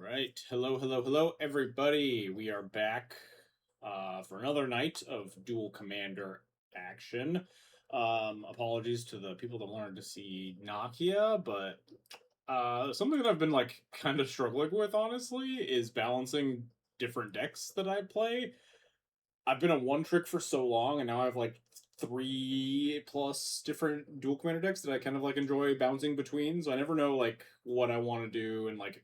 Right. Hello, hello, hello, everybody. We are back for another night of Dual Commander action. Apologies to the people that wanted to see Nakia, but something that I've been like kind of struggling with, honestly, is balancing different decks that I play. I've been on one trick for so long, and now I have like three plus different dual commander decks that I kind of like enjoy bouncing between. So I never know like what I want to do, and like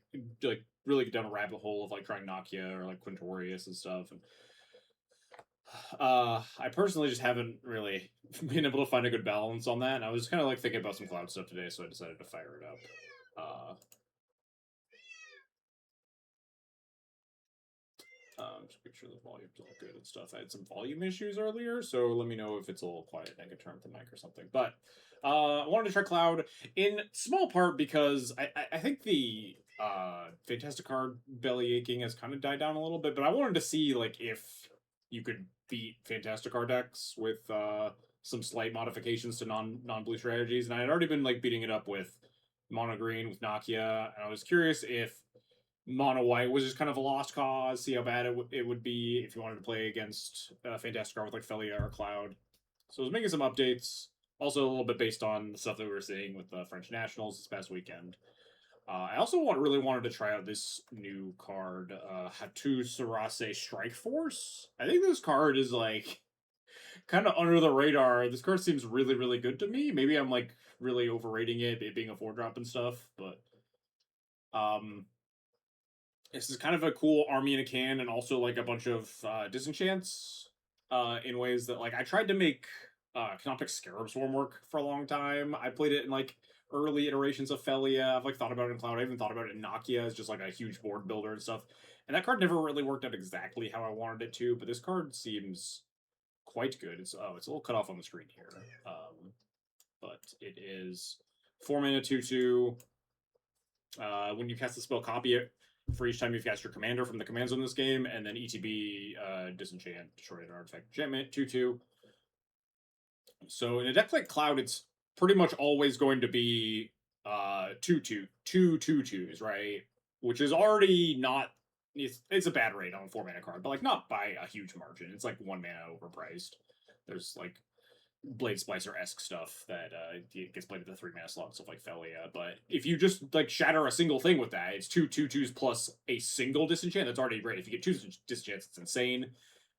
really get down a rabbit hole of like trying Nokia or like Quintorius and stuff. And I personally just haven't really been able to find a good balance on that. And I was kind of like thinking about some cloud stuff today, so I decided to fire it up. Just make sure the volume's all good and stuff. I had some volume issues earlier, so let me know if it's a little quiet and I can turn up the mic or something. But I wanted to try Cloud in small part because I think the Fantastic card belly aching has kind of died down a little bit, but I wanted to see like if you could beat Fantastic card decks with some slight modifications to non blue strategies, and I had already been like beating it up with mono green with Nakia, and I was curious if mono white was just kind of a lost cause. See how bad it would be if you wanted to play against Fantastic Car with like Felia or Cloud. So I was making some updates, also a little bit based on the stuff that we were seeing with the French Nationals this past weekend. I also really wanted to try out this new card, Hatu Sarase Strike Force. I think this card is like kind of under the radar. This card seems really, really good to me. Maybe I'm like really overrating it being a 4-drop and stuff, but this is kind of a cool army in a can, and also like a bunch of disenchants in ways that like I tried to make Canoptic Scarab Swarm work for a long time. I played it in like early iterations of Felia. I've like thought about it in Cloud. I even thought about it in Nakia as just like a huge board builder and stuff. And that card never really worked out exactly how I wanted it to, but this card seems quite good. It's a little cut off on the screen here. But it is 4 mana 2/2. When you cast the spell, copy it for each time you've cast your commander from the command zone in this game, and then ETB, disenchant, destroy an artifact, enchantment, 2/2. So in a deck like Cloud, it's pretty much always going to be 2/2s, right? Which is already not. It's a bad rate on a 4 mana card, but like not by a huge margin. It's like 1 mana overpriced. There's like Blade Splicer esque stuff that gets played at the 3 mana slot, stuff like Felia. But if you just like shatter a single thing with that, it's 2/2s plus a single disenchant. That's already great. If you get two disenchants, it's insane.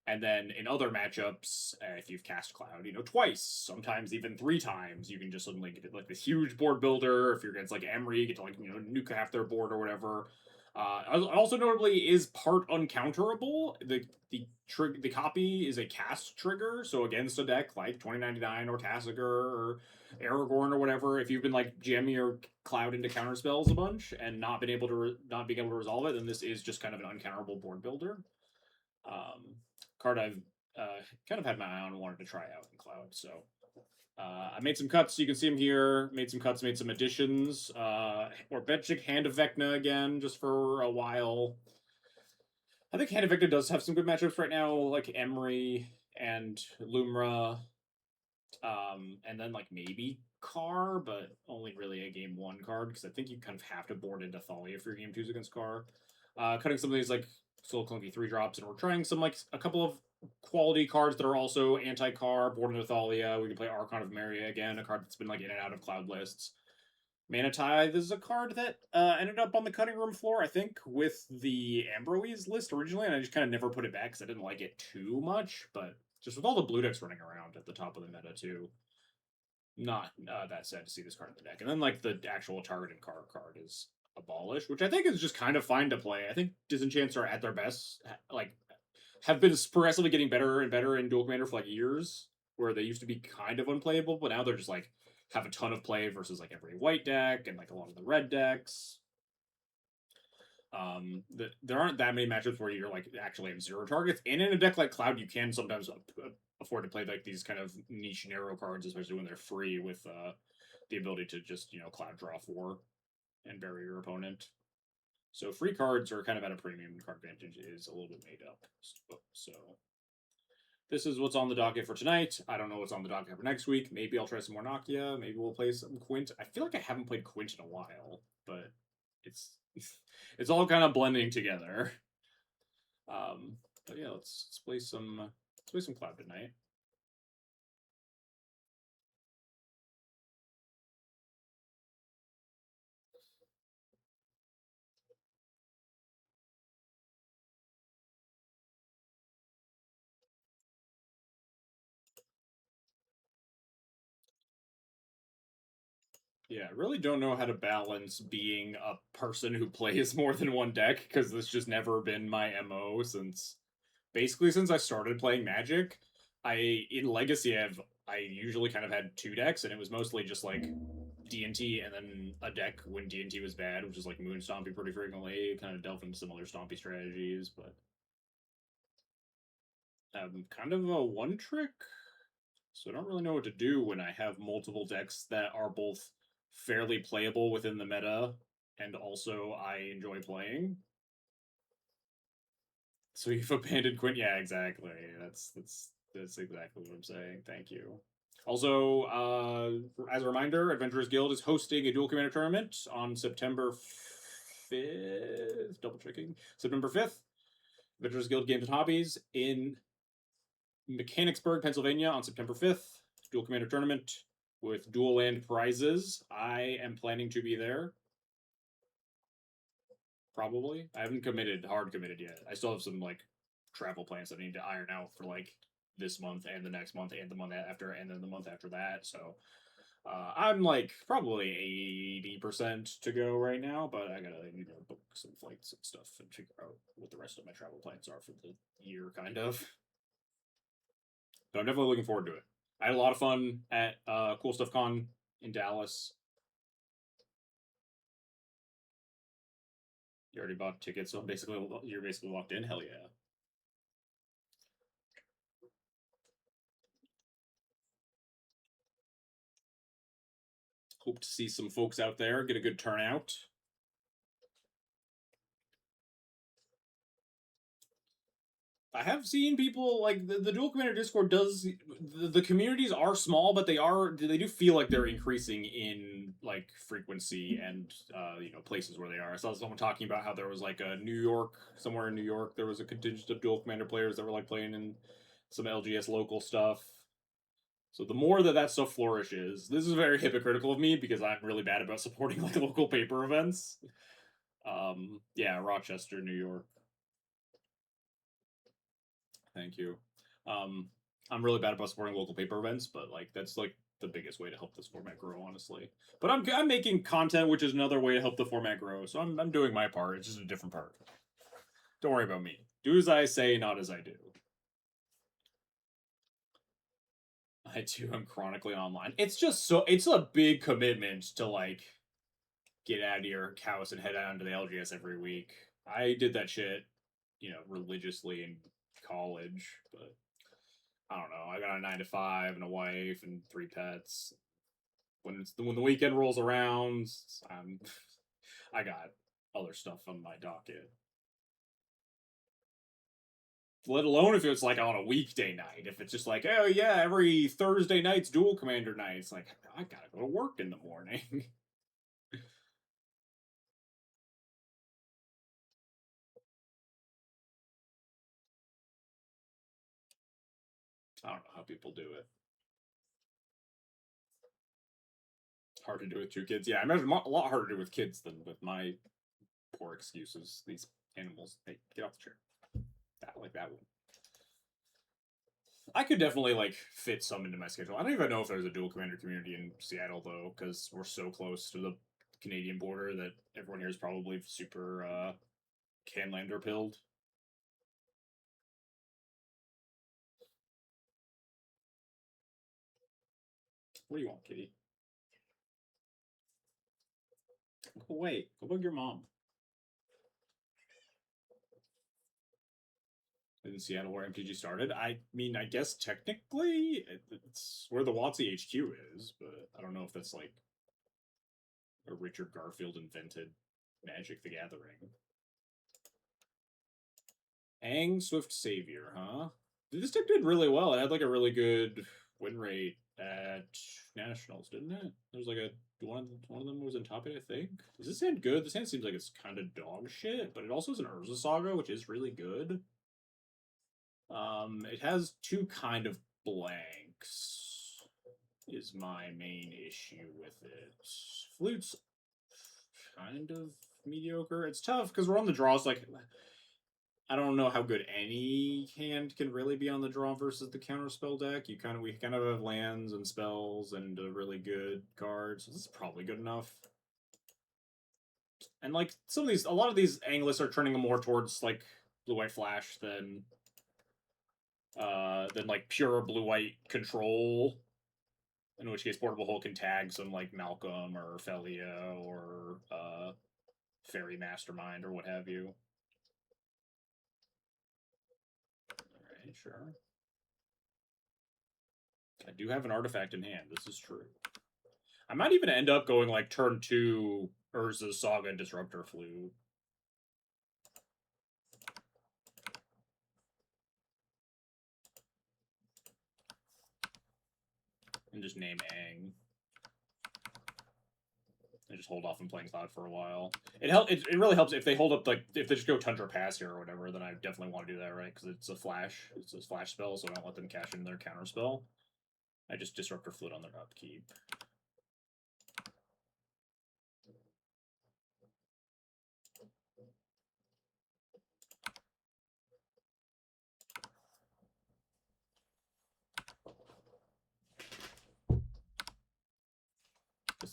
And then in other matchups, if you've cast Cloud, twice, sometimes even 3 times, you can just suddenly get like this huge board builder. If you're against like Emery, you get to like nuke half their board or whatever. Also notably is part uncounterable. The copy is a cast trigger, so against a deck like 2099 or Tassiger or Aragorn or whatever, if you've been like jamming your Cloud into counter spells a bunch and not being able to resolve it, then this is just kind of an uncounterable board builder. Card I've kind of had my eye on and wanted to try out in Cloud. So I made some cuts. You can see them here. Made some cuts, made some additions. Or benching Hand of Vecna again, just for a while. I think Hand of Vecna does have some good matchups right now, like Emery and Lumra. And then like maybe Carr, but only really a game 1 card, because I think you kind of have to board into Thalia for your game 2s against Carr. Cutting some of these like still clunky 3-drops, and we're trying some like a couple of quality cards that are also anti-car, board into Thalia. We can play Archon of Maria again, a card that's been like in and out of Cloud lists. Mana Tithe is a card that ended up on the cutting room floor, I think, with the Ambroise list originally, and I just kind of never put it back because I didn't like it too much, but just with all the blue decks running around at the top of the meta too, not that sad to see this card in the deck. And then like the actual targeted card is abolished, which I think is just kind of fine to play. I think disenchants are at their best, like have been progressively getting better and better in Dual Commander for like years, where they used to be kind of unplayable, but now they're just like have a ton of play versus like every white deck and like a lot of the red decks. There aren't that many matchups where you're like actually have 0 targets, and in a deck like Cloud, you can sometimes afford to play like these kind of niche narrow cards, especially when they're free with the ability to just Cloud draw 4 and bury your opponent. So free cards are kind of at a premium. Card advantage is a little bit made up. So this is what's on the docket for tonight. I don't know what's on the docket for next week. Maybe I'll try some more Nakia. Maybe we'll play some Quint. I feel like I haven't played Quint in a while, but it's It's all kind of blending together. But yeah, let's play some Cloud tonight. Yeah, I really don't know how to balance being a person who plays more than one deck because this just never been my MO since I started playing Magic. I in Legacy I usually kind of had two decks and it was mostly just like D&T and then a deck when D&T was bad, which is like Moon Stompy pretty frequently, kind of delve into some other Stompy strategies, but kind of a one trick. So I don't really know what to do when I have multiple decks that are both fairly playable within the meta and also I enjoy playing. So you've abandoned Quint. Yeah, exactly. That's exactly what I'm saying. Thank you. Also, as a reminder, Adventurers Guild is hosting a Duel Commander tournament on September 5th. Double checking. September 5th. Adventurers Guild Games and Hobbies in Mechanicsburg, Pennsylvania on September 5th. Duel Commander tournament with dual land prizes. I am planning to be there. Probably. I haven't hard committed yet. I still have some like travel plans that I need to iron out for like this month and the next month and the month after and then the month after that. So I'm like probably 80% to go right now, but I gotta book some flights and stuff and figure out what the rest of my travel plans are for the year, kind of. But I'm definitely looking forward to it. I had a lot of fun at Cool Stuff Con in Dallas. You already bought tickets, so you're basically locked in. Hell yeah! Hope to see some folks out there, get a good turnout. I have seen people like the Dual Commander Discord does. The communities are small, but they do feel like they're increasing in like frequency and places where they are. I saw someone talking about how there was like a New York somewhere in New York there was a contingent of Dual Commander players that were like playing in some LGS local stuff. So the more that stuff flourishes, this is very hypocritical of me because I'm really bad about supporting like local paper events. Yeah, Rochester, New York. Thank you. Um, I'm really bad about supporting local paper events, but like that's like the biggest way to help this format grow, honestly. But I'm making content, which is another way to help the format grow. So I'm doing my part. It's just a different part. Don't worry about me. Do as I say, not as I do. I too am chronically online. It's a big commitment to like get out of your house and head out to the LGS every week. I did that shit, religiously in college, but I don't know. I got a 9 to 5 and a wife and 3 pets. When the weekend rolls around, I'm I got other stuff on my docket. Let alone if it's like on a weekday night. If it's just like, oh yeah, every Thursday night's Dual Commander night. It's like I gotta go to work in the morning. I don't know how people do it. Hard to do with 2 kids. Yeah, I imagine a lot harder to do with kids than with my poor excuses. These animals. Hey, get off the chair. That one. I could definitely like fit some into my schedule. I don't even know if there's a Dual Commander community in Seattle though, because we're so close to the Canadian border that everyone here is probably super Canlander pilled. What do you want, kitty? Go away. Go bug your mom. In Seattle, where MTG started. I mean, I guess technically it's where the WotC HQ is, but I don't know if that's like a Richard Garfield invented Magic the Gathering. Aang Swift Savior, huh? This deck did really well. It had like a really good win rate at Nationals, didn't it? There's like a one of them was in top 8, I think. Is this hand good? This hand seems like it's kind of dog shit, but it also is an Urza Saga, which is really good. It has two kind of blanks. Is my main issue with it. Flute's kind of mediocre. It's tough because we're on the draw. So like, I don't know how good any hand can really be on the draw versus the counterspell deck. We kind of have lands and spells and a really good card, so this is probably good enough. And like a lot of these anglists are turning more towards like blue white flash than like pure blue white control. In which case, Portable Hole can tag some like Malcolm or Felia or Fairy Mastermind or what have you. Alright, sure. I do have an artifact in hand, this is true. I might even end up going like turn 2 Urza's Saga and Disruptor Flute. And just name Aang. And just hold off on playing Cloud for a while. It really helps if they hold up, like, if they just go Tundra Pass here or whatever, then I definitely want to do that, right? Because it's a flash spell, so I don't let them cash in their counter spell. I just Disruptor Flute on their upkeep.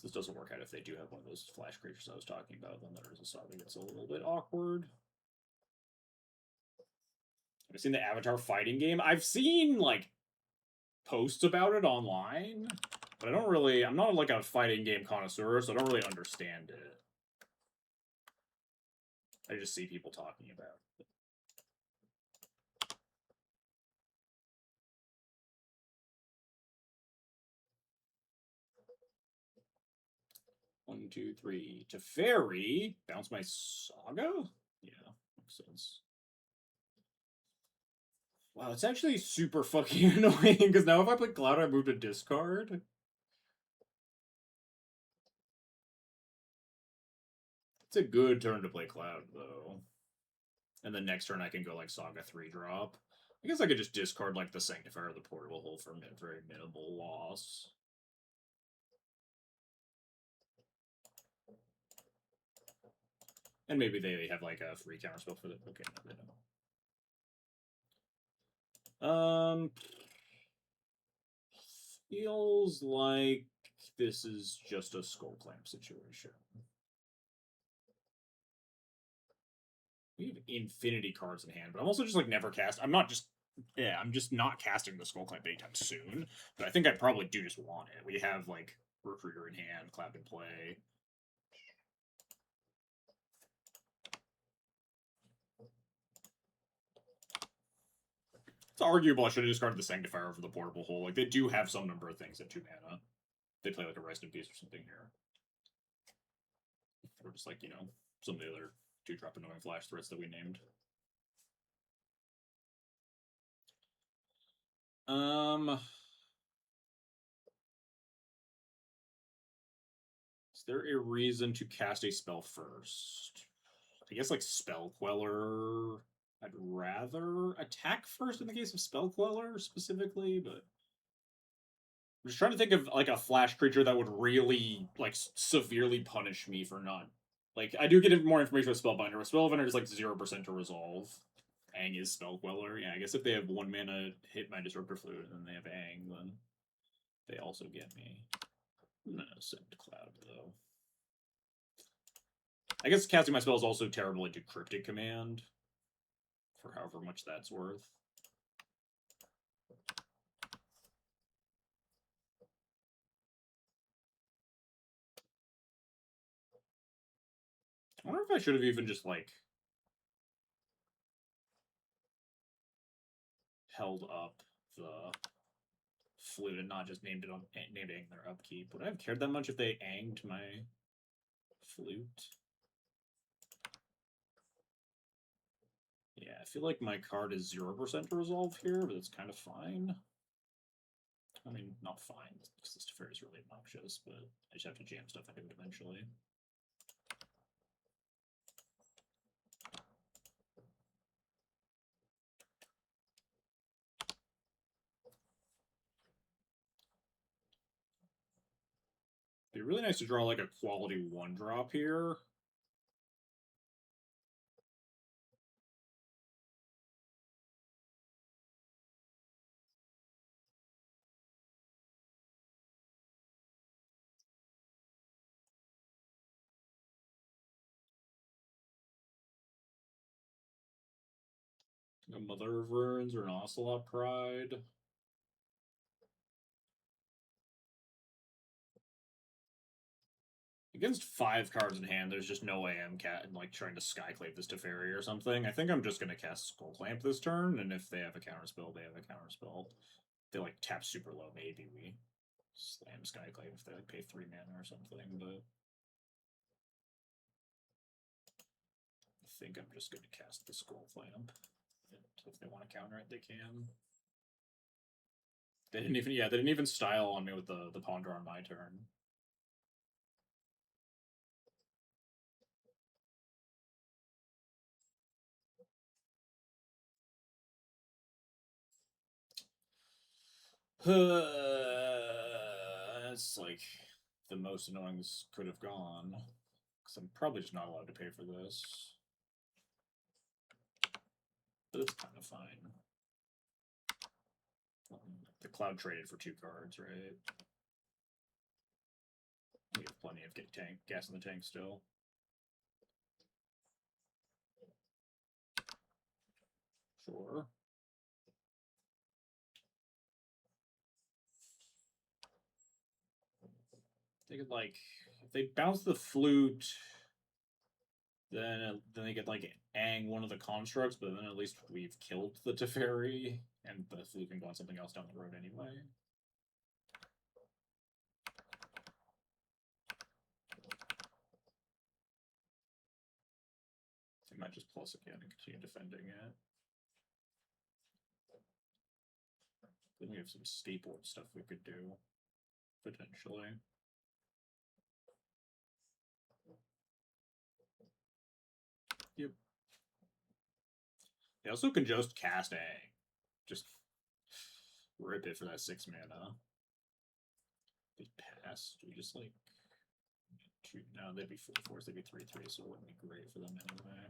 This doesn't work out if they do have one of those flash creatures I was talking about, then there's a Saga gets a little bit awkward. I've seen the Avatar fighting game. I've seen, like, posts about it online, but I'm not like a fighting game connoisseur, so I don't really understand it. I just see people talking about it. 1, 2, 3 to Fairy. Bounce my Saga? Yeah, makes sense. Wow, it's actually super fucking annoying, because now if I play Cloud, I move to discard. It's a good turn to play Cloud, though. And then next turn I can go like Saga 3-drop. I guess I could just discard like the Sanctifier of the Portable Hole for very minimal loss. And maybe they have like a free counterspell for the. Okay, no, they don't. Feels like this is just a Skull Clamp situation. We have infinity cards in hand, but I'm also just like never cast. I'm just not casting the Skull Clamp anytime soon. But I think I probably do just want it. We have like Recruiter in hand, Clap and Play. It's arguable I should have discarded the Sanctifier for the Portable Hole. Like, they do have some number of things at 2 mana. They play like a Rest in Peace or something here. Or just like, some of the other 2-drop annoying flash threats that we named. Is there a reason to cast a spell first? I guess like Spell Queller. I'd rather attack first in the case of Spell Queller specifically, but I'm just trying to think of like a flash creature that would really like severely punish me for not. Like, I do get more information with Spellbinder. With Spellbinder is like 0% to resolve. Aang is Spell Queller. Yeah, I guess if they have 1 mana hit my Disruptor Flute and then they have Aang, then they also get me. I'm gonna send Cloud though. I guess casting my spell is also terrible into Cryptic Command, for however much that's worth. I wonder if I should have even just, like, held up the Flute and not just named Aang their upkeep. Would I have cared that much if they Aanged my Flute? Yeah, I feel like my card is 0% to resolve here, but it's kind of fine. I mean, not fine, because this Teferi is really obnoxious, but I just have to jam stuff into it eventually. It'd be really nice to draw like a quality 1-drop here. A Mother of Runes or an Ocelot Pride. Against 5 cards in hand, there's just no way I'm like trying to Skyclave this Teferi or something. I think I'm just gonna cast Skull Clamp this turn, and if they have a counterspell, they have a counterspell. If they like tap super low, maybe we slam Skyclave if they like pay 3 mana or something, but I think I'm just gonna cast the Skull Clamp. If they want to counter it, they can. They didn't even style on me with the Ponder on my turn. That's like the most annoying this could have gone. Because I'm probably just not allowed to pay for this. But it's kind of fine. The Cloud traded for 2 cards, right? We have plenty of gas in the tank still. Sure. They could like, if they bounce the flute, then they could like ang one of the constructs, but then at least we've killed the Teferi, and the flute can go on something else down the road anyway. So I might just plus again and continue defending it. Then we have some skateboard stuff we could do, potentially. Yep. They also can just cast A. Just rip it for that 6 mana. They pass. Do we just like no, they'd be 4/4s, they'd be 3/3, so it wouldn't be great for them anyway.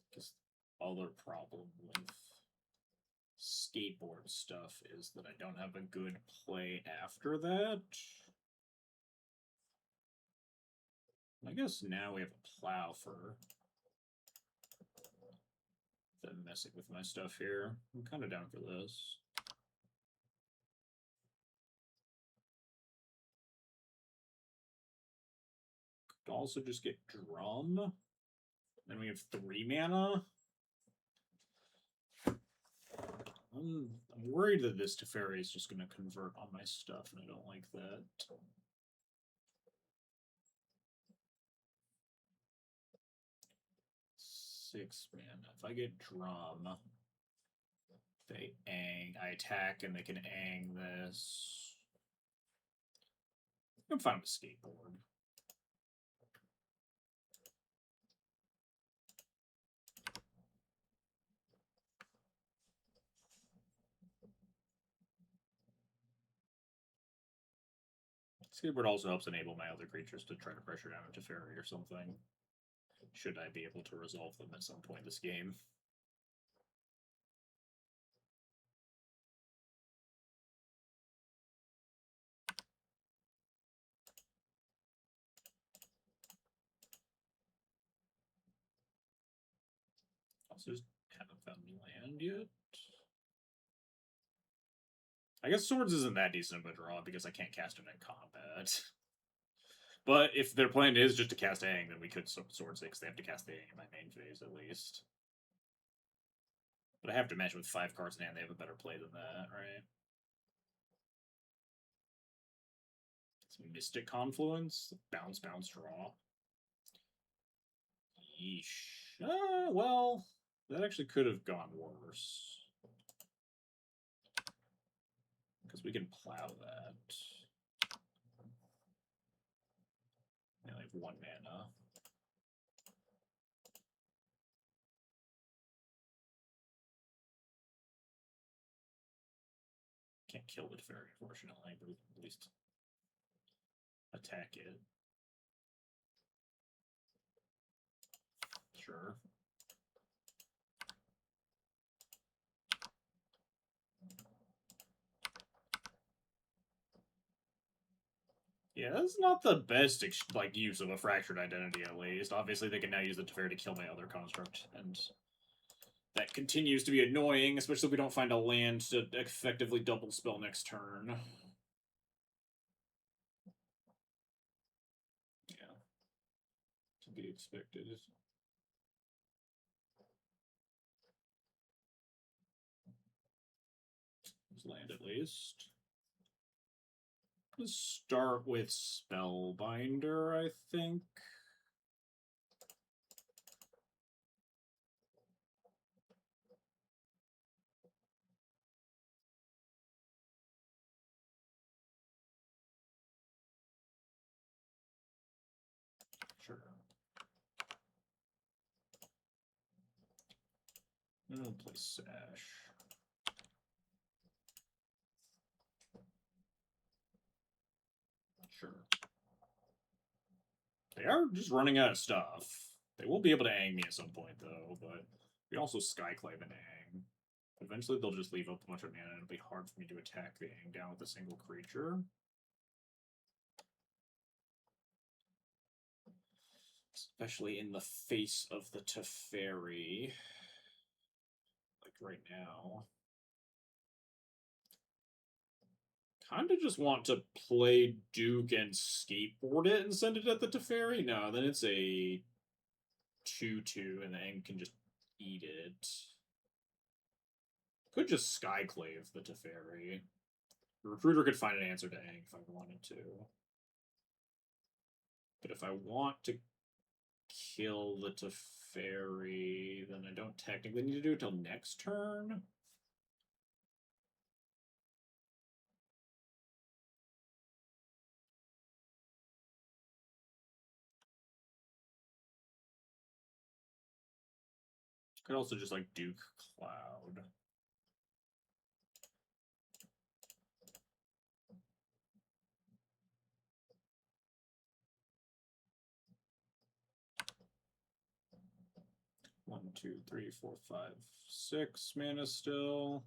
Because other problem with skateboard stuff is that I don't have a good play after that. I guess now we have a plow for them messing with my stuff here. I'm kind of down for this. Could also just get Drum. Then we have 3 mana. I'm worried that this Teferi is just going to convert on my stuff, and I don't like that. Six mana. If I get Drum, they ang. I attack, and they can ang this. I'm fine with Skateboard. Skateboard also helps enable my other creatures to try to pressure down a Teferi or something. Should I be able to resolve them at some point this game. Also just haven't found any land yet. I guess Swords isn't that decent of a draw because I can't cast it in combat. But if their plan is just to cast Aang, then we could Swords it because they have to cast the Aang in my main phase at least. But I have to match with 5 cards in hand. They have a better play than that, right? It's Mystic Confluence, bounce, bounce, draw. Yeesh. Well, that actually could have gone worse. Because we can plow that. I only have 1 mana. Can't kill the Teferi, unfortunately, but we can at least attack it. Sure. Yeah, that's not the best like use of a fractured identity. At least, obviously, they can now use the Teferi to kill my other construct, and that continues to be annoying, especially if we don't find a land to effectively double spell next turn. Yeah, to be expected. Let's land at least. Let's start with Spellbinder, I think. Sure. I'll play Sash. Sure. They are just running out of stuff. They will be able to Ang me at some point, though, but we also Skyclave and Ang. Eventually, they'll just leave up a bunch of mana, and it'll be hard for me to attack the Ang down with a single creature. Especially in the face of the Teferi. Like right now. Kind of just want to play Duke and skateboard it and send it at the Teferi. No, then it's a 2/2 and the Ang can just eat it. Could just Skyclave the Teferi. The Recruiter could find an answer to Ang if I wanted to. But if I want to kill the Teferi, then I don't technically need to do it till next turn. Could also just like Duke Cloud. One, two, three, four, 5, 6 mana still.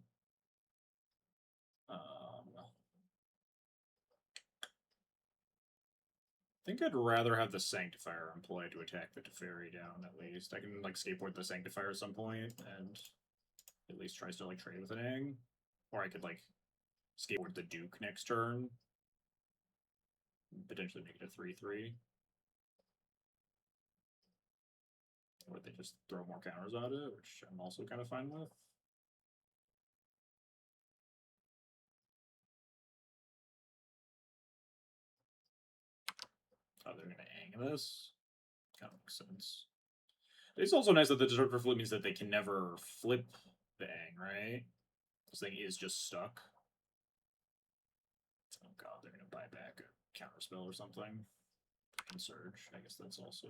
I think I'd rather have the Sanctifier in play to attack the Teferi down, at least. I can, like, skateboard the Sanctifier at some point, and at least tries to, like, trade with an Ang. Or I could, like, skateboard the Duke next turn. Potentially make it a 3/3. Or they just throw more counters at it, which I'm also kind of fine with. Oh, they're going to Ang this? Kind of makes sense. It's also nice that the Disruptor Flip means that they can never flip the Ang, right? This thing is just stuck. Oh god, they're going to buy back a counterspell or something. And Surge. I guess that's also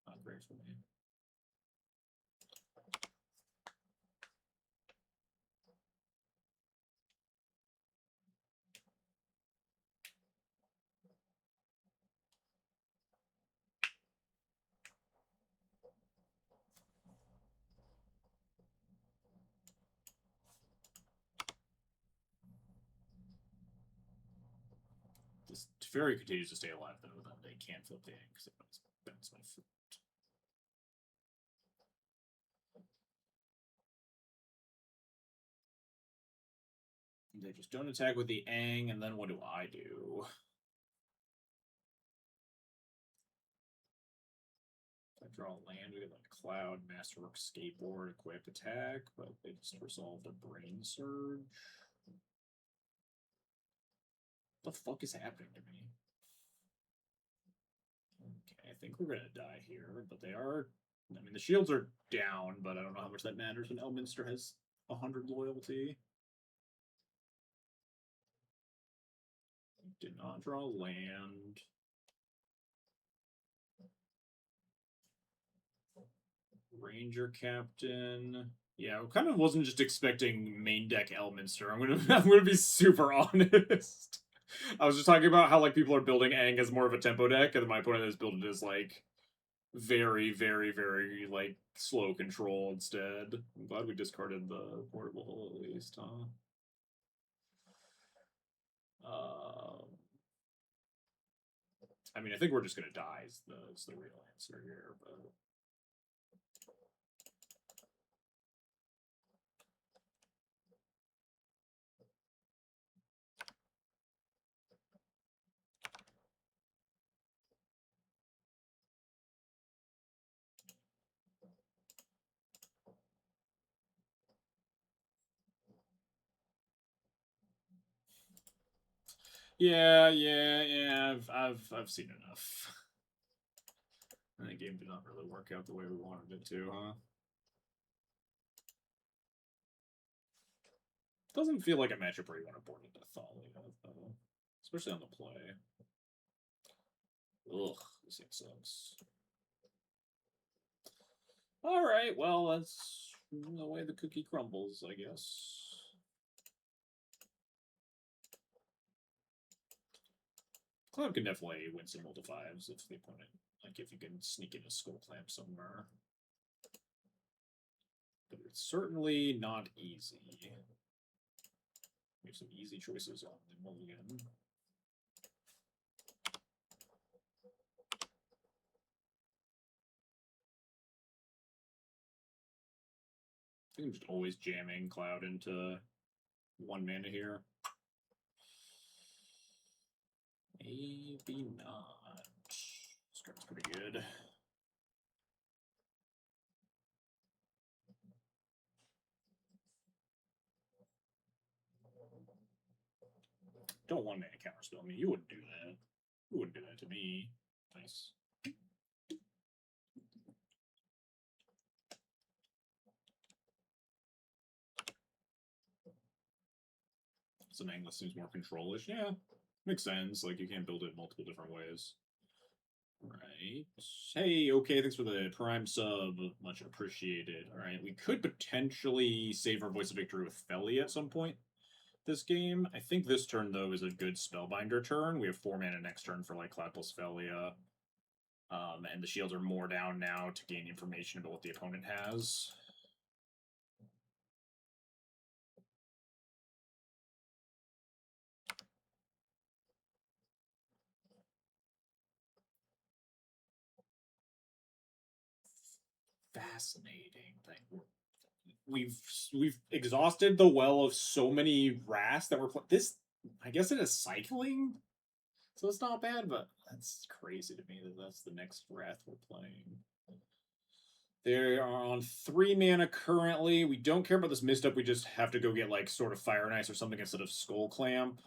not great for me. This Teferi continues to stay alive, though, then they can't flip the Ang because it bends my foot. They just don't attack with the Ang, and then what do I do? If I draw a land, we get like Cloud, Masterwork, Skateboard, Equip, Attack, but they just resolved a Brain Surge. What the fuck is happening to me? Okay, I think we're gonna die here, but they are. I mean, the shields are down, but I don't know how much that matters when Elminster has 100 loyalty. Did not draw land. Ranger Captain. Yeah, I kind of wasn't just expecting main deck Elminster. I'm gonna be super honest. I was just talking about how like people are building Aang as more of a tempo deck, and then my opponent has built it as like very, very, very like slow control instead. I'm glad we discarded the portable at least, huh? I mean, I think we're just gonna die is the real answer here, but yeah. I've seen enough. And the game did not really work out the way we wanted it to, huh? Doesn't feel like a matchup where you want to board into Thalia, though. Especially on the play. Ugh, this thing sucks. Alright, well, that's the way the cookie crumbles, I guess. Cloud can definitely win some multi-5s if the opponent, like if you can sneak in a Skull Clamp somewhere. But it's certainly not easy. We have some easy choices on the mulligan. I think I'm just always jamming Cloud into 1 mana here. Maybe not. This card's pretty good. Don't 1 mana counterspell me. You wouldn't do that. You wouldn't do that to me. Nice. Some Anglus seems more control-ish. Yeah, makes sense. Like, you can't build it multiple different ways. Right. Hey, okay, thanks for the Prime sub. Much appreciated. Alright, we could potentially save our Voice of Victory with Felly at some point this game. I think this turn, though, is a good Spellbinder turn. We have 4 mana next turn for, like, Cloud plus Fellia. And the shields are more down now to gain information about what the opponent has. Fascinating thing. We've exhausted the well of so many Wraths that we're this. I guess it is cycling, so it's not bad, but that's crazy to me that that's the next Wrath we're playing. They are on 3 mana currently. We don't care about this misstep. We just have to go get like sort of Fire and Ice or something instead of Skull Clamp.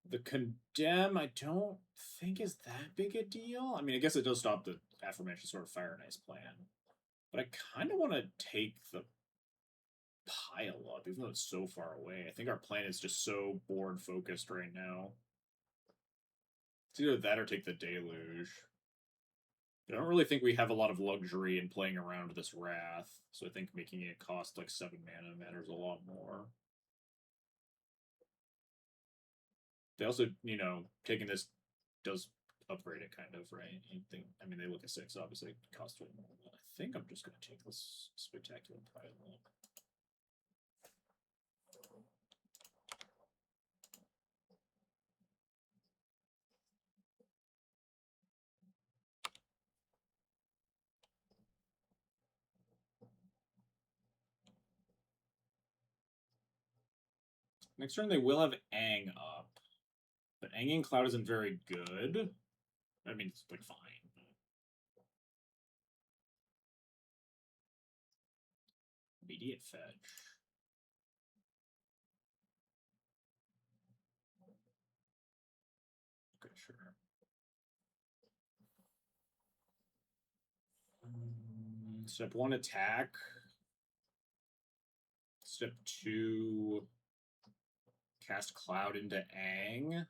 The Condemn, I don't think is that big a deal. I mean, I guess it does stop the aforementioned sort of Fire and Ice plan. But I kind of want to take the pile up, even though it's so far away. I think our plan is just so board focused right now. It's either that or take the Deluge. I don't really think we have a lot of luxury in playing around this Wrath, so I think making it cost like 7 mana matters a lot more. They also, you know, taking this does upgrade it kind of, right? I mean, they look at 6, obviously it costs way more. But I think I'm just going to take this spectacular pile up. Next turn they will have Aang up. But Aang and Cloud isn't very good. I mean, it's like fine. Immediate fetch. Step 1, attack. Step 2, cast Cloud into Aang.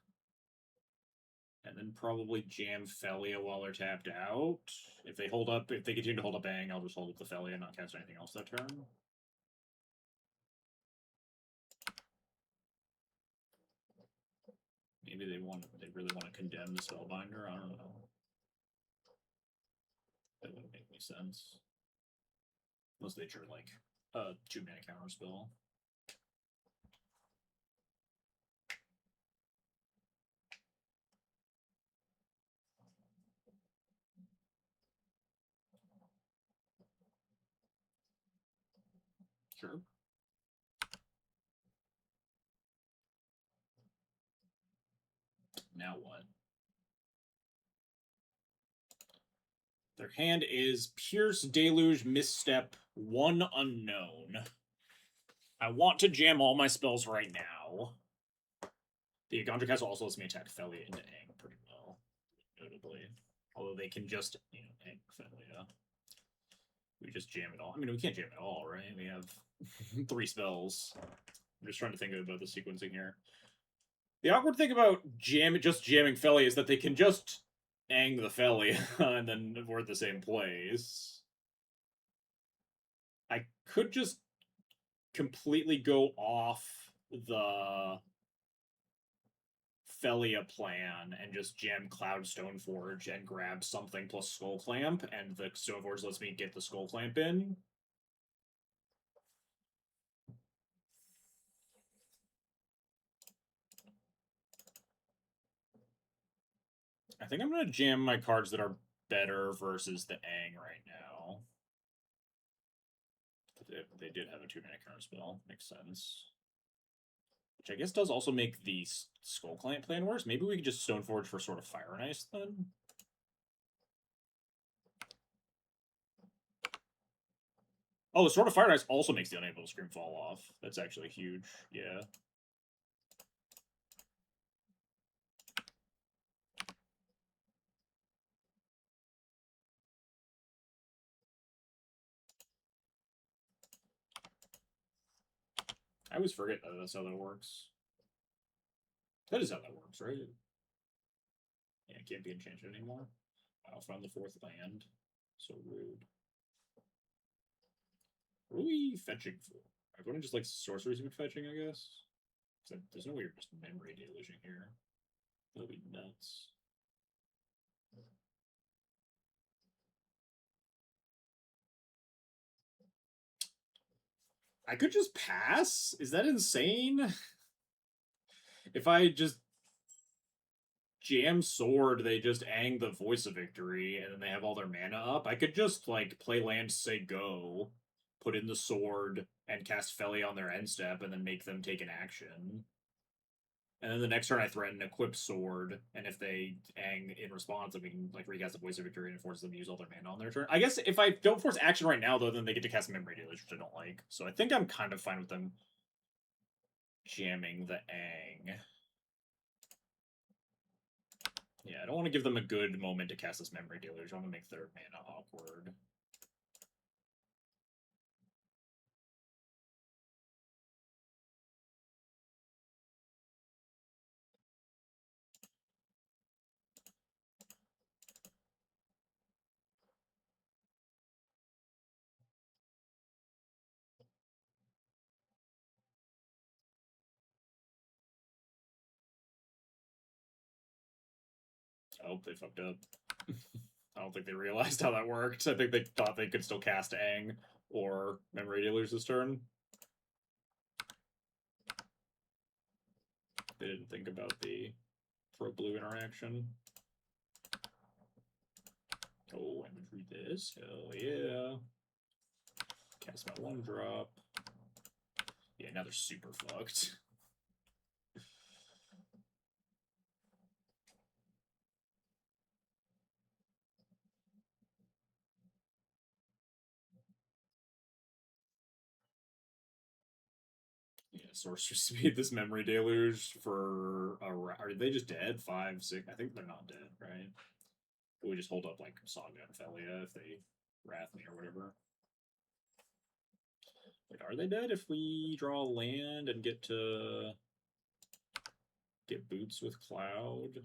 And then probably jam Felia while they're tapped out. If they continue to hold up Aang, I'll just hold up the Felia and not cast anything else that turn. Maybe they really want to condemn the Spellbinder. I don't know. That wouldn't make any sense. Unless they drew like a 2-mana counter spell. Sure. Now what? Their hand is Pierce, Deluge, Misstep, 1 unknown. I want to jam all my spells right now. The Gondra Castle also lets me attack Felia into Aang pretty well, notably. Although they can just, Aang Felia. We just jam it all. I mean, we can't jam it all, right? We have 3 spells. I'm just trying to think about the sequencing here. The awkward thing about just jamming Felia is that they can just Aang the Felia, and then we're at the same place. I could just completely go off the Felia plan and just jam Cloud Stoneforge and grab something plus Skull Clamp, and the Stoneforge lets me get the Skull Clamp in. I think I'm going to jam my cards that are better versus the Aang right now. They did have a 2-mana counter spell. Makes sense. Which I guess does also make the Skull Clamp plan worse. Maybe we could just Stoneforge for sort of Fire and Ice then? Oh, the Sword of Fire and Ice also makes the Unable to Scream fall off. That's actually huge. Yeah. I always forget that that's how that works. That is how that works, right? Yeah, it can't be enchanted anymore. Wow, found the 4th land. So rude. What are we fetching for? I want to just like sorceries with fetching, I guess. There's no way you're just memory deluging here. That'll be nuts. I could just pass? Is that insane? If I just jam Sword, they just Aang the Voice of Victory, and then they have all their mana up. I could just, like, play land, say go, put in the Sword, and cast Felia on their end step, and then make them take an action. And then the next turn I threaten, equip Sword, and if they Aang in response, then we can, like, recast the Voice of Victory and force them to use all their mana on their turn. I guess if I don't force action right now, though, then they get to cast Memory Deluge, which I don't like. So I think I'm kind of fine with them jamming the Aang. Yeah, I don't want to give them a good moment to cast this Memory Deluge. I want to make their mana awkward. I hope they fucked up. I don't think they realized how that worked. I think they thought they could still cast Aang or Memory Deluge this turn. They didn't think about the pro-blue interaction. Oh, imagery this. Hell yeah. Cast my 1-drop. Yeah, now they're super fucked. Yeah, Sorcerer Speed, this Memory Deluge for a... Are they just dead? 5, 6? I think they're not dead, right? But we just hold up, like, Saga and Felia if they Wrath me or whatever. Like, are they dead if we draw land and get to get boots with Cloud?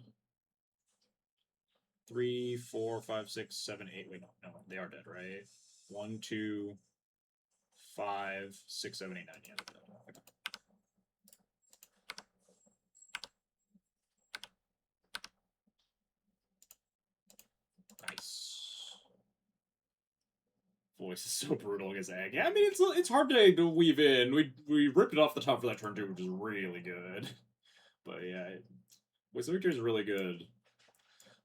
3, 4, 5, 6, 7, 8. Wait, no, they are dead, right? 1, 2, 5, 6, 7, 8, 9. Yeah, they're dead. Okay. Nice. Voice is so brutal against Egg. Yeah, I mean it's hard to weave in. We ripped it off the top for that turn too, which is really good. But yeah, Voice of Victory is really good.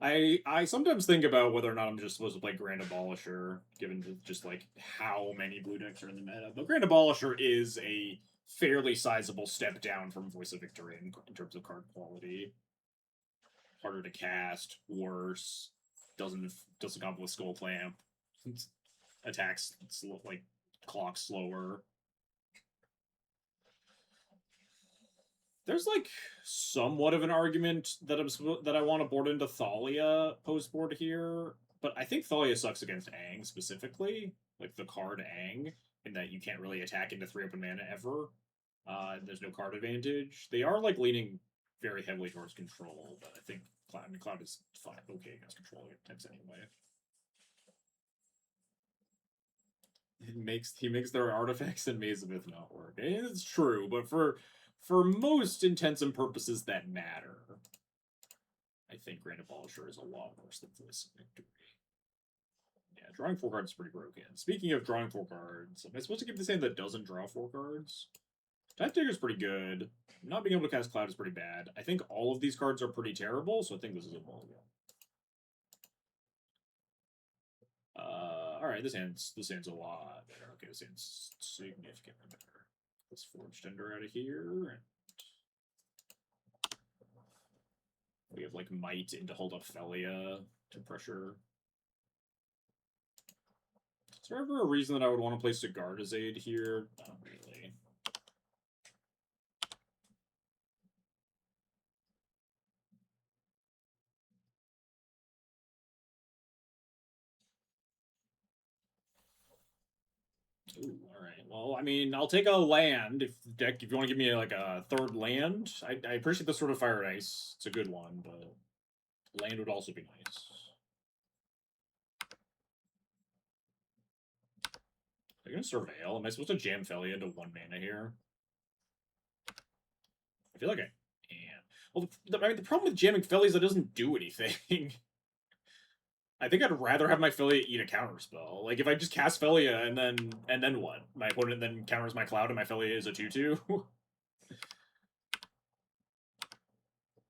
I sometimes think about whether or not I'm just supposed to play Grand Abolisher, given just like how many blue decks are in the meta. But Grand Abolisher is a fairly sizable step down from Voice of Victory in terms of card quality. Harder to cast, worse, doesn't combo with Skull Clamp, attacks like clock slower. There's like somewhat of an argument that I want to board into Thalia post board here, but I think Thalia sucks against Aang specifically, like the card Aang, in that you can't really attack into 3 open mana ever. There's no card advantage. They are like leaning very heavily towards control, but I think Cloud is fine, okay against control attacks anyway. He makes their artifacts in Maze of Myth not work. It's true, but for most intents and purposes that matter, I think Grand Abolisher is a lot worse than Voice of Victory. Yeah, drawing 4 cards is pretty broken. Speaking of drawing 4 cards, am I supposed to keep the same that doesn't draw 4 cards? Tide Digger's pretty good. Not being able to cast Cloud is pretty bad. I think all of these cards are pretty terrible, so I think this is a mulligan. Alright, this hand's a lot better. Okay, this hand's significantly better. Let's Forge Tender out of here. We have like Might into hold up Felia to pressure. Is there ever a reason that I would want to play Sigardazade here? Not really. Ooh, all right. Well, I mean, I'll take a land if you want to give me like a third land. I appreciate the Sword of Fire and Ice. It's a good one, but land would also be nice. Are you gonna Surveil? Am I supposed to jam Felia into 1 mana here? I feel like I am. Well, I mean, the problem with jamming Felia is it doesn't do anything. I think I'd rather have my Felia eat a counter spell. Like if I just cast Felia and then what? My opponent then counters my Cloud and my Felia is a 2/2.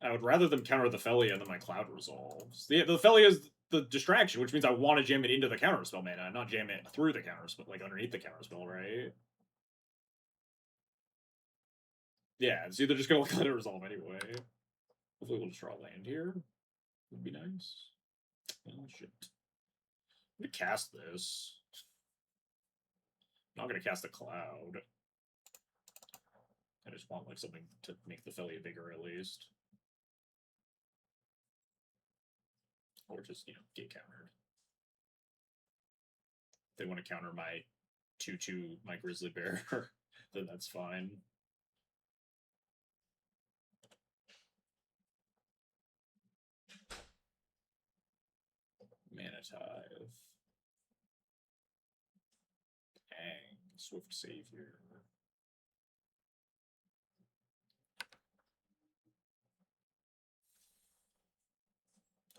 I would rather them counter the Felia than my Cloud resolves. The Felia is the distraction, which means I want to jam it into the counter spell mana, not jam it through the counter spell, like underneath the counter spell, right? Yeah, it's either just gonna let it resolve anyway. Hopefully we'll just draw land here. Would be nice. Oh shit. I'm gonna cast this. I'm not gonna cast the Cloud. I just want like something to make the Felia bigger at least. Or just, get countered. If they want to counter my 2/2, my Grizzly Bear, then that's fine. Manatide. Dang, Swift Savior.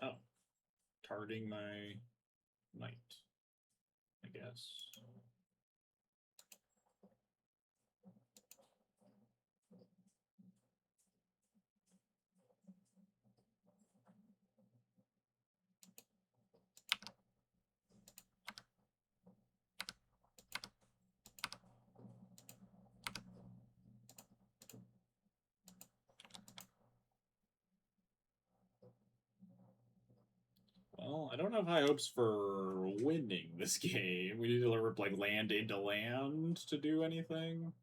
Oh. Targeting my Knight, I guess. Well, I don't have high hopes for winning this game. We need to rip like land into land to do anything.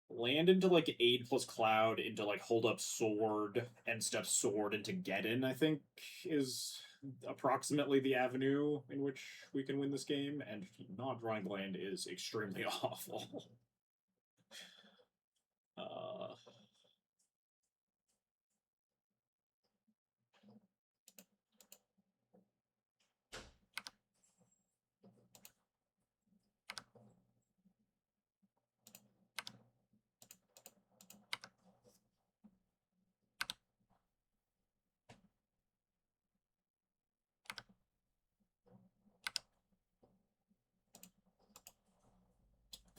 Land into like 8 plus Cloud into like hold up Sword and step Sword into Geddon, I think is approximately the avenue in which we can win this game, and not drawing land is extremely awful. Uh,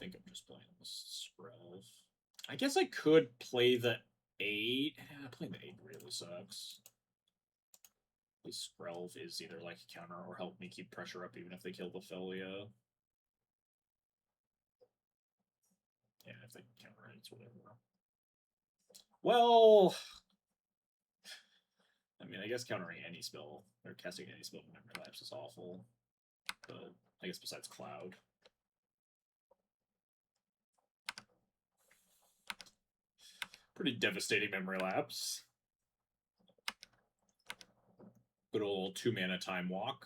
I think I'm just playing this Skrelv. I guess I could play the 8. Playing the 8 really sucks. This Skrelv is either like a counter or help me keep pressure up even if they kill the Felia. Yeah, if they counter it, it's whatever. Well, I mean, I guess countering any spell, or casting any spell with Memory Lapse is awful. But I guess besides Cloud. Pretty devastating Memory Lapse. Good old 2-mana Time Walk.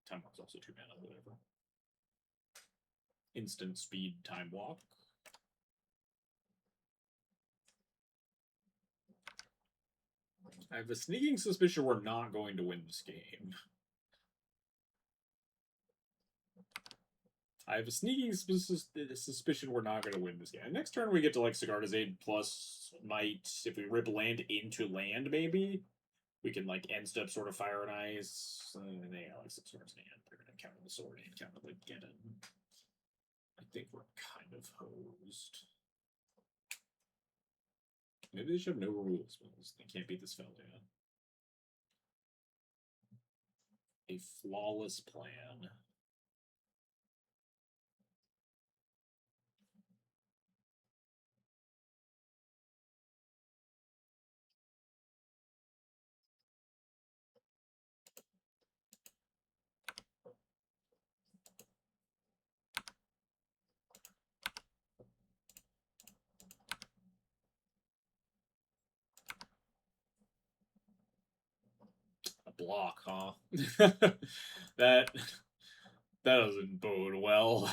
Time Walk's also 2 mana, whatever. Instant speed Time Walk. I have a sneaking suspicion we're not going to win this game. I have a sneaking suspicion we're not going to win this game. Next turn we get to like Sigarda's Aid plus might, if we rip land into land, maybe we can like end step sort of Fire and Ice. They got like 6 swords in hand. They're going to counter the sword and counter the Geddon. I think we're kind of hosed. Maybe they should have no removal spells. They can't beat this Felia. A flawless plan. Block, huh? that doesn't bode well.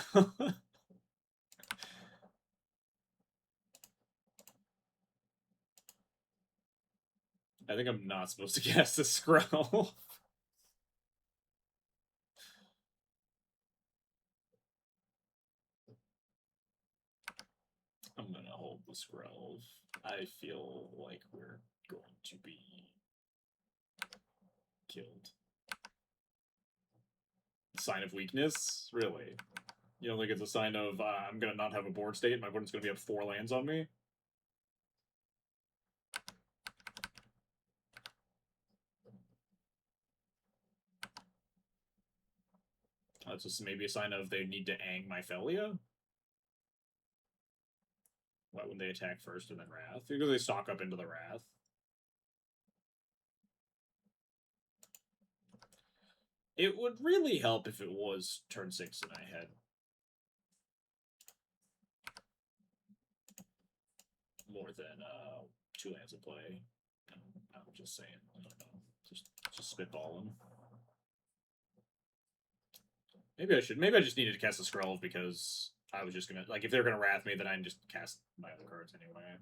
I think I'm not supposed to cast a Skrelv. I'm gonna hold the Skrelv. I feel like we're going to be killed. Sign of weakness? Really? You don't think it's a sign of I'm gonna not have a board state, my opponent's gonna be up 4 lands on me? That's just maybe a sign of they need to ang my Felia? Why wouldn't they attack first and then Wrath? Because they stock up into the Wrath. It would really help if it was turn 6 and I had more than 2 lands in play. I'm just saying. I don't know. Just spitballing. Maybe I should. Maybe I just needed to cast a Skrelv because I was just gonna like if they're gonna Wrath me, then I can just cast my other cards anyway.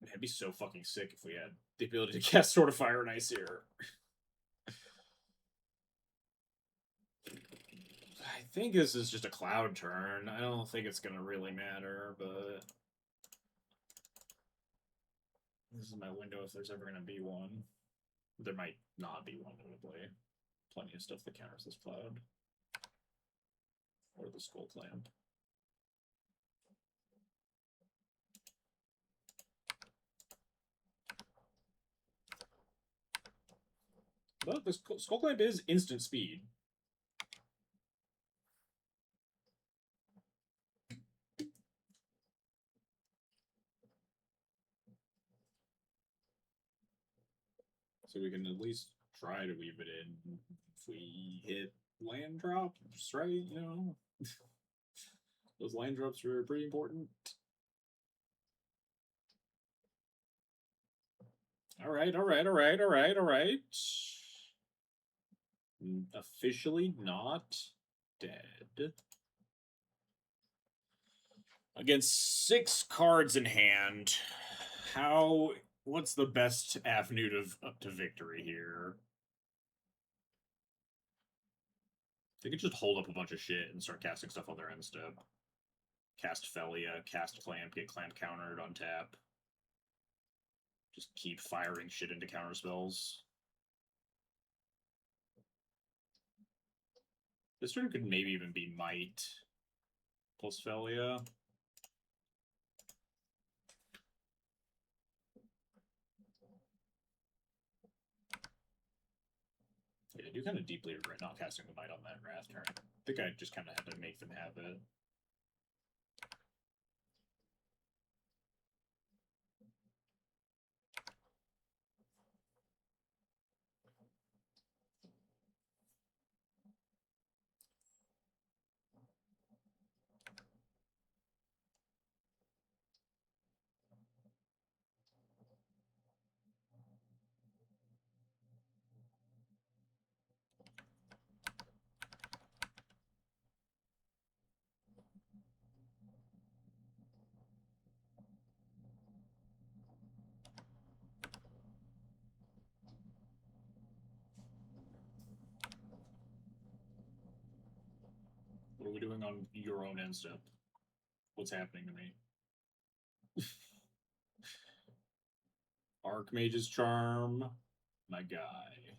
It'd be so fucking sick if we had the ability to cast Sword of Fire and Ice here. I think this is just a Cloud turn. I don't think it's gonna really matter, but this is my window if there's ever gonna be one. There might not be one, notably. Plenty of stuff that counters this Cloud. Or the Skull Clamp. But the Skull Clamp is instant speed. So we can at least try to weave it in if we hit land drops, right? You know? Those land drops were pretty important. All right, all right, all right, all right, all right. Officially not dead. Against 6 cards in hand, what's the best avenue to victory here? They could just hold up a bunch of shit and start casting stuff on their end step. Cast Felia, cast Clamp, get Clamp countered on tap. Just keep firing shit into counter spells. This turn could maybe even be Might plus Felia. Yeah, I do kind of deeply regret not casting the Might on that Wrath turn. I think I just kind of had to make them have it. What are we doing on your own end step? What's happening to me? Archmage's Charm, my guy.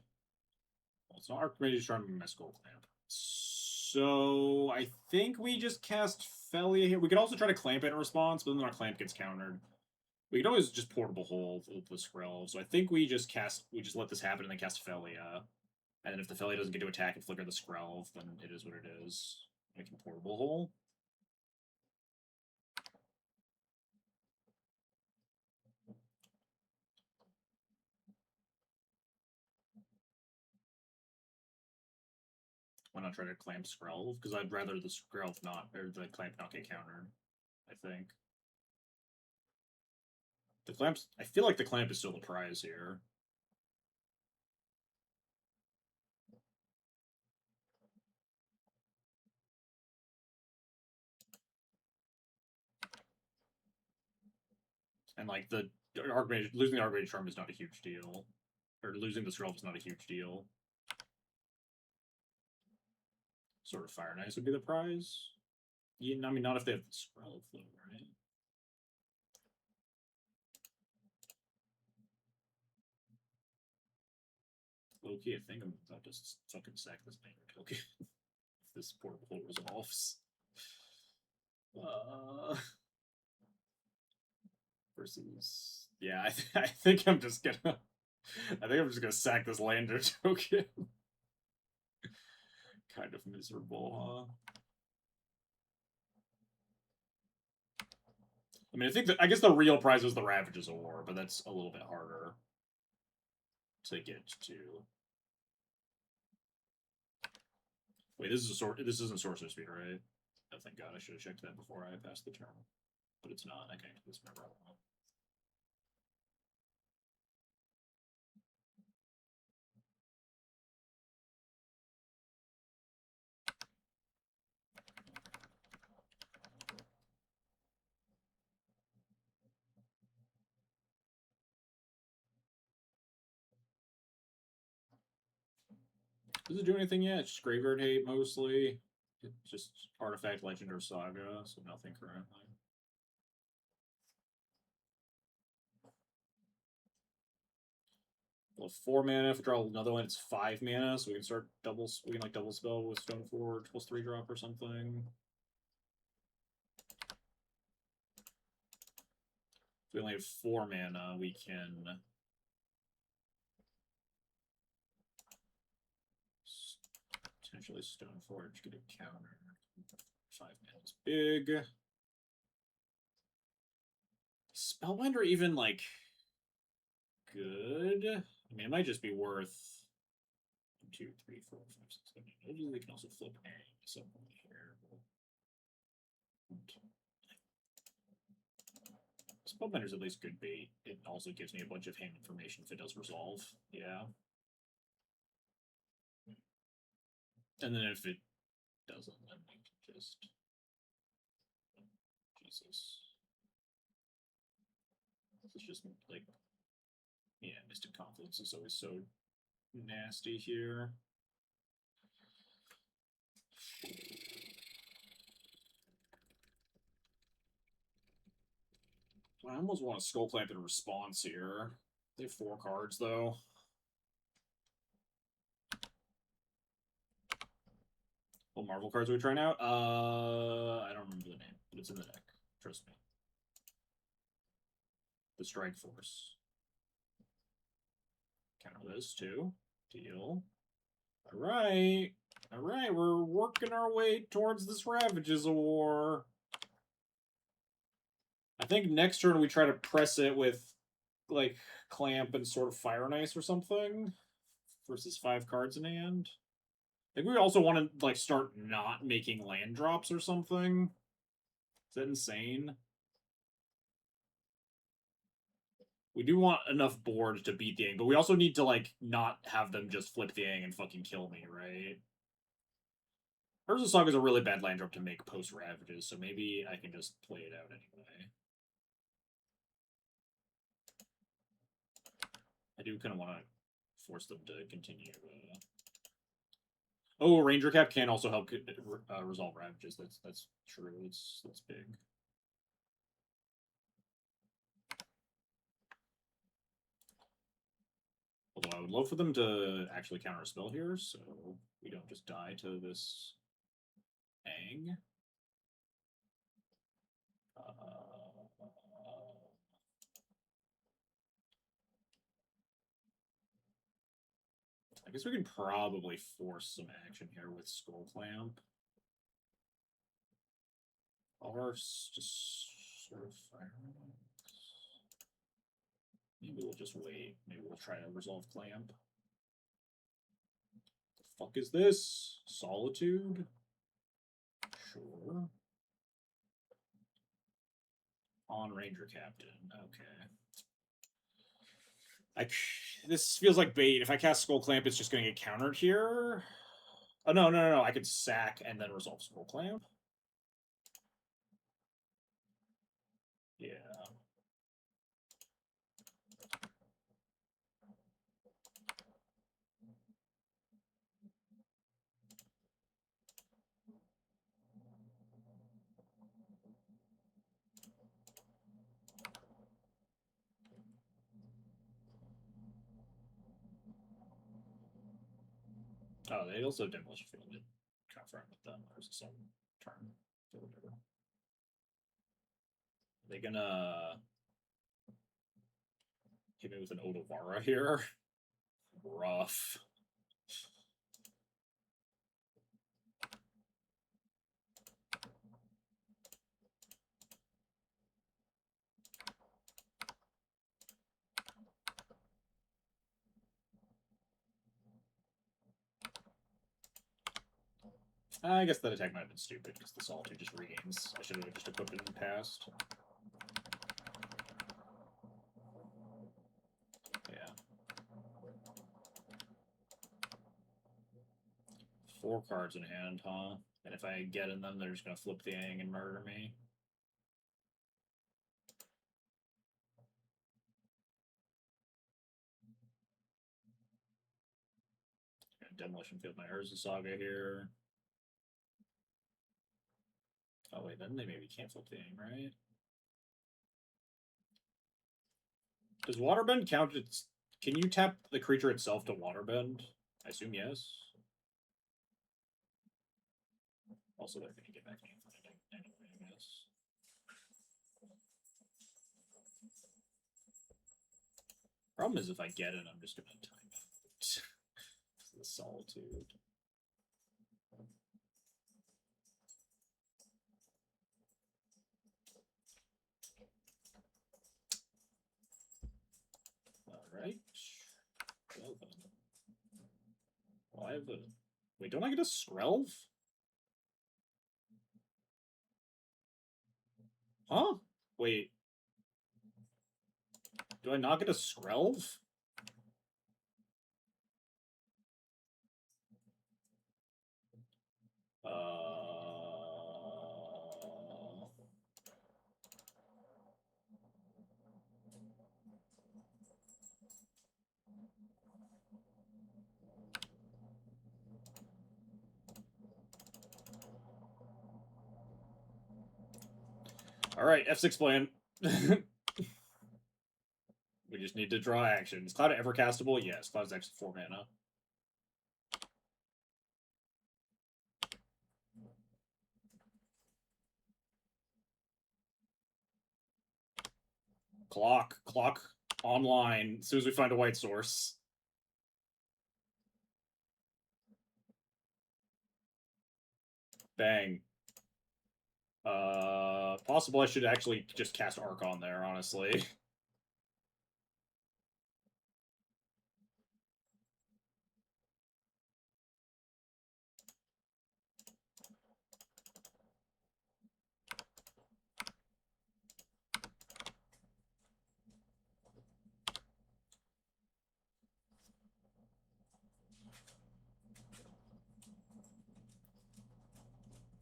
Well, it's not Archmage's Charm, my Skull Clamp. So I think we just cast Felia here. We could also try to clamp it in response, but then our clamp gets countered. We could always just portable hold the Skrill. So I think we just let this happen and then cast Felia. And then if the Felia doesn't get to attack and flicker the Skrill, then it is what it is. We can portable hole. Why not try to clamp Skrill? Because I'd rather the Skrill not, or the clamp not get countered, I think. The clamps, I feel like the clamp is still the prize here. And like the Archmage, losing the Archmage Charm is not a huge deal. Or losing the Skrill is not a huge deal. Sort of Fire and Ice would be the prize. Yeah, I mean, not if they have the Skrill, though, right? Okay, I think I'm about to fucking sack this thing. Okay. If this portable hole resolves. Versus. Yeah, I think I'm just gonna. I think I'm just gonna sack this lander token. Kind of miserable, huh? I mean, I guess the real prize was the Ravages of War, but that's a little bit harder to get to. Wait, this isn't Sorcerer Speed, right? Oh, thank God, I should have checked that before I passed the turn. But it's not. I can't do this member. Does it do anything yet? It's just Graveyard Hate mostly. It's just Artifact, Legend, or Saga, so nothing currently. Well, 4 mana. If we draw another one, it's 5 mana, so we can start we can like double spell with Stoneforge plus 3 drop or something. If we only have 4 mana, we can potentially Stoneforge, get a counter. 5 mana is big. Spellbinder even like good? I mean, it might just be worth 1, 2, 3, 4, 5, 6, 7, 8. Maybe we can also flip A at some point here. Spellbinder's at least good bait. It also gives me a bunch of hand information if it does resolve. Yeah. And then if it doesn't, then we can just... Jesus. This is just, like... Yeah, Mystic Confluence is always so nasty here. I almost want a Skull Clamp in response here. They have 4 cards, though. What Marvel cards are we trying out? I don't remember the name, but it's in the deck. Trust me. The Strike Force. Counter this, too. Deal. Alright. Alright, we're working our way towards this Ravages of War. I think next turn we try to press it with, like, Clamp and sort of Fire and Ice or something. Versus 5 cards in hand. I think we also want to, like, start not making land drops or something. Is that insane? We do want enough board to beat the Ang, but we also need to, like, not have them just flip the Ang and fucking kill me, right? Urza Saga is a really bad land drop to make post Ravages, so maybe I can just play it out anyway. I do kind of want to force them to continue. Oh, Ranger Cap can also help resolve Ravages. That's true. That's big. Although I would love for them to actually counter a spell here, so we don't just die to this Ang. I guess we can probably force some action here with Skull Clamp. Or just sort of fire. Maybe we'll just wait. Maybe we'll try to resolve Clamp. The fuck is this? Solitude? Sure. On Ranger Captain. Okay. This feels like bait. If I cast Skull Clamp, it's just going to get countered here. Oh, no. I could sack and then resolve Skull Clamp. Yeah. Oh, they also Demolition Field it. Confront with them. There's some turn. Are they gonna hit me with an Odawara here? Rough. I guess that attack might have been stupid because the Solitude just regains. I should have just equipped it in the past. Yeah. 4 cards in hand, huh? And if I get in them, they're just going to flip the Ang and murder me. Demolition Field my Urza Saga here. Oh wait, then they maybe can't flip the Ang, right? Does Waterbend count? Can you tap the creature itself to Waterbend? I assume yes. Also, they're going to get back to anyway, I guess. Problem is, if I get it, I'm just going to time out. The Solitude. Alright. Well then. Well, I have a... Wait, don't I get a Skrelv? Huh? Wait. Do I not get a Skrelv? Alright, F6 plan. We just need to draw action. Is Cloud ever castable? Yes, Cloud's actually 4 mana. Clock online as soon as we find a white source. Bang. Possible I should actually just cast Archon there, honestly.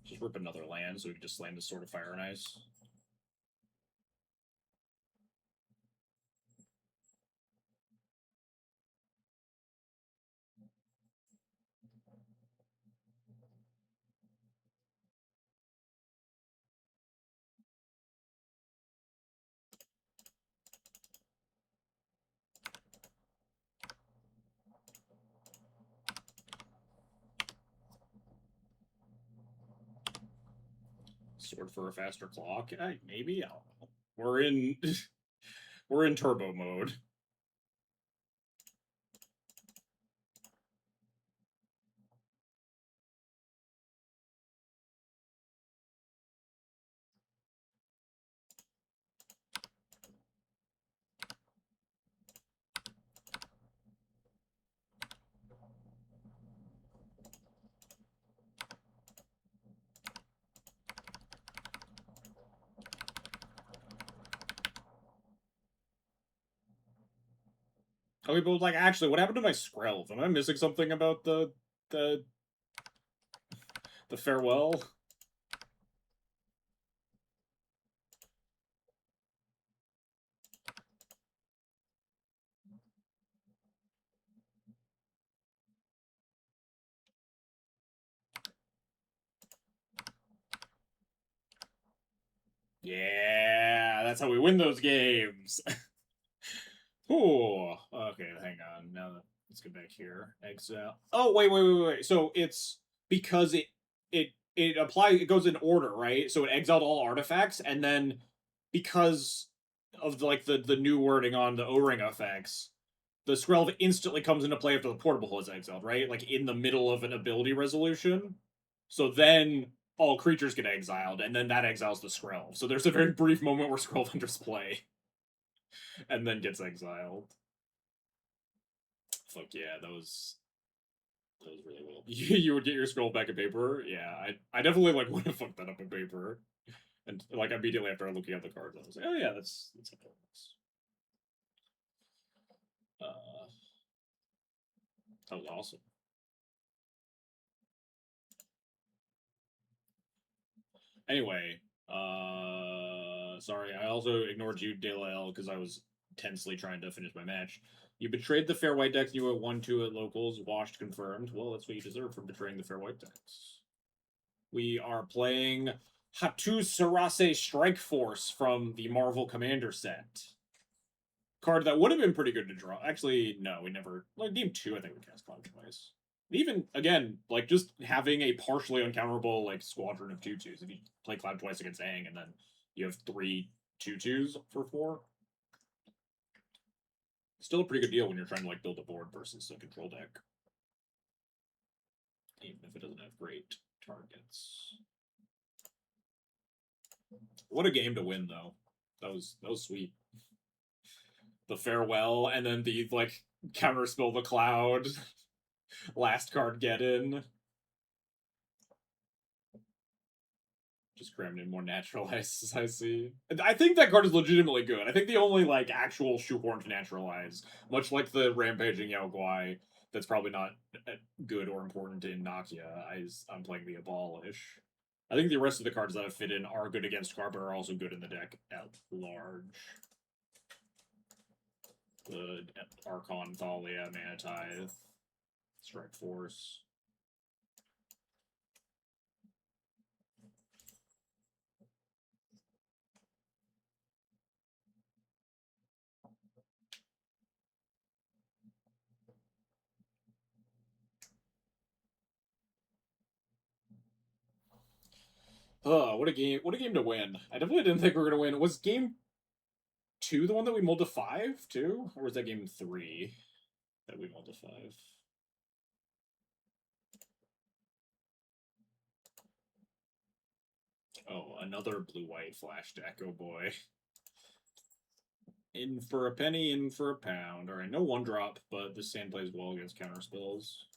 Just rip another land so we can just slam this Sword of Fire and Ice. Sword for a faster clock? Maybe? I don't know. We're in... we're in turbo mode. Okay, but like, actually, what happened to my Skrelv? Am I missing something about the the farewell? Yeah, that's how we win those games. Ooh. Okay, hang on. Now let's get back here. Exile. Oh, wait. So it's because it applies. It goes in order, right? So it exiled all artifacts, and then because of the new wording on the O-ring effects, the Skrelv instantly comes into play after the portable is exiled, right? Like in the middle of an ability resolution. So then all creatures get exiled, and then that exiles the Skrelv. So there's a very brief moment where Skrelv enters play and then gets exiled. Fuck yeah, those really will. You would get your scroll back in paper. Yeah, I definitely like would have fucked that up in paper, and like immediately after looking at the cards, I was like, oh yeah, that's how it works. That was awesome. Anyway, sorry, I also ignored you, Dale, because I was tensely trying to finish my match. You betrayed the fair white decks. You were 1-2 at locals, washed, confirmed. Well, that's what you deserve for betraying the fair white decks. We are playing Hatu Sarase Strike Force from the Marvel Commander set. Card that would have been pretty good to draw. Actually, no, we never. Like, game 2, I think we cast Cloud twice. Even, again, like, just having a partially uncounterable, like, squadron of 2/2s. If you play Cloud twice against Aang, and then you have 3 2/2s for 4. Still a pretty good deal when you're trying to, like, build a board versus a control deck. Even if it doesn't have great targets. What a game to win, though. That was sweet. The farewell, and then the like counterspell the cloud. Last card get in. Just crammed in more naturalized, I see. I think that card is legitimately good. I think the only like actual shoehorned naturalize, much like the rampaging Yao Guai, that's probably not good or important in Nakia. I'm playing the Abolish. I think the rest of the cards that have fit in are good against card, but are also good in the deck at large. The Archon, Thalia, Mana Tithe, Strike Force. Oh, what a game! What a game to win! I definitely didn't think we were gonna win. Was game 2 the one that we mulled to 5 too, or was that game 3 that we mulled to 5? Oh, another blue-white flash deck. Oh boy. In for a penny, in for a pound. Alright, no 1-drop, but this sand plays well against counter spells.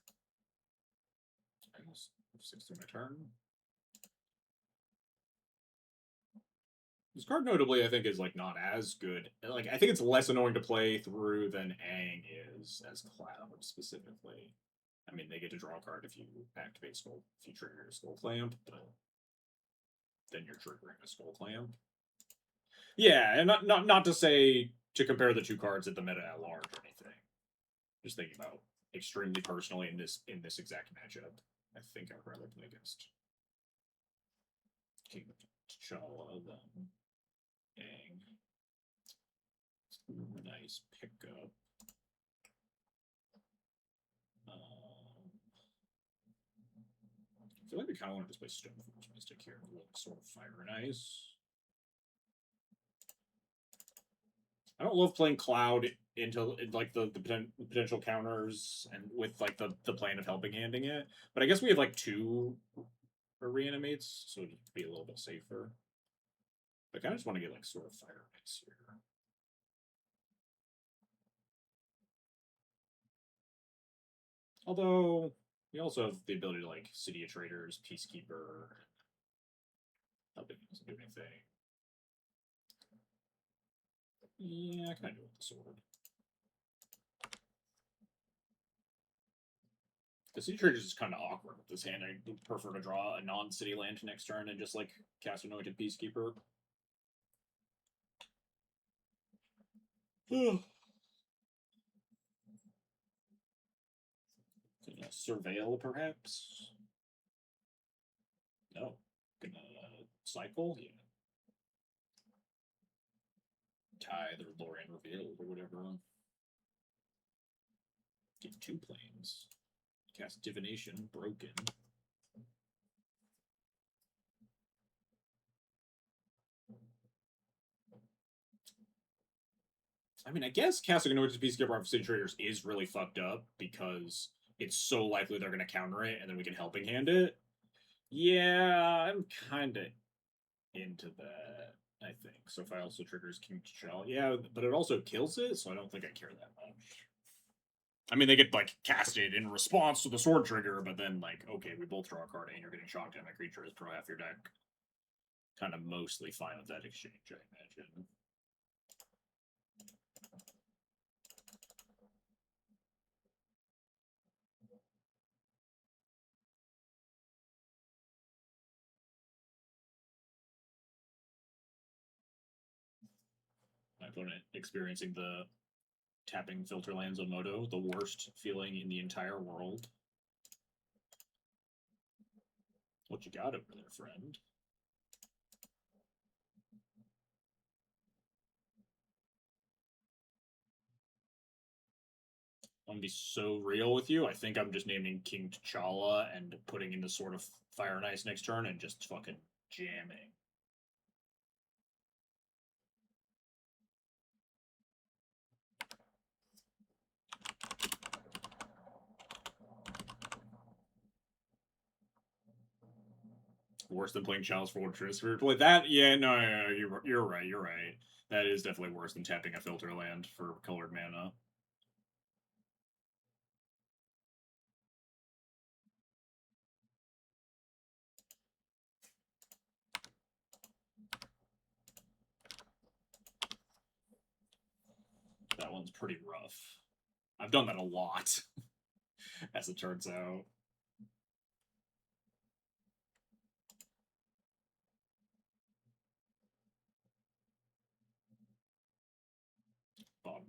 I guess 6 through my turn. This card, notably, I think is like not as good. Like, I think it's less annoying to play through than Aang is as Cloud specifically. I mean, they get to draw a card if you activate Skull, if you trigger Skull Clamp, but then you're triggering a Skull Clamp. Yeah, and not to say to compare the two cards at the meta at large or anything. Just thinking about extremely personally in this exact matchup. I think I'd rather play against King T'Challa than Aang. Nice pickup. I feel like we kind of want to just play Stoneforge Mystic here. Sort of Fire and Ice. I don't love playing Cloud into like the potential counters and with like the plan of helping handing it. But I guess we have like 2 reanimates, so it'd be a little bit safer. I kind of just want to get like Sort of Fire and Ice here. Although we also have the ability to like City of Traders, Peacekeeper. Helping doesn't do anything. Yeah, I kind of do with the sword. The City Traders is kind of awkward with this hand. I would prefer to draw a non-city land next turn and just like cast Anointed Peacekeeper. Surveil, perhaps? No. Gonna cycle? Yeah. Tithe or Lorraine Revealed or whatever. Get 2 planes. Cast Divination, broken. I mean, I guess casting Anointed Peacekeeper off City Traders is really fucked up because it's so likely they're going to counter it and then we can helping hand it. Yeah, I'm kind of into that, I think. So if I also triggers King T'Challa, yeah, but it also kills it, so I don't think I care that much. I mean, they get like casted in response to the sword trigger, but then like, okay, we both draw a card and you're getting shocked at my creature is pro half your deck. Kind of mostly fine with that exchange, I imagine. My opponent experiencing the tapping filter lands on Moto, the worst feeling in the entire world. What you got over there, friend? I'm gonna be so real with you. I think I'm just naming King T'Challa and putting in the Sort of Fire and Ice next turn and just fucking jamming. Worse than playing Chalice Fortress. Play that? Yeah, no, you're right. You're right. That is definitely worse than tapping a filter land for colored mana. That one's pretty rough. I've done that a lot, as it turns out.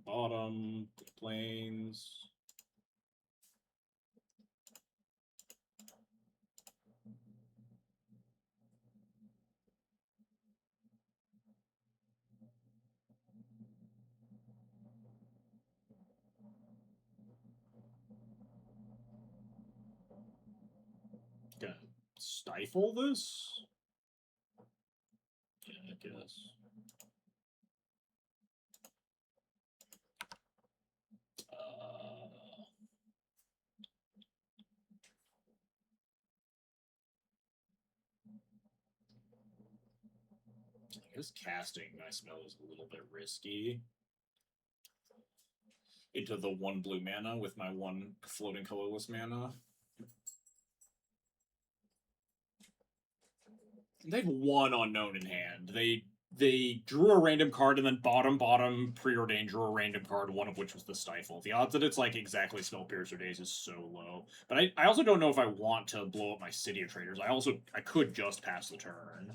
Bottom, planes. Gonna stifle this? Yeah, I guess. I guess casting my spell is a little bit risky. Into the 1 blue mana with my 1 floating colorless mana. They have 1 unknown in hand. They drew a random card and then bottom preordained drew a random card, one of which was the Stifle. The odds that it's like exactly Spell Piercer Days is so low. But I also don't know if I want to blow up my City of Traders. I could just pass the turn.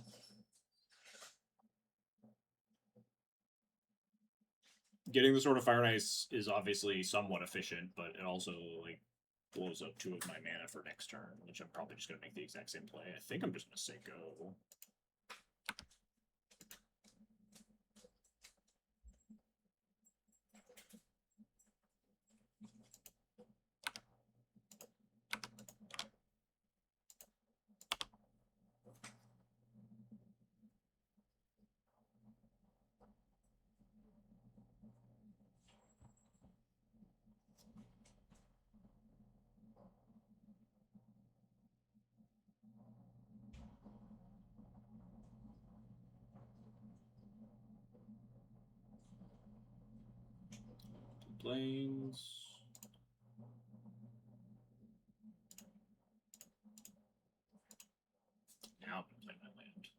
Getting the Sword of Fire and Ice is obviously somewhat efficient, but it also like blows up 2 of my mana for next turn, which I'm probably just gonna make the exact same play. I think I'm just gonna say go. Planes. Now I'm gonna play my land.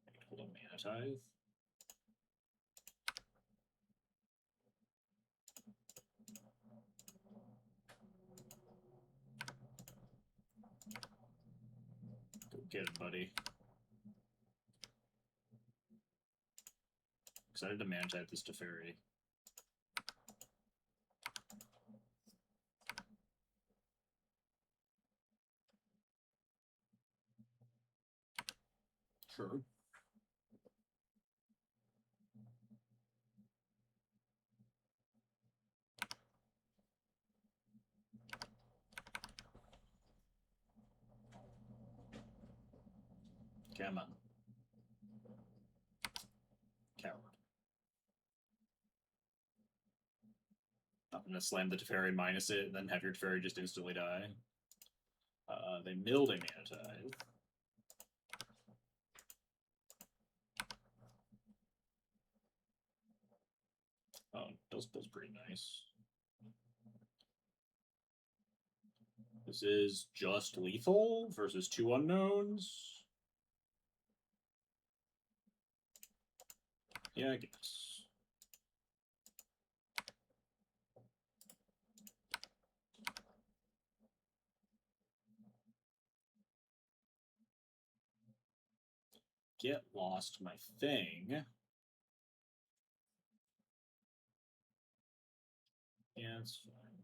I can hold a Mana Tithe. Go get it, buddy. Excited to Mana Tithe this Teferi. Sure. Come on. Coward. I'm gonna slam the Teferi, minus it, and then have your Teferi just instantly die. They milled a Mana Tithe. Oh, Duskbill's pretty nice. This is just lethal versus 2 unknowns. Yeah, I guess. Get lost my thing. Yeah, it's fine.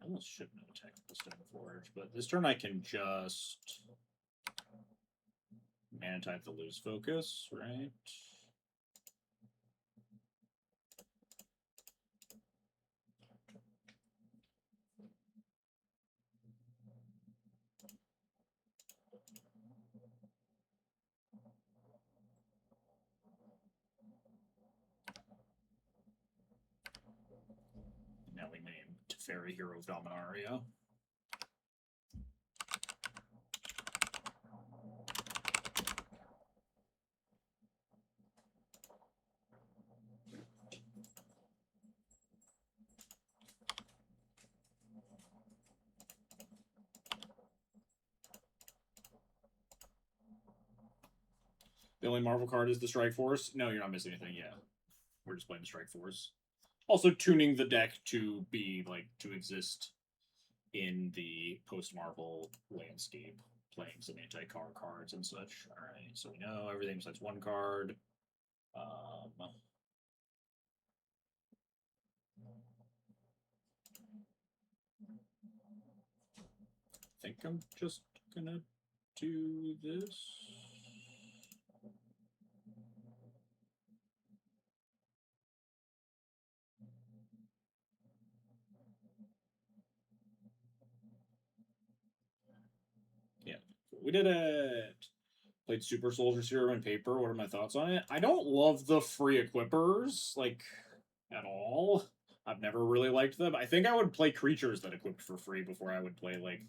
I almost shouldn't have attacked the Stone Forge, but this turn I can just Mana Tithe the lose focus, right? Now we name Teferi Hero of Dominaria. The only Marvel card is the Strike Force. No, you're not missing anything. Yeah, we're just playing the Strike Force. Also tuning the deck to be like to exist in the post Marvel landscape, playing some anti-car cards and such. All right, so we know everything besides one card. I think I'm just gonna do this. Yeah, we did it. Played Super Soldier Serum and Paper. What are my thoughts on it? I don't love the free equippers, like, at all. I've never really liked them. I think I would play creatures that equipped for free before I would play, like...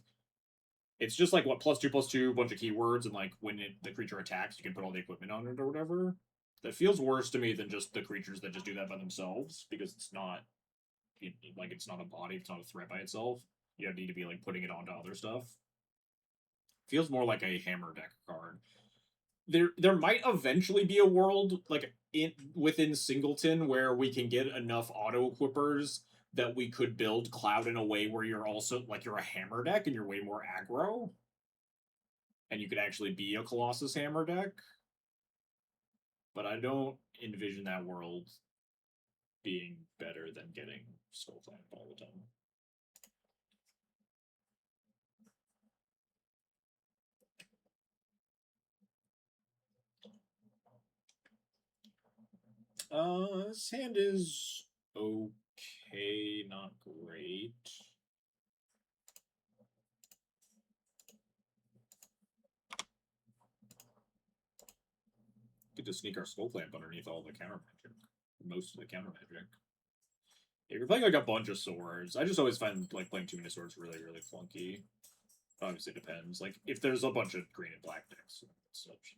It's just like, what, +2/+2, bunch of keywords, and, like, when the creature attacks, you can put all the equipment on it or whatever. That feels worse to me than just the creatures that just do that by themselves, because it's not... Like, it's not a body, it's not a threat by itself. You need to be, like, putting it onto other stuff. Feels more like a hammer deck card. There might eventually be a world like within Singleton where we can get enough auto equippers that we could build Cloud in a way where you're also like you're a hammer deck and you're way more aggro, and you could actually be a Colossus hammer deck. But I don't envision that world being better than getting Skull Clamp all the time. His hand is okay, not great. Get to sneak our Skull Clamp underneath all the counter magic. Most of the counter magic. If you're playing like a bunch of swords, I just always find like playing too many swords really, really clunky. Obviously, it depends. Like if there's a bunch of green and black decks and such,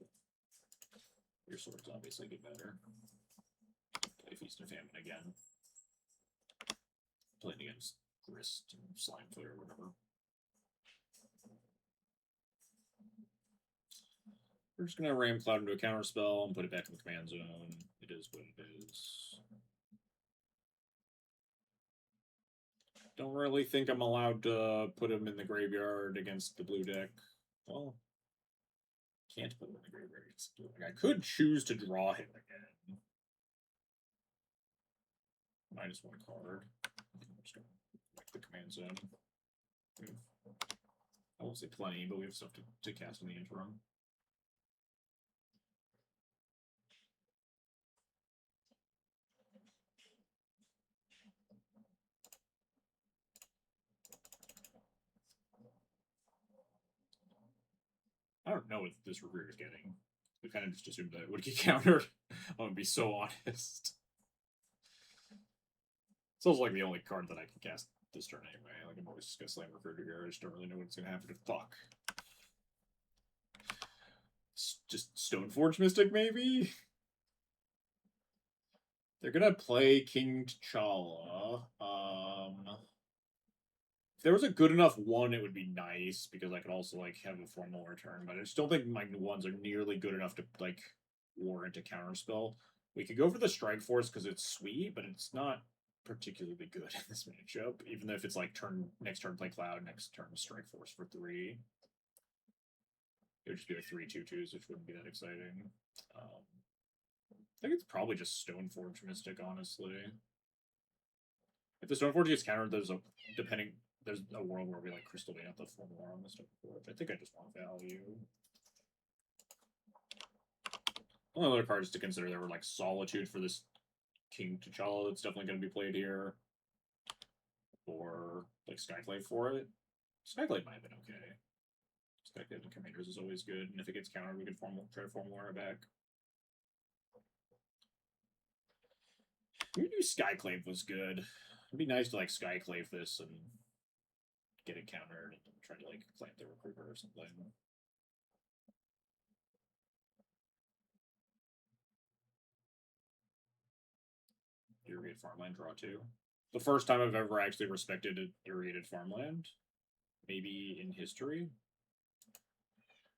your swords obviously get better. Play Feast and Famine again. Playing against Grist and Slimefoot or whatever. We're just gonna ram Cloud into a counter spell and put it back in the command zone. It is what it is. Don't really think I'm allowed to put him in the graveyard against the blue deck. Well, can't put him in the graveyard against the blue deck. I could choose to draw him again. -1 card. Like the command zone. I won't say plenty, but we have stuff to cast in the interim. I don't know what this recruiter is getting. We kind of just assumed that it would get countered. I'm gonna be so honest. It's also like the only card that I can cast this turn anyway. Like I'm always just gonna slam recruiter here. I just don't really know what's gonna happen to fuck. Just Stoneforge Mystic, maybe? They're gonna play King T'Challa. If there was a good enough one, it would be nice because I could also like have a formal return. But I just don't think my ones are nearly good enough to like warrant a counterspell. We could go for the Strike Force because it's sweet, but it's not particularly good in this matchup. Even if it's like next turn play Cloud, next turn Strike Force for 3. It would just be like 3/2/2s, which wouldn't be that exciting. I think it's probably just Stoneforge Mystic, honestly. If the Stoneforge gets countered, there's a world where we like Crystal Vein up the full more on this stuff. I think I just want value. One other cards to consider there were like Solitude for this King T'Challa that's definitely going to be played here. Or like Skyclave for it. Skyclave might have been okay. Skyclave and Commanders is always good, and if it gets countered, we could try to formal it back. Maybe Skyclave was good. It'd be nice to like Skyclave this and get it countered and try to like clamp the recruiter or something. Irrigated farmland draw 2. The first time I've ever actually respected an irrigated farmland, maybe in history.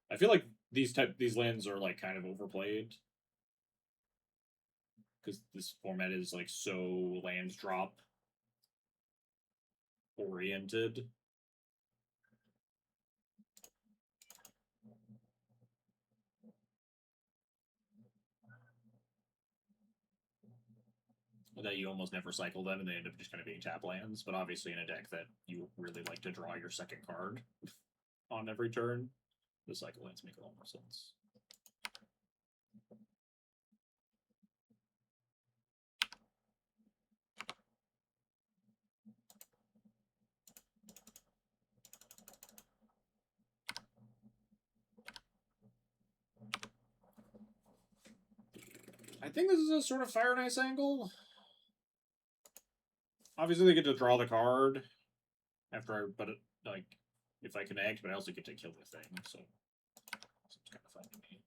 I feel like these lands are like kind of overplayed because this format is like so lands drop oriented. That you almost never cycle them and they end up just kind of being tap lands. But obviously, in a deck that you really like to draw your second card on every turn, the cycle lands make a lot more sense. I think this is a sort of Fire and Ice angle. Obviously, they get to draw the card after I, but it, like, if I connect, but I also get to kill the thing, so it's kind of fun to me.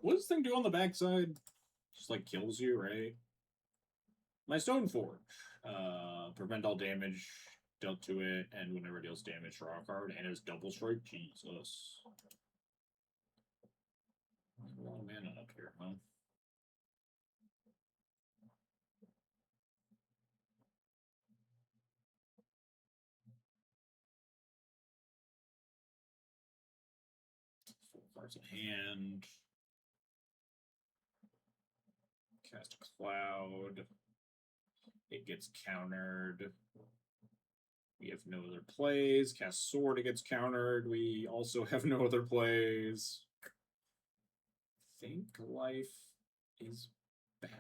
What does this thing do on the backside? Just like kills you, right? My Stoneforge. Prevent all damage dealt to it, and whenever it deals damage, draw a card, and it's double strike. Jesus. A lot of mana up here, huh? Four cards in hand. Cast a cloud. It gets countered. We have no other plays. Cast sword, it gets countered. We also have no other plays. Think life is bad.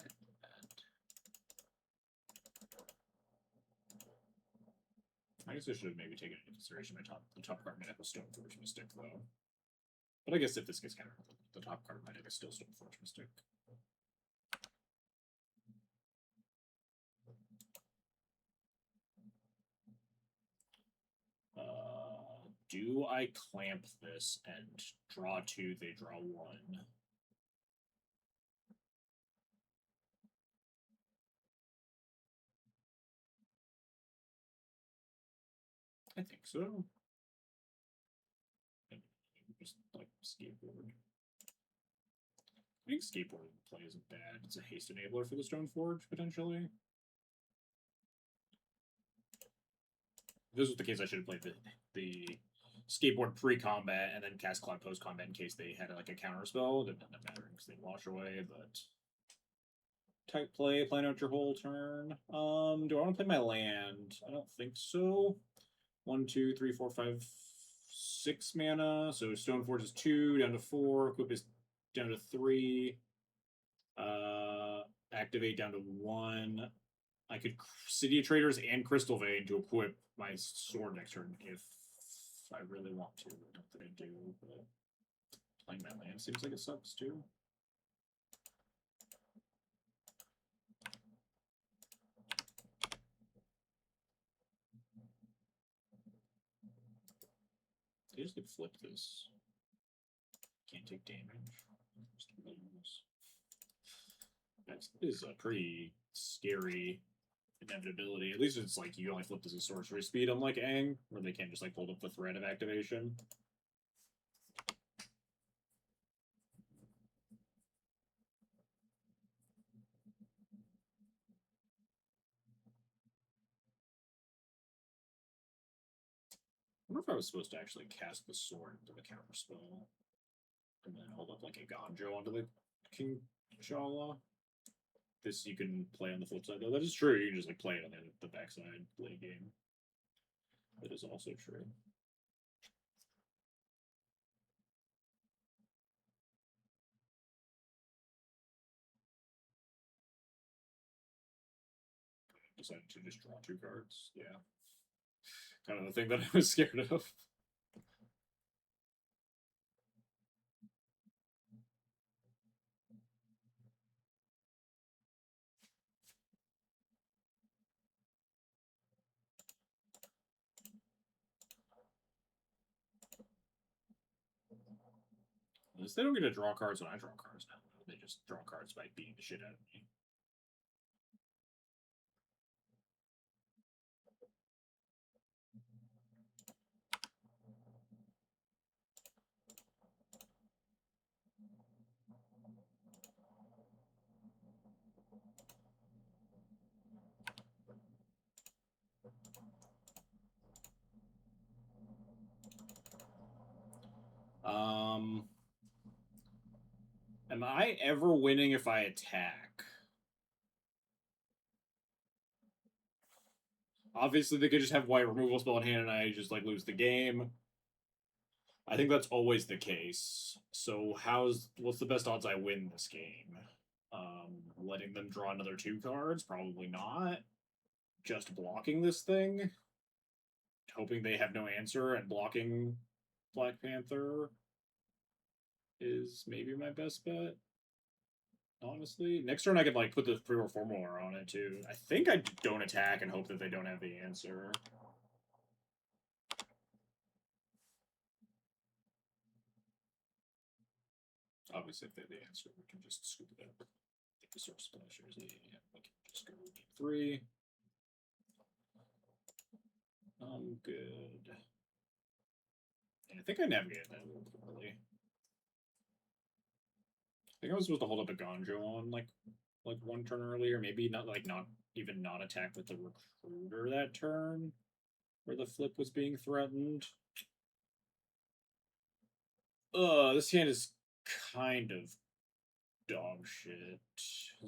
I guess I should have maybe taken into consideration the top card might have a Stoneforge Mystic though. But I guess if this gets countered, the top card might have a still Stoneforge Mystic. Do I clamp this and draw two, they draw one? I think so. Just like skateboard. I think skateboard play isn't bad. It's a haste enabler for the Stoneforge, potentially. If this was the case, I should have played the skateboard pre-combat and then cast cloud post-combat in case they had like a counter spell. It didn't end up mattering because they wash away, but type play, plan out your whole turn. Do I want to play my land? I don't think so. 1, 2, 3, 4, 5, 6 mana. So Stoneforge is 2 down to 4. Equip is down to 3. Activate down to 1. I could City of Traders and Crystal Vein to equip my sword next turn if I really want to. I don't think I do, but playing my land seems like it sucks too. I just could flip this. Can't take damage. That is a pretty scary inevitability. At least it's like you only flip this at sorcery speed, unlike Aang, where they can't just like hold up the threat of activation. I wonder if I was supposed to actually cast the sword into the counter spell and then hold up like a Ganjo onto the King Shala. This you can play on the flip side though. That is true. You can just like play it on the backside late game. That is also true. Decided to just draw 2 cards. Yeah. Kind of the thing that I was scared of. At they don't get to draw cards when I draw cards now. They just draw cards by beating the shit out of me. Am I ever winning if I attack? Obviously, they could just have white removal spell in hand and I just like lose the game. I think that's always the case. So what's the best odds I win this game? Letting them draw another 2 cards? Probably not. Just blocking this thing? Hoping they have no answer and blocking Black Panther is maybe my best bet. Honestly, next turn I could like put the Reformer on it too. I think I don't attack and hope that they don't have the answer. Obviously, if they have the answer, we can just scoop it up. I think the Source Splashers, yeah, we can just go game 3. I'm good. And I think I navigated that a little bit early. I think I was supposed to hold up a Gonjo on like 1 turn earlier. Maybe not even not attack with the Recruiter that turn, where the flip was being threatened. This hand is kind of dog shit.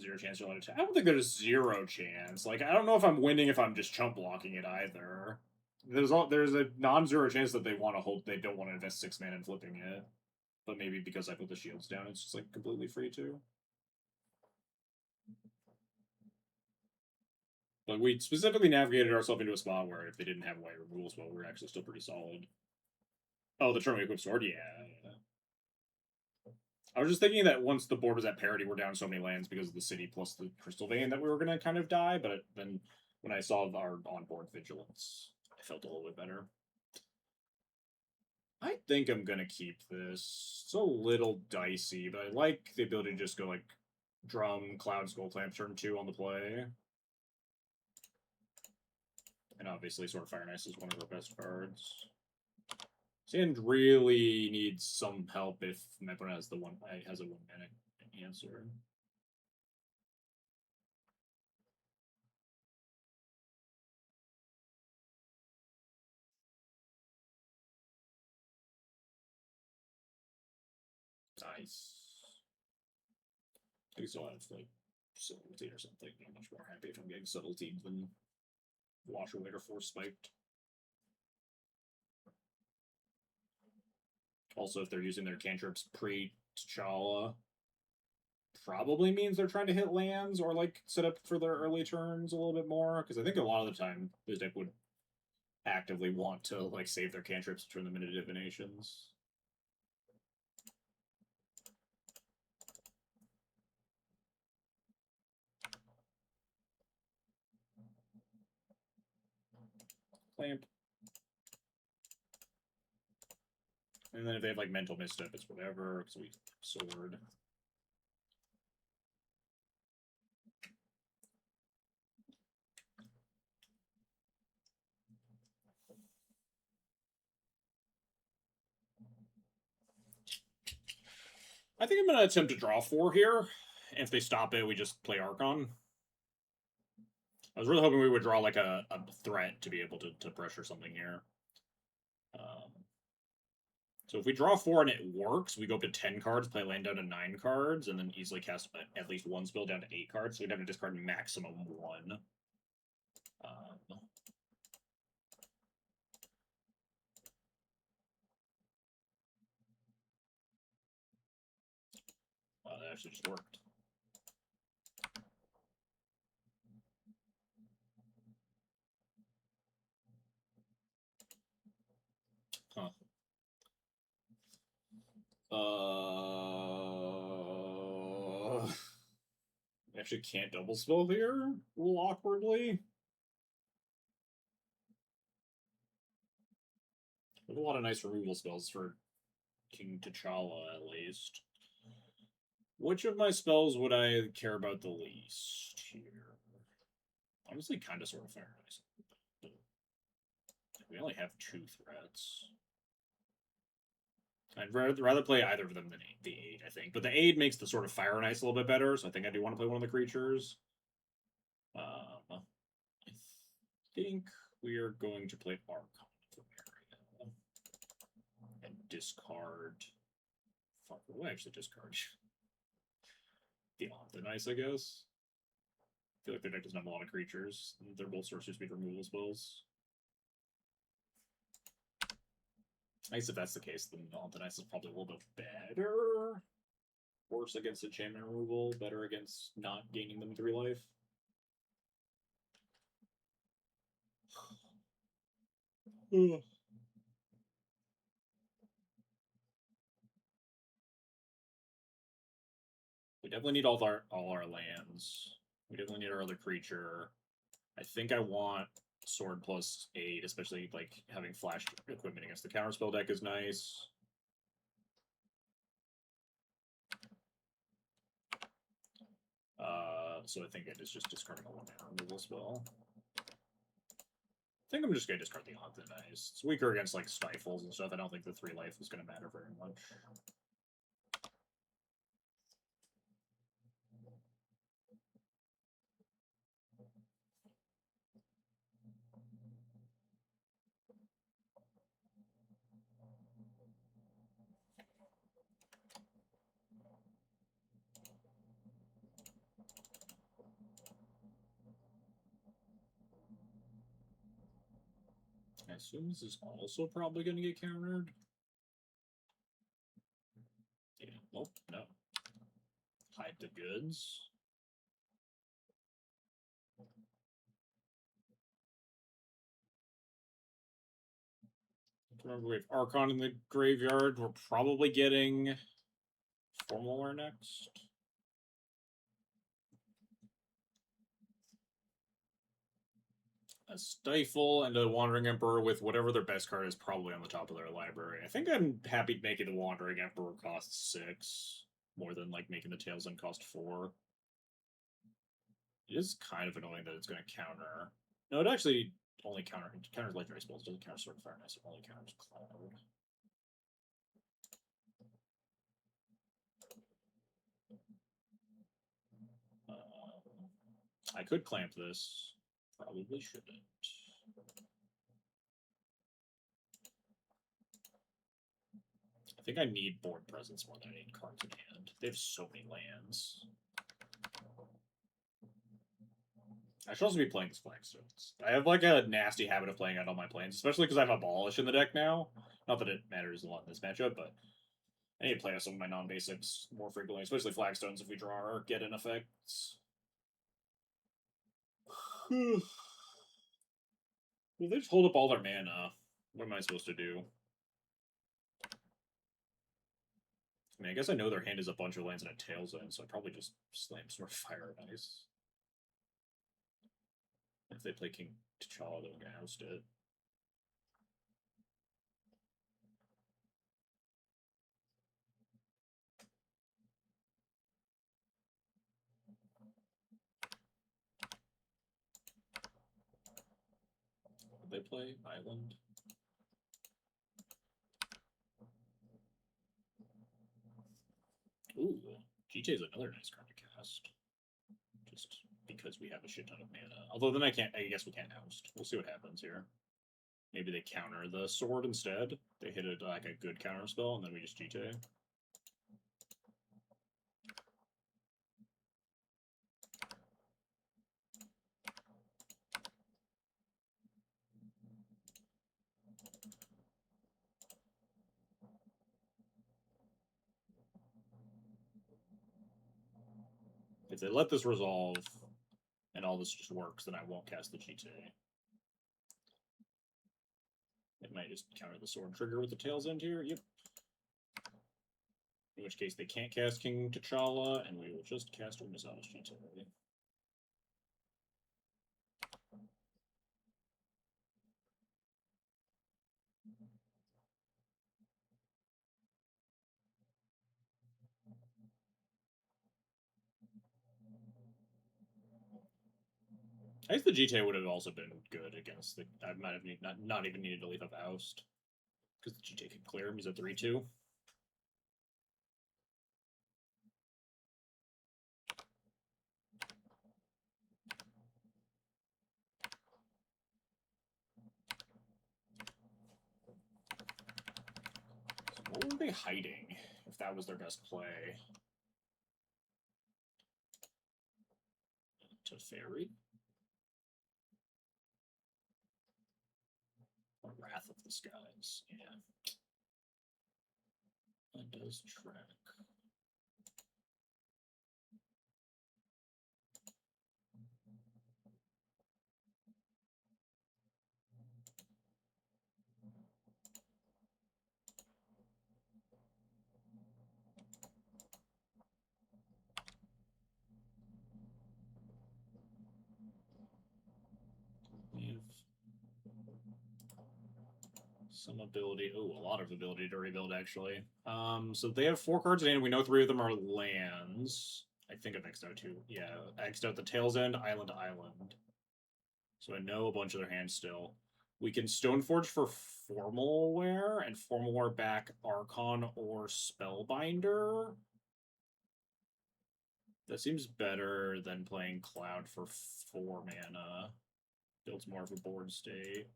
0 chance to let attack. I don't think there's 0 chance. Like, I don't know if I'm winning if I'm just chump blocking it either. There's a non-zero chance that they want to hold. They don't want to invest 6 mana in flipping it. But maybe because I put the shields down, it's just like completely free too. But we specifically navigated ourselves into a spot where if they didn't have white removal spell, we were actually still pretty solid. Oh, the turn we equipped sword? Yeah. I was just thinking that once the board was at parity, we're down so many lands because of the city plus the crystal vein that we were going to kind of die, but then when I saw our on-board vigilance, I felt a little bit better. I think I'm going to keep this. It's a little dicey, but I like the ability to just go like Drum, Cloud, Skull Clamp, turn 2 on the play. And obviously Sword of Fire and Ice is one of our best cards. Sand really needs some help if my opponent has a 1 mana answer. Nice. I still have like Subtlety or something. I'm much more happy if I'm getting Subtlety than Wash Away or Force Spiked. Also, if they're using their cantrips pre-T'Challa, probably means they're trying to hit lands or like set up for their early turns a little bit more. Because I think a lot of the time this deck would actively want to like save their cantrips to turn them into divinations. Clamp. And then if they have like mental misstep, it's whatever, because we sword. I think I'm going to attempt to draw 4 here. If they stop it, we just play Archon. I was really hoping we would draw like a threat to be able to pressure something here. So if we draw 4 and it works, we go up to 10 cards, play land down to 9 cards, and then easily cast at least 1 spell down to 8 cards. So we'd have to discard maximum 1. Wow, that actually just worked. Huh. Actually can't double spell here, a little awkwardly. We have a lot of nice removal spells for King T'Challa, at least. Which of my spells would I care about the least here? Honestly, kind of sort of Fire and Ice. We only have 2 threats. I'd rather play either of them than the aid, I think. But the aid makes the sort of Fire and Ice a little bit better, so I think I do want to play one of the creatures. I think we are going to play Archon for Mario. And discard... Fuck, what do I actually discard? The Ice, I guess. I feel like their deck doesn't have a lot of creatures. They're both sorcery speed removal spells. I guess if that's the case, then Ice is probably a little bit better. Worse against enchantment removal, better against not gaining them 3 life. We definitely need all our lands. We definitely need our other creature. I think I want Sword plus 8, especially like having flash equipment against the counterspell deck is nice. So I think it is just discarding a 1-mana removal spell. I think I'm just going to discard the Ice. It's weaker against like Stifles and stuff. I don't think the 3 life is going to matter very much. I assume this is also probably going to get countered. Yeah. Oh, no. Hide the goods. Remember, we have Archon in the graveyard. We're probably getting Formalware next. A Stifle and a Wandering Emperor with whatever their best card is probably on the top of their library. I think I'm happy making the Wandering Emperor cost 6 more than like making the Tails End cost 4. It is kind of annoying that it's going to counter. No, it actually only counters legendary spells. It doesn't counter Sword of Fire and Ice. It only counters Cloud. I could clamp this. Probably shouldn't. I think I need board presence more than I need cards in hand. They have so many lands. I should also be playing as Flagstones. I have like a nasty habit of playing out all my planes, especially because I have Abolish in the deck now. Not that it matters a lot in this matchup, but I need to play with some of my non-basics more frequently, especially Flagstones if we draw or get in effects. Well, they just hold up all their mana. What am I supposed to do? I mean, I guess I know their hand is a bunch of lands and a Tails End, so I probably just slam Sword of Fire and Ice. If they play King T'Challa, they're gonna oust it. Would they play Island? Ooh, GTA is another nice card to cast. Just because we have a shit ton of mana. Although then I guess we can't oust. We'll see what happens here. Maybe they counter the sword instead. They hit it like a good counter spell, and then we just GTA. If they let this resolve, and all this just works, then I won't cast the GTA. It might just counter the sword trigger with the Tails End here. Yep. In which case they can't cast King T'Challa, and we will just cast Umezawa's GTA. I guess the GTA would have also been good against the. I might have not even needed to leave up Oust because the GTA could clear him. He's at 3-2. So what were they hiding if that was their best play? To Fairy? Or Wrath of the Skies, yeah. That does track. We have some ability. Oh, a lot of ability to rebuild, actually. So they have 4 cards in hand. We know 3 of them are lands. I think I've X'd out 2. Yeah, X'd out the Tail's End, Island to Island. So I know a bunch of their hands still. We can Stoneforge for Formal Wear and Formal Wear back Archon or Spellbinder. That seems better than playing Cloud for 4 mana. Builds more of a board state.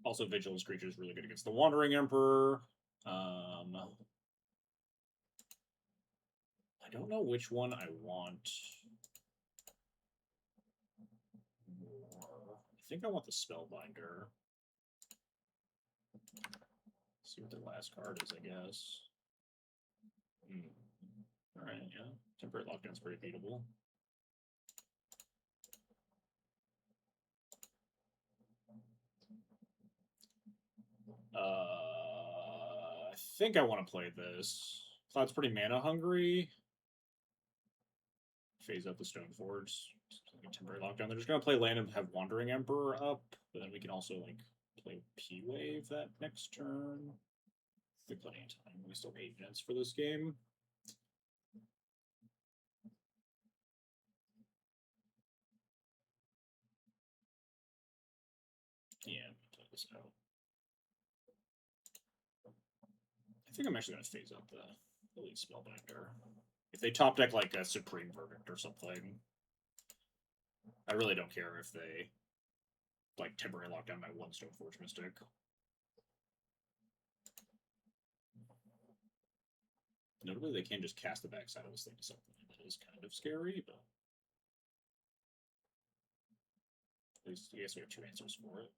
Also, Vigilance Creature is really good against the Wandering Emperor. I don't know which one I want more. I think I want the Spellbinder. See what their last card is, I guess. Alright, yeah. Temporary Lockdown's pretty beatable. I think I want to play this. Cloud's pretty mana hungry. Phase out the Stoneforge. Temporary Lockdown. They're just gonna play land and have Wandering Emperor up, but then we can also like play P-Wave that next turn. There's plenty of time. We still have 8 minutes for this game. Yeah, I'm gonna play this out. I think I'm actually gonna phase out the Elite Spellbinder. If they top deck like a Supreme Verdict or something, I really don't care if they like temporary lockdown my 1 Stoneforge Mystic. Notably, they can just cast the backside of this thing to something that is kind of scary, but at least I guess we have 2 answers for it.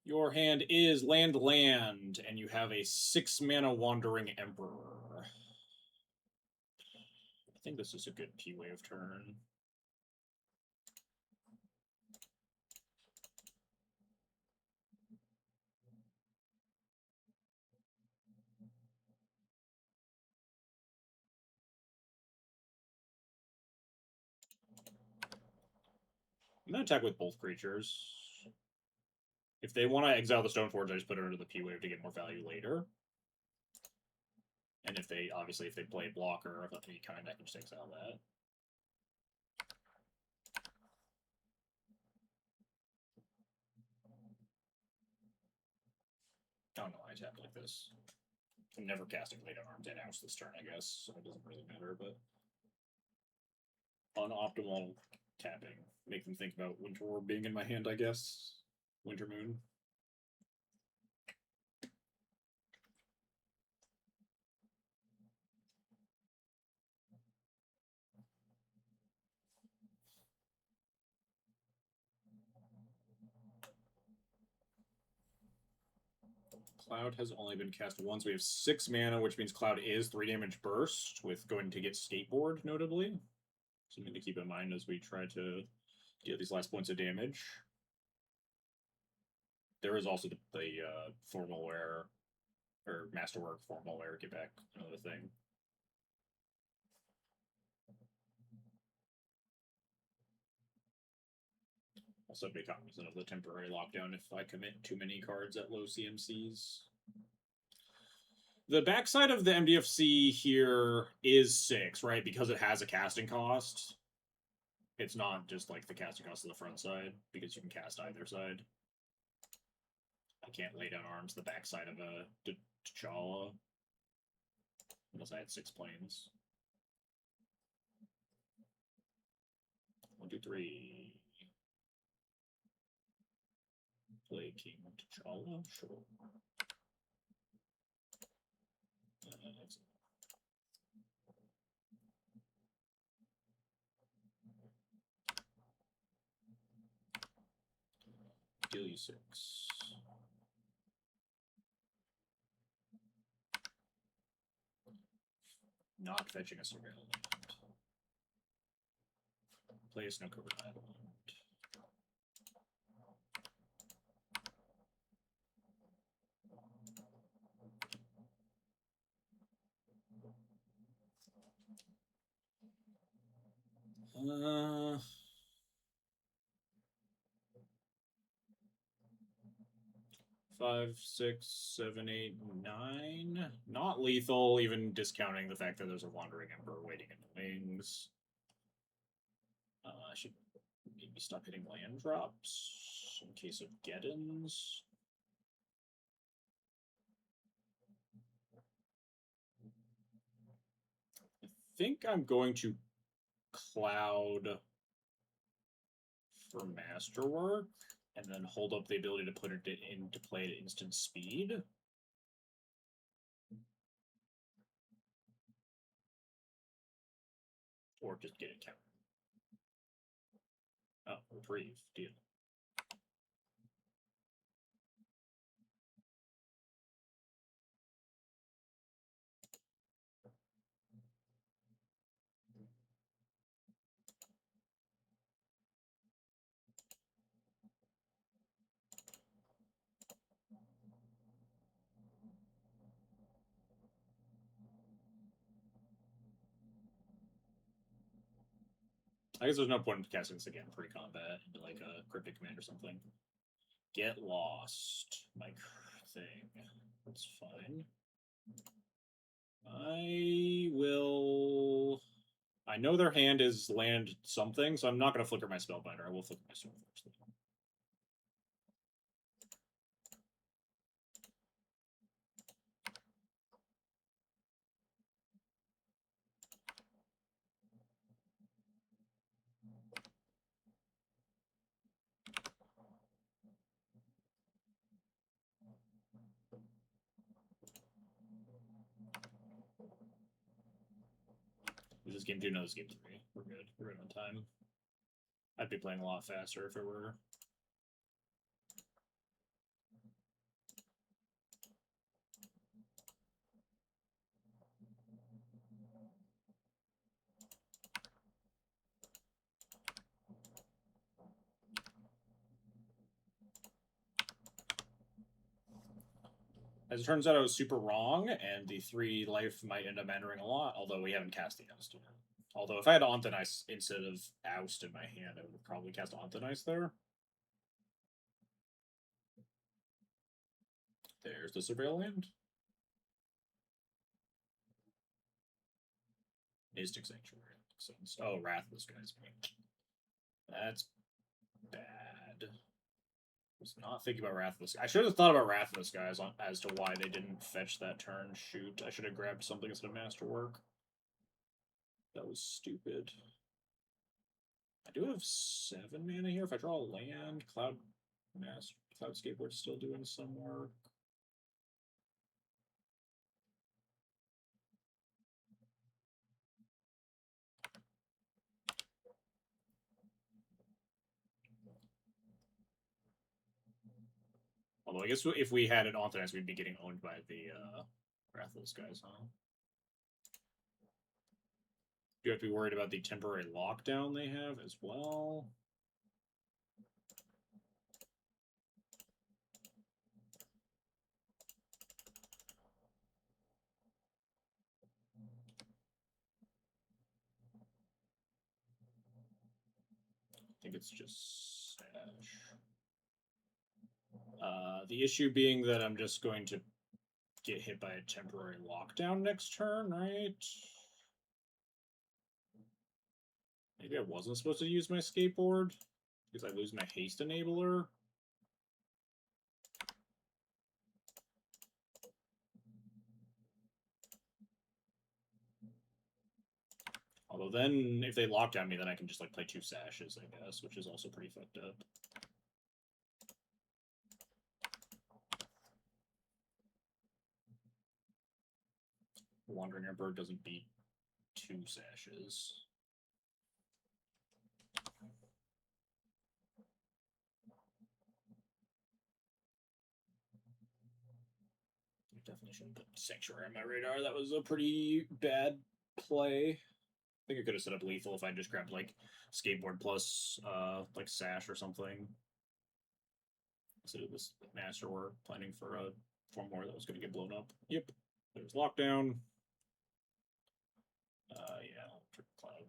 Your hand is land, and you have a 6 mana Wandering Emperor. I think this is a good P-Wave turn. I'm going to attack with both creatures. If they want to exile the Stoneforge, I just put it under the P-Wave to get more value later. And if they, obviously, if they play blocker of any kind, I can just exile that. Oh no, I tapped like this. I'm never casting late on Armed House this turn, I guess, so it doesn't really matter, but unoptimal tapping. Make them think about Winter Orb being in my hand, I guess. Winter Moon. Cloud has only been cast once. We have 6 mana, which means Cloud is 3 damage burst, with going to get Skateboard, notably. Something to keep in mind as we try to deal these last points of damage. There is also the Formal Wear, or Masterwork Formal Wear, get back another thing. Also be cognizant of the temporary lockdown if I commit too many cards at low CMCs. The backside of the MDFC here is 6, right? Because it has a casting cost. It's not just like the casting cost of the front side, because you can cast either side. I can't lay down arms the backside of a T'Challa. Unless I had 6 planes. 1, 2, 3. Play King T'Challa? Sure. Deal you 6. Not fetching a surveillance. Play a snow covered island. Uh, 5, 6, 7, 8, 9. Not lethal, even discounting the fact that there's a Wandering Emperor waiting in the wings. I should maybe stop hitting land drops in case of Geddons. I think I'm going to Cloud for Masterwork, and then hold up the ability to put it into play at instant speed. Or just get it countered. Oh, reprieve. Deal. I guess there's no point in casting this again pre-combat into like a cryptic command or something. Get lost, my thing. That's fine. I will. I know their hand is land something, so I'm not going to flicker my Spellbinder. I will flicker my Storm Force. Is this game 2? No, this is game 3. We're good. We're right on time. I'd be playing a lot faster if it were. As it turns out, I was super wrong, and the 3 life might end up mattering a lot, although we haven't cast the Oust yet. Although if I had Ontenice instead of Oust in my hand, I would probably cast Ontenice there. There's the Surveil Land. Mystic Sanctuary. Makes sense. Oh, Wrathless guys. That's bad. Was not thinking about Wrathless. I should have thought about Wrathless guys as to why they didn't fetch that turn. Shoot, I should have grabbed something instead of Masterwork. That was stupid. I do have 7 mana here. If I draw a land, Cloud Skateboard's still doing some work. Although I guess if we had it on Threats, we'd be getting owned by the Wrathless guys, huh? Do you have to be worried about the temporary lockdown they have as well? I think it's just Sash. The issue being that I'm just going to get hit by a temporary lockdown next turn, right? Maybe I wasn't supposed to use my skateboard because I lose my haste enabler. Although then, if they lock down me, then I can just like play 2 sashes, I guess, which is also pretty fucked up. Wandering Emperor doesn't beat 2 sashes. Definitely shouldn't put Sanctuary on my radar. That was a pretty bad play. I think I could have set up lethal if I just grabbed like skateboard plus like sash or something. So it was masterwork, planning for a 4 more that was going to get blown up. Yep, there's lockdown. Yeah, Electric Cloud.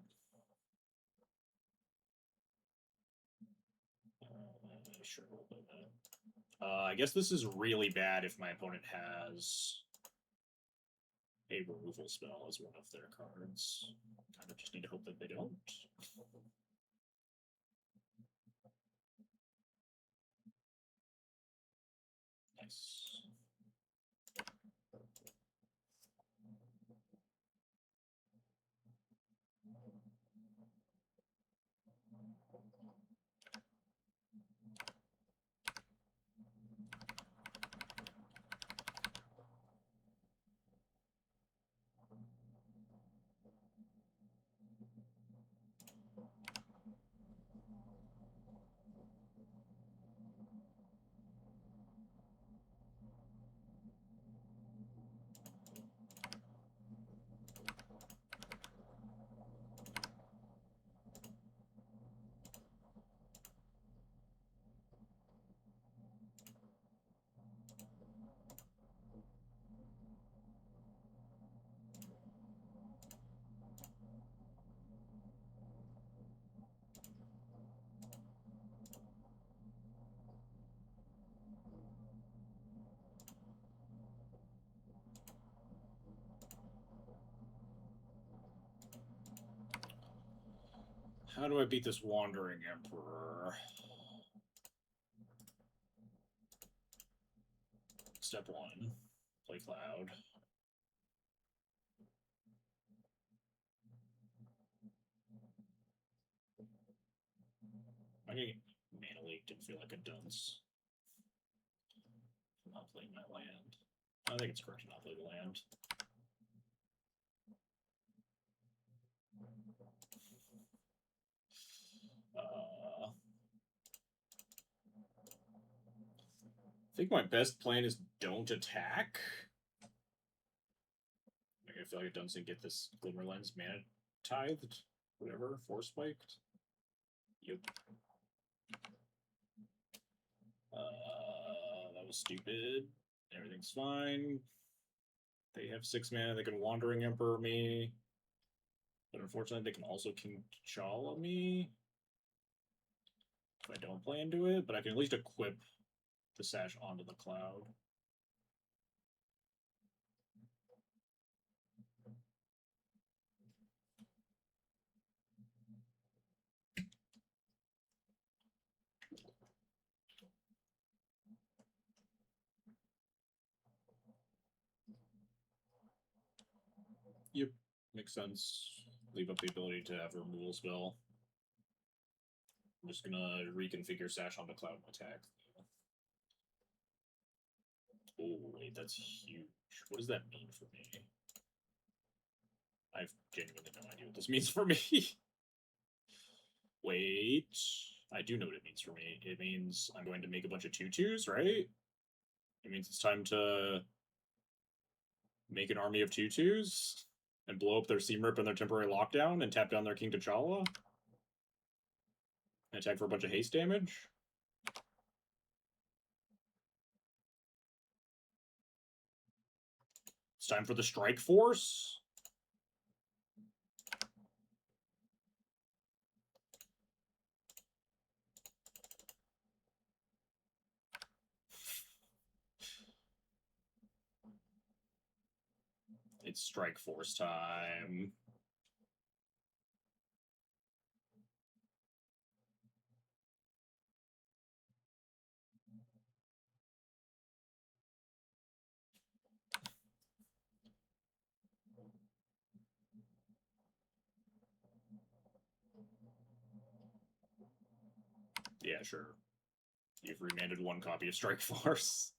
Sure, we'll do that. I guess this is really bad if my opponent has a removal spell as one of their cards. Kind of just need to hope that they don't. Nice. How do I beat this Wandering Emperor? Step 1, play Cloud. I think Mana Leak didn't feel like a dunce. I'm not playing my land. I think it's correct to not play the land. I think my best plan is don't attack. Like, I feel like it doesn't get this Glimmerlens mana tithed, whatever, force spiked. Yep. That was stupid. Everything's fine. They have 6 mana. They can Wandering Emperor me. But unfortunately, they can also King T'Challa me. If I don't play into it, but I can at least equip the Sash onto the Cloud. Yep, makes sense. Leave up the ability to have a removal spell. I'm just gonna reconfigure Sash onto Cloud and attack. Oh, wait, that's huge. What does that mean for me? I have genuinely no idea what this means for me. Wait, I do know what it means for me. It means I'm going to make a bunch of 2/2s, right? It means it's time to make an army of 2/2s and blow up their Seam Rip and their temporary lockdown and tap down their King T'Challa and attack for a bunch of haste damage. It's time for the Strike Force. It's Strike Force time. Yeah, sure. You've remanded one copy of Strike Force.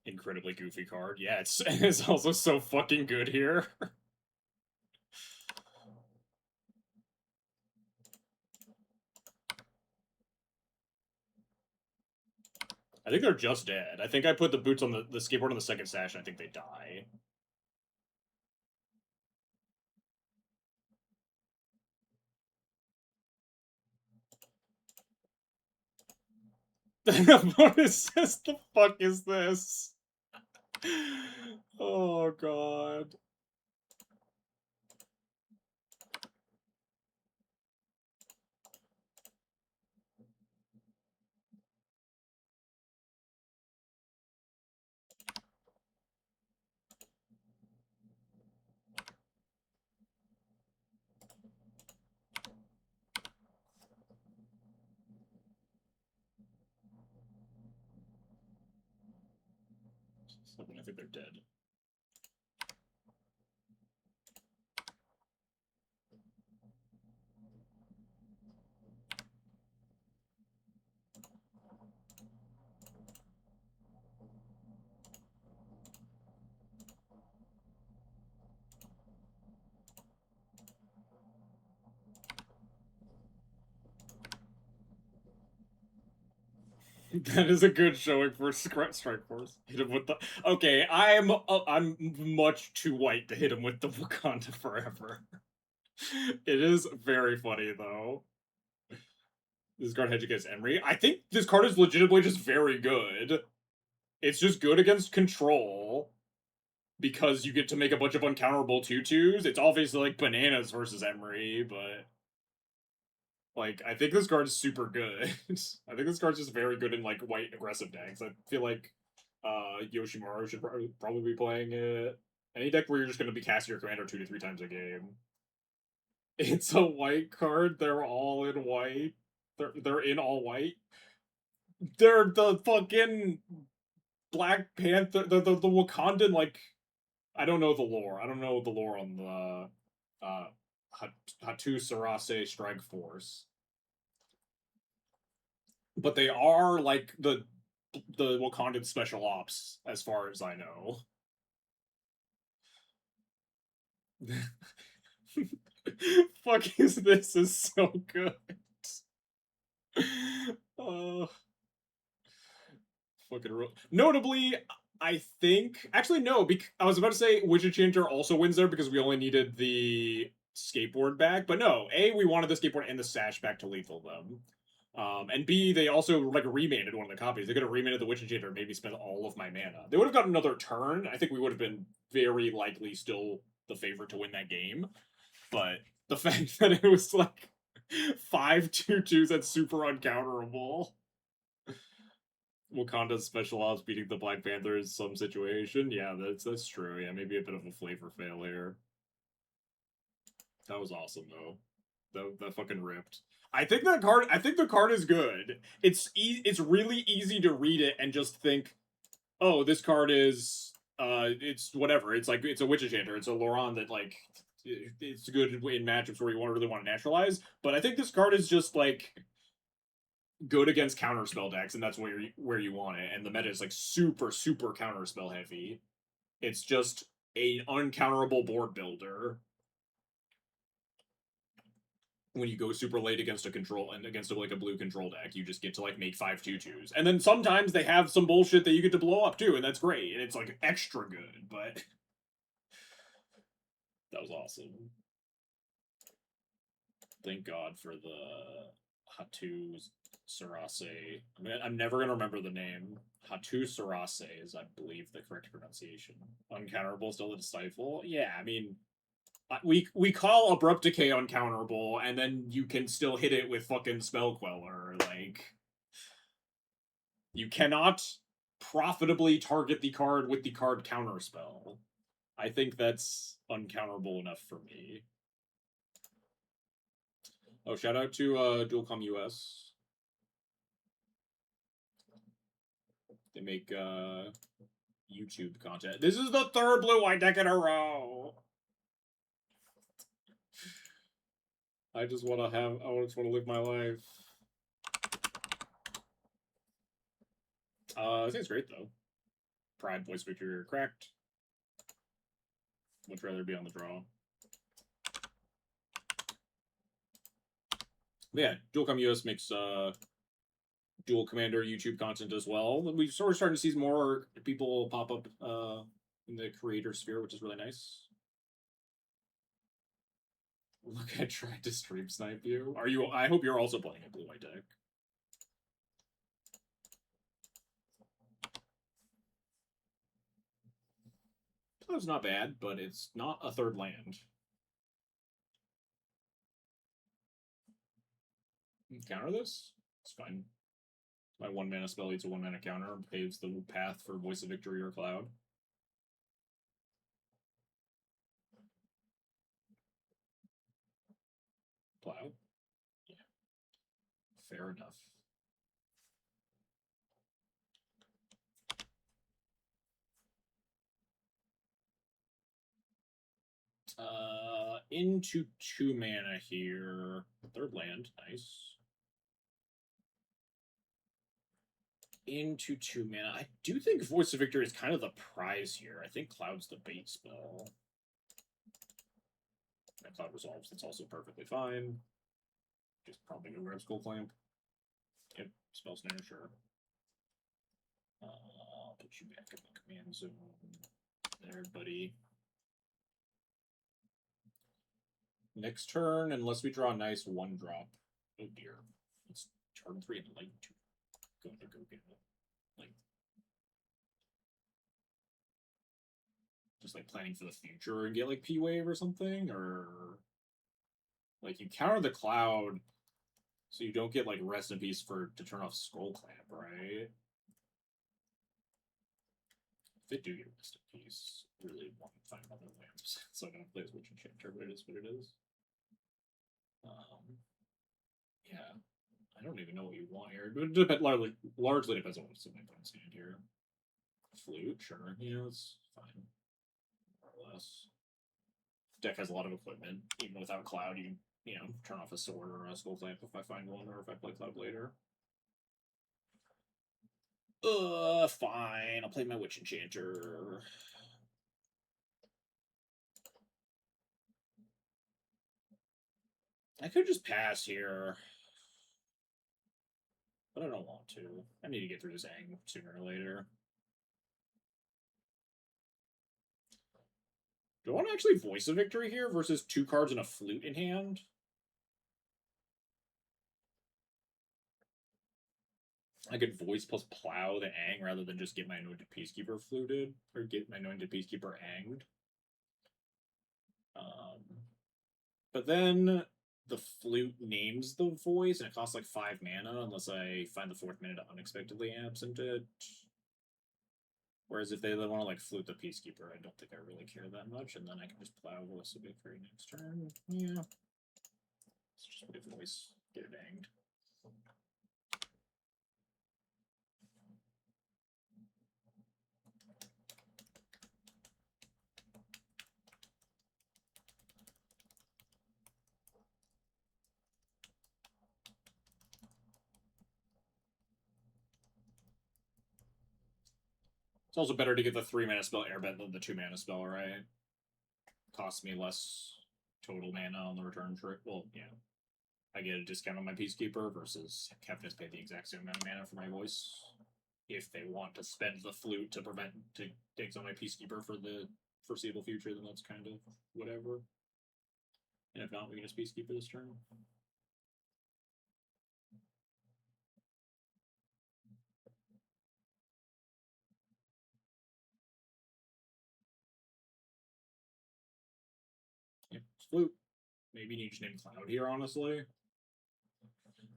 Incredibly goofy card. Yeah, it's also so fucking good here. I think they're just dead. I think I put the boots on the skateboard on the second sash, and I think they die. What is this? The fuck is this? Oh god. I think they're dead. That is a good showing for Strike Force. Hit him with the. Okay, I'm much too white to hit him with the Wakanda Forever. It is very funny though. This card hedge against Emery. I think this card is legitimately just very good. It's just good against control because you get to make a bunch of uncounterable 2/2s. It's obviously like bananas versus Emery, but like I think this card is super good. I think this card's just very good in like white aggressive decks. I feel like Yoshimaru should probably be playing it. Any deck where you're just going to be casting your commander 2 to 3 times a game. It's a white card. They're all in white. They're in all white. They're the fucking Black Panther, the Wakandan, like, I don't know the lore. I don't know the lore on the Hatu Sarase Strike Force, but they are like the Wakandan special ops, as far as I know. Fuck is this? Is so good. Oh, fucking notably, I think actually no. I was about to say Witch Enchanter also wins there because we only needed the skateboard back, but no. A, we wanted the skateboard and the sash back to lethal them. And B, they also like remanded one of the copies. They could have remanded the Witch Enchanter and maybe spent all of my mana. They would have got another turn. I think we would have been very likely still the favorite to win that game. But the fact that it was like 5/2/2s, that's super uncounterable. Wakanda's special ops beating the Black Panthers some situation. Yeah, that's true. Yeah, maybe a bit of a flavor fail here. That was awesome though. That fucking ripped. I think the card is good. It's really easy to read it and just think, oh, this card is it's whatever. It's like it's a Witch Enchanter. It's a Loran that like it's good in matchups where you really want to naturalize. But I think this card is just like good against counterspell decks, and that's where you want it. And the meta is like super counterspell heavy. It's just an uncounterable board builder. When you go super late against a control and against like a blue control deck, you just get to like make 5/2/2s, and then sometimes they have some bullshit that you get to blow up too, and that's great, and it's like extra good. But that was awesome. Thank God for the Hatu Sarase. I mean, I'm never gonna remember the name. Hatu Sarase is, I believe, the correct pronunciation. Uncounterable, still to stifle. Yeah, I mean, We call Abrupt Decay uncounterable, and then you can still hit it with fucking Spell Queller. Like, you cannot profitably target the card with the card counterspell. I think that's uncounterable enough for me. Oh, shout out to Duel US. They make YouTube content. This is the third blue-white deck in a row. I just want to live my life. I think it's great though. Pride, Voice Victory are cracked. Much rather be on the draw. But yeah, Duel US makes Duel Commander YouTube content as well. We're starting to see more people pop up in the creator sphere, which is really nice. Look, I tried to stream snipe you. Are you? I hope you're also playing a blue-white deck. That's not bad, but it's not a third land. Counter this? It's fine. My 1-mana spell leads a 1-mana counter and paves the path for Voice of Victory or Cloud. Plow? Yeah. Fair enough. Into 2 mana here. Third land, nice. Into 2 mana. I do think Voice of Victory is kind of the prize here. I think Cloud's the bait spell. That Cloud resolves, that's also perfectly fine. Just probably gonna grab Skull Clamp. Yep, spell snare, sure. I'll put you back in the command zone. There, buddy. Next turn, unless we draw a nice 1-drop. Oh dear. It's turn 3 and like 2. Going to go get it. Like, just like planning for the future and get like P-Wave or something? Or like you counter the Cloud so you don't get like Rest in Peace to turn off Skull Clamp, right? If they do get Rest in Peace, really want to find other lands. So I'm gonna play as Witch Enchanter, but it is what it is. Yeah. I don't even know what you want here. It largely depends on what's in my opponent's hand here. Flute, sure. Yeah, that's fine. More or less. Deck has a lot of equipment. Even without Cloud, you know, turn off a sword or a Skull Clamp if I find one, or if I play Cloud later. Fine. I'll play my Witch Enchanter. I could just pass here. But I don't want to. I need to get through this ang sooner or later. Do I want to actually Voice of Victory here versus 2 cards and a Flute in hand? I could Voice plus Plow the Ang rather than just get my Anointed Peacekeeper fluted, or get my Anointed Peacekeeper anged. But then the Flute names the Voice, and it costs like 5 mana unless I find the 4th mana to unexpectedly absent it. Whereas if they want to like Flute the Peacekeeper, I don't think I really care that much, and then I can just Plow Voice of Victory next turn. Yeah. Let's just play Voice, get it anged. It's also better to get the 3-mana spell Airbend than the 2-mana spell, right? Costs me less total mana on the return trip. Well, yeah. I get a discount on my Peacekeeper versus having to pay the exact same amount of mana for my Voice. If they want to spend the Flute to take on my Peacekeeper for the foreseeable future, then that's kind of whatever. And if not, we can just Peacekeeper this turn. Yep. flute. Maybe you need to name Cloud here, honestly.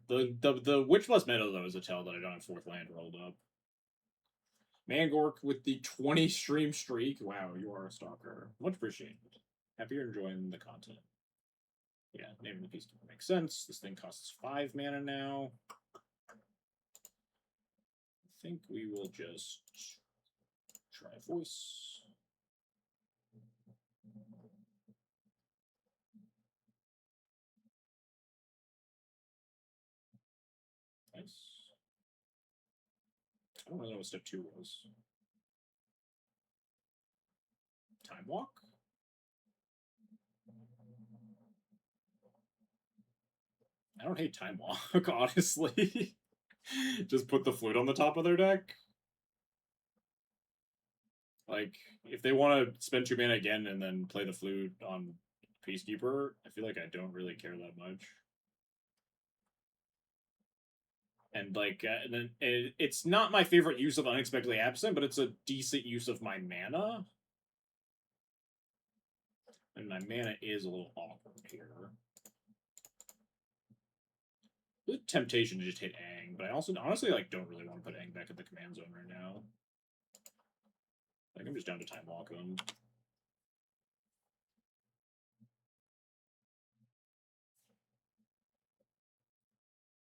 The Witch Plus Meadow, though, is a tell that I don't have 4th land rolled up. Mangork with the 20 stream streak. Wow, you are a stalker. Much appreciated. Happy you're enjoying the content. Yeah, naming the Peacekeeper makes sense. This thing costs 5 mana now. I think we will just try Voice. Nice. I don't really know what step 2 was. Time Walk? I don't hate Time Walk, honestly. Just put the flute on the top of their deck. Like, if they want to spend 2 mana again and then play the flute on Peacekeeper, I feel like I don't really care that much. And like, it's not my favorite use of Unexpectedly Absent, but it's a decent use of my mana. And my mana is a little awkward here. The temptation to just hit Aang, but I also honestly like don't really want to put Aang back at the command zone right now. Like I'm just down to Time Walk him.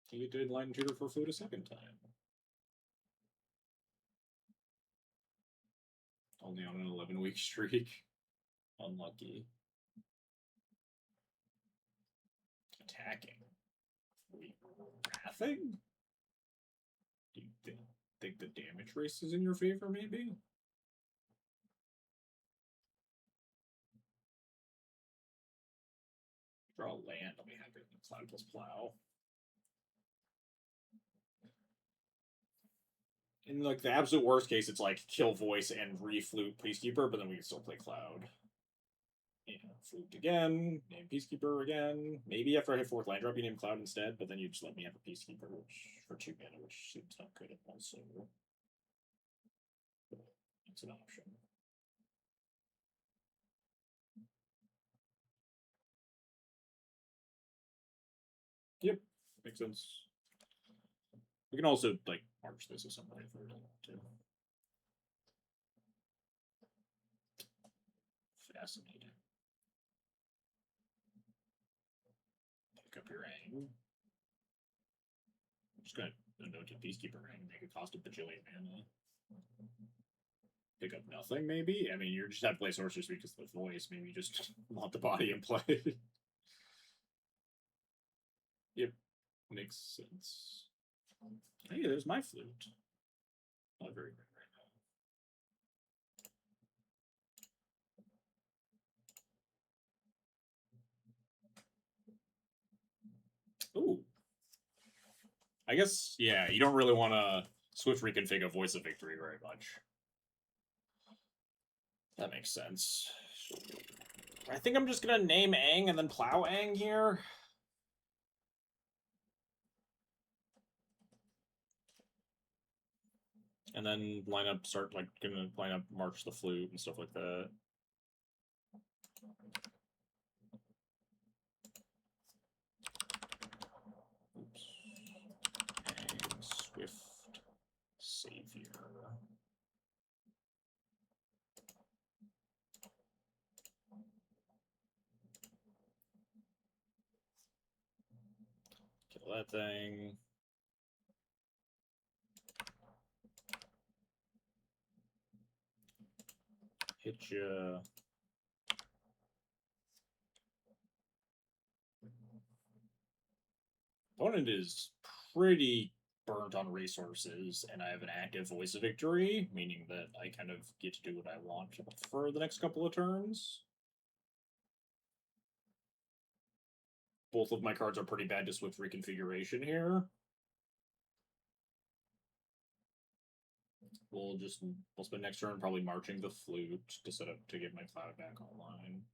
He did Lightning Tutor for food a second time. Only on an 11-week streak. Unlucky. Attacking. Wait, wrathing? Do you think the damage race is in your favor, maybe? Draw a land, I'll be happy with Cloud plus Plow. In like the absolute worst case, it's like kill Voice and reflute Peacekeeper, but then we can still play Cloud. Yeah, flute again, name Peacekeeper again. Maybe after I hit 4th land drop, you name Cloud instead, but then you just let me have a Peacekeeper, which for 2 mana, which seems not good also. It's an option. Yep, makes sense. We can also like march this at some point if we really want to. Fascinating. Pick up your Aang. I'm just gonna note to Peacekeeper Aang, make it cost a bajillion mana. Pick up nothing, maybe? I mean, you're just have to play Sorcerer's because of the Voice. Maybe you just want the body in play. Yep, makes sense. Hey, there's my flute. Not very great right now. Ooh. I guess, yeah, you don't really want to Swift reconfigure Voice of Victory very much. That makes sense. I think I'm just gonna name Aang and then plow Aang here. And then line up, gonna line up March the Flute and stuff like that. Oops. Aang, Swift, Savior. Kill that thing. Hit ya. Opponent is pretty burnt on resources, and I have an active Voice of Victory, meaning that I kind of get to do what I want for the next couple of turns. Both of my cards are pretty bad to Swift reconfiguration here. We'll spend next turn probably marching the flute to set up to get my Cloud back online.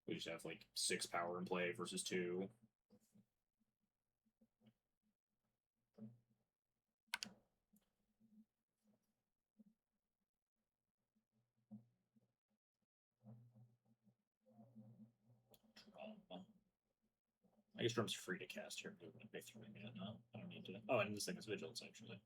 We just have like 6 power in play versus 2. I guess Drum's free to cast here. Pay 3 mana. I don't need to. Oh, and this thing is Vigilance, actually.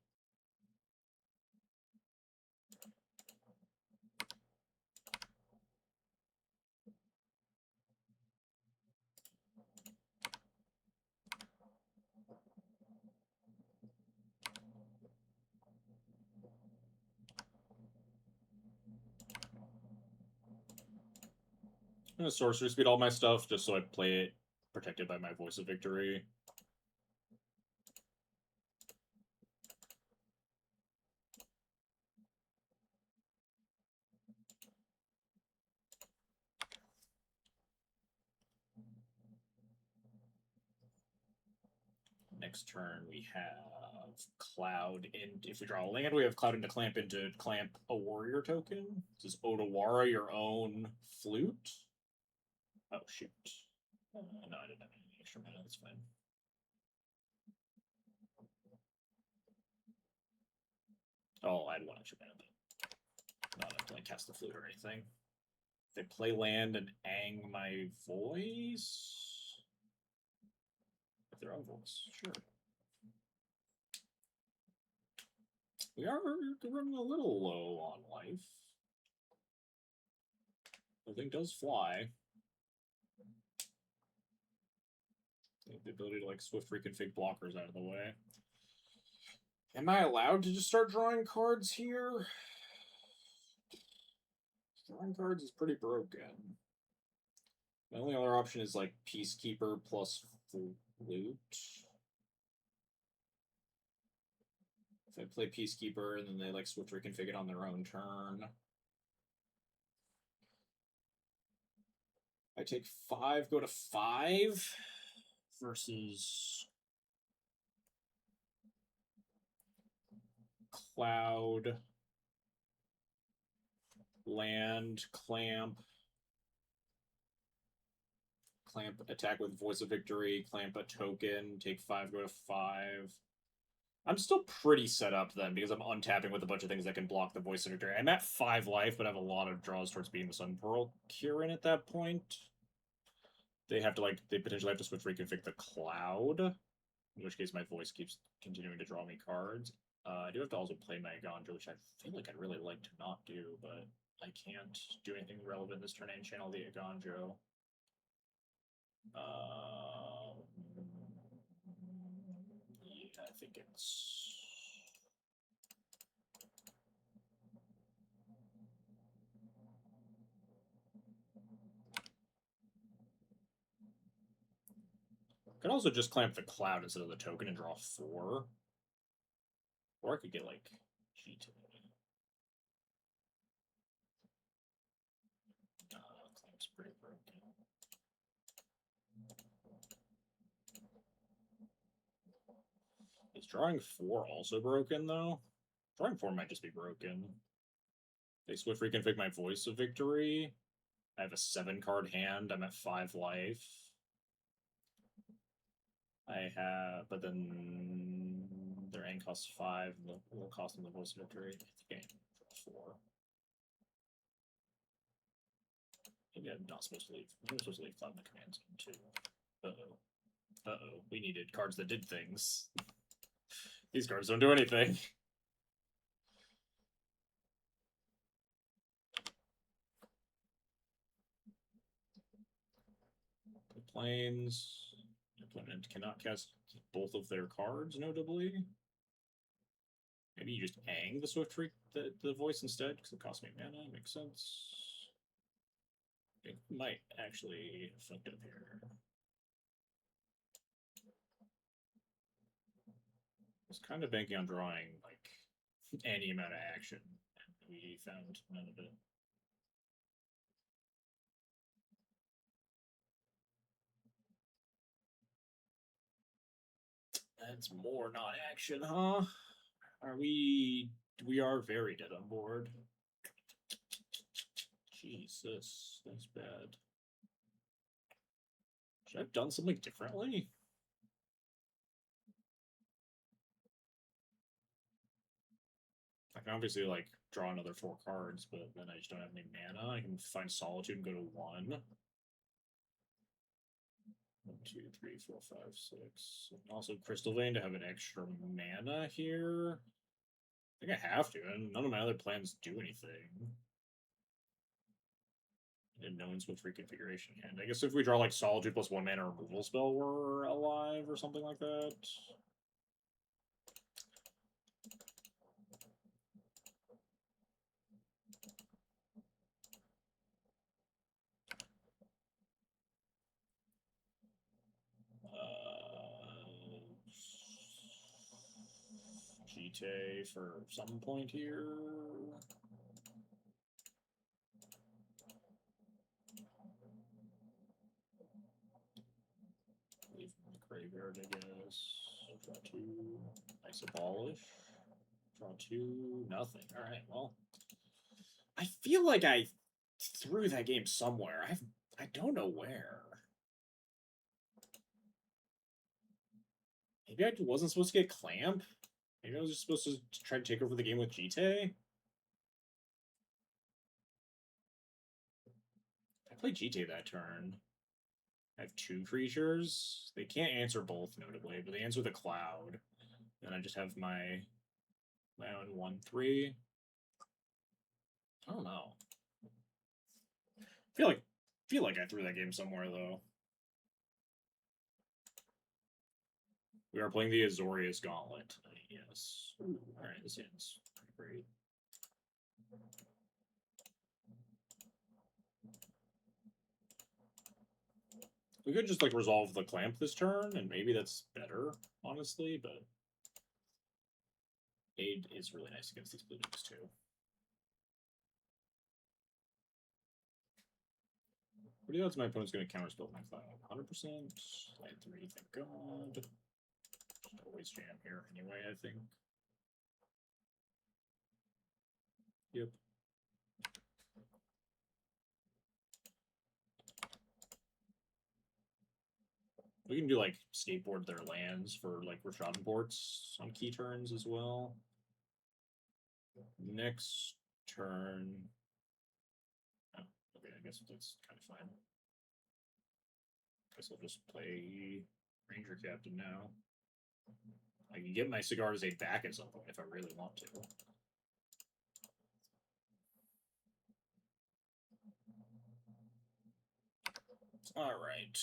I'm gonna sorcery speed all my stuff just so I play it protected by my Voice of Victory. Next turn we have Cloud, and if we draw a land, we have Cloud into clamp a warrior token. This is Odawara, your own flute. Oh shoot! No, I didn't have any extra mana. That's fine. Oh, I had 1 extra mana, but not enough to like cast the flute or anything. If they play land and ang my voice. If their own voice, sure. We are running a little low on life. The thing does fly. The ability to like swift reconfig blockers out of the way. Am I allowed to just start drawing cards here? Drawing cards is pretty broken. My only other option is like Peacekeeper plus Flute. If I play Peacekeeper and then they like swift reconfig it on their own turn. I take 5, go to 5 versus Cloud, land, clamp, attack with Voice of Victory, clamp a token, take 5, go to 5. I'm still pretty set up then because I'm untapping with a bunch of things that can block the Voice of Victory. I'm at 5 life, but I have a lot of draws towards being the Sun Pearl Kirin at that point. They have to like they potentially have to switch reconfig the Cloud, in which case my voice keeps continuing to draw me cards. I do have to also play my Gandra, which I feel like I'd really like to not do, but I can't do anything relevant this turn and channel the Aganjo. Yeah, I think it's. I could also just clamp the Cloud instead of the token and draw 4. Or I could get like G2. Clamp's pretty broken. Is drawing 4 also broken though? Drawing 4 might just be broken. They swift reconfig my Voice of Victory. I have a 7-card hand. I'm at 5 life. I have, but then their end costs 5, and the will cost them the Voice of Victory. I think I draw 4. Maybe I'm not supposed to leave. I'm supposed to leave Cloud in the command zone too. Uh-oh. We needed cards that did things. These cards don't do anything. The planes. Opponent cannot cast both of their cards, notably. Maybe you just ang the Swift Freak, the voice instead, because it costs me mana. Makes sense. It might actually fucked up here. I was kind of banking on drawing like any amount of action, and we found none of it. That's more not action, huh? Are we? We are very dead on board. Jesus, that's bad. Should I have done something differently? I can obviously like draw another 4 cards, but then I just don't have any mana. I can find Solitude and go to 1. 1, 2, 3, 4, 5, 6. And also Crystal Vein to have an extra mana here. I think I have to, and none of my other plans do anything. And no one's with reconfiguration hand. I guess if we draw like Solitude plus 1 mana removal spell, we're alive or something like that. Jite for some point here. Leave the graveyard, I guess. Draw 2. Nice abolish. Draw 2. Nothing. Alright, well. I feel like I threw that game somewhere. I don't know where. Maybe I wasn't supposed to get Clamp? Maybe I was just supposed to try to take over the game with Jite? I played Jite that turn. I have 2 creatures. They can't answer both, notably, but they answer the Cloud. And I just have my own 1/3. I don't know. Feel like I threw that game somewhere though. We are playing the Azorius Gauntlet tonight, yes. Alright, this ends pretty great. We could just like resolve the Clamp this turn, and maybe that's better, honestly, but Aid is really nice against these blue dudes too. What are the odds my opponent's going to counterspell my Cloud? 100%. Land 3, thank God. Just always jam here anyway, I think. Yep. We can do like skateboard their lands for like Rashad ports on key turns as well. Next turn. Oh, okay, I guess that's kind of fine. Guess I'll just play Ranger Captain now. I can get my Cigar's Aid back at some point if I really want to. Alright.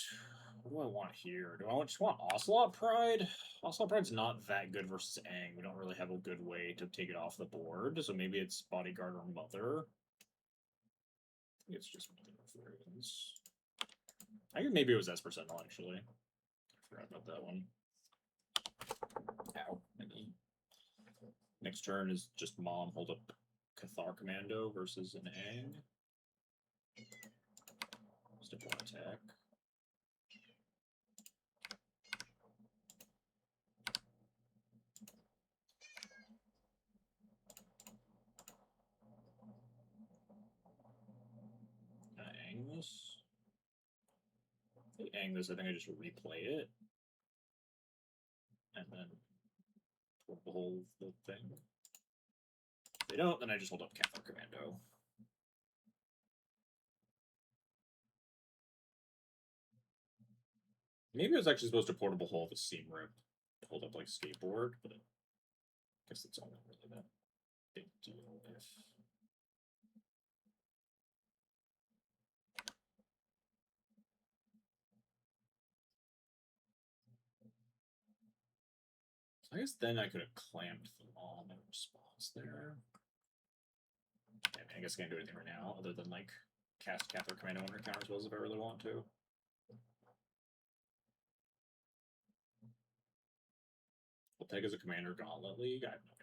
What do I want here? Do I just want Ocelot Pride? Ocelot Pride's not that good versus Aang. We don't really have a good way to take it off the board, so maybe it's Bodyguard or Mother. I think it's just Mother of Runes. I think maybe it was Esper Sentinel, actually. I forgot about that one. Ow. Next turn is just Mom hold up Cathar Commando versus an Aang. Step 1 attack. Aang this. Aang this, I think I just replay it. And then hold the thing. If they don't, then I just hold up Cathar Commando. Maybe I was actually supposed to portable hold the Seam Rip, hold up like Skateboard, but I guess that's only really that big deal if. So I guess then I could have clamped the Mom in response there. I guess I can't do anything right now other than like cast Cathar Commando on her counter spells if I really want to. We'll take as a Commander Gauntlet League. I have no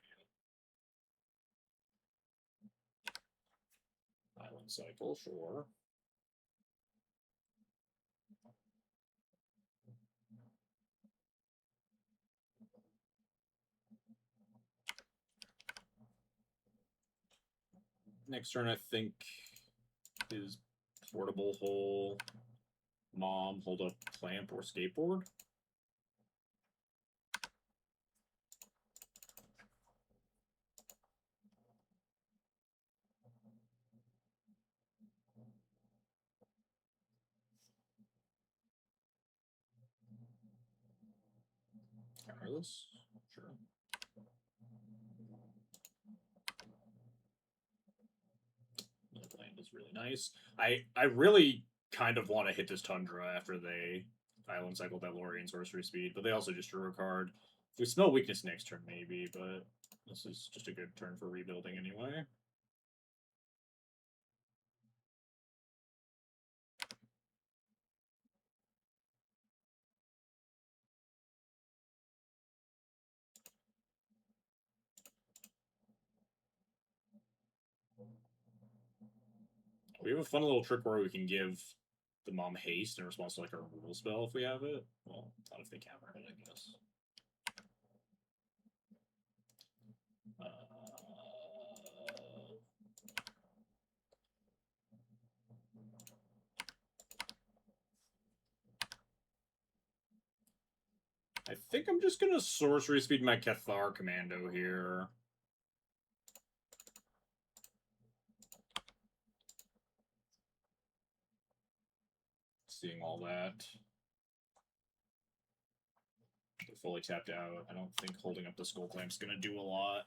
idea. Island Cycle, sure. Next turn, I think, is Portable Hole, Mom, hold up Clamp, or Skateboard. Carlos? Sure. The land is really nice. I really kind of want to hit this Tundra after they Island Cycle Delorian Sorcery Speed, but they also just drew a card. If we smell weakness next turn, maybe, but this is just a good turn for rebuilding anyway. We have a fun little trick where we can give the mom haste in response to like a removal spell if we have it. Well, not if they counter it, I guess. I think I'm just gonna sorcery speed my Cathar Commando here. Seeing all that. They're fully tapped out. I don't think holding up the Skull Clamp's gonna do a lot.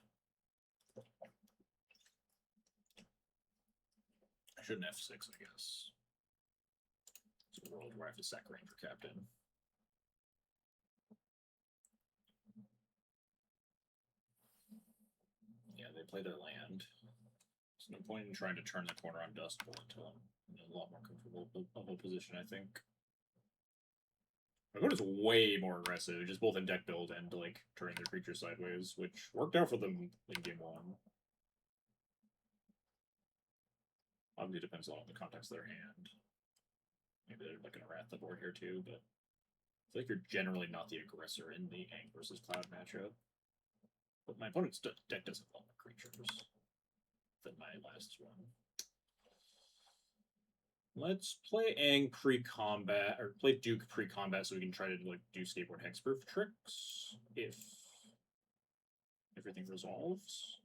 I shouldn't F6, I guess. It's a world where I have to sack Ranger Captain. Yeah, they play their land. There's no point in trying to turn the corner on Dust Bowl until I'm in a lot more comfortable of a position, I think. My opponent's way more aggressive, just both in deck build and like turning their creatures sideways, which worked out for them in game 1. Obviously depends on the context of their hand. Maybe they're looking around the board here too, but I feel like you're generally not the aggressor in the Ang versus Cloud matchup. But my opponent's deck does have a lot more creatures than my last one. Let's play Ang pre-combat, or play Duke pre-combat so we can try to like do skateboard hexproof tricks if everything resolves.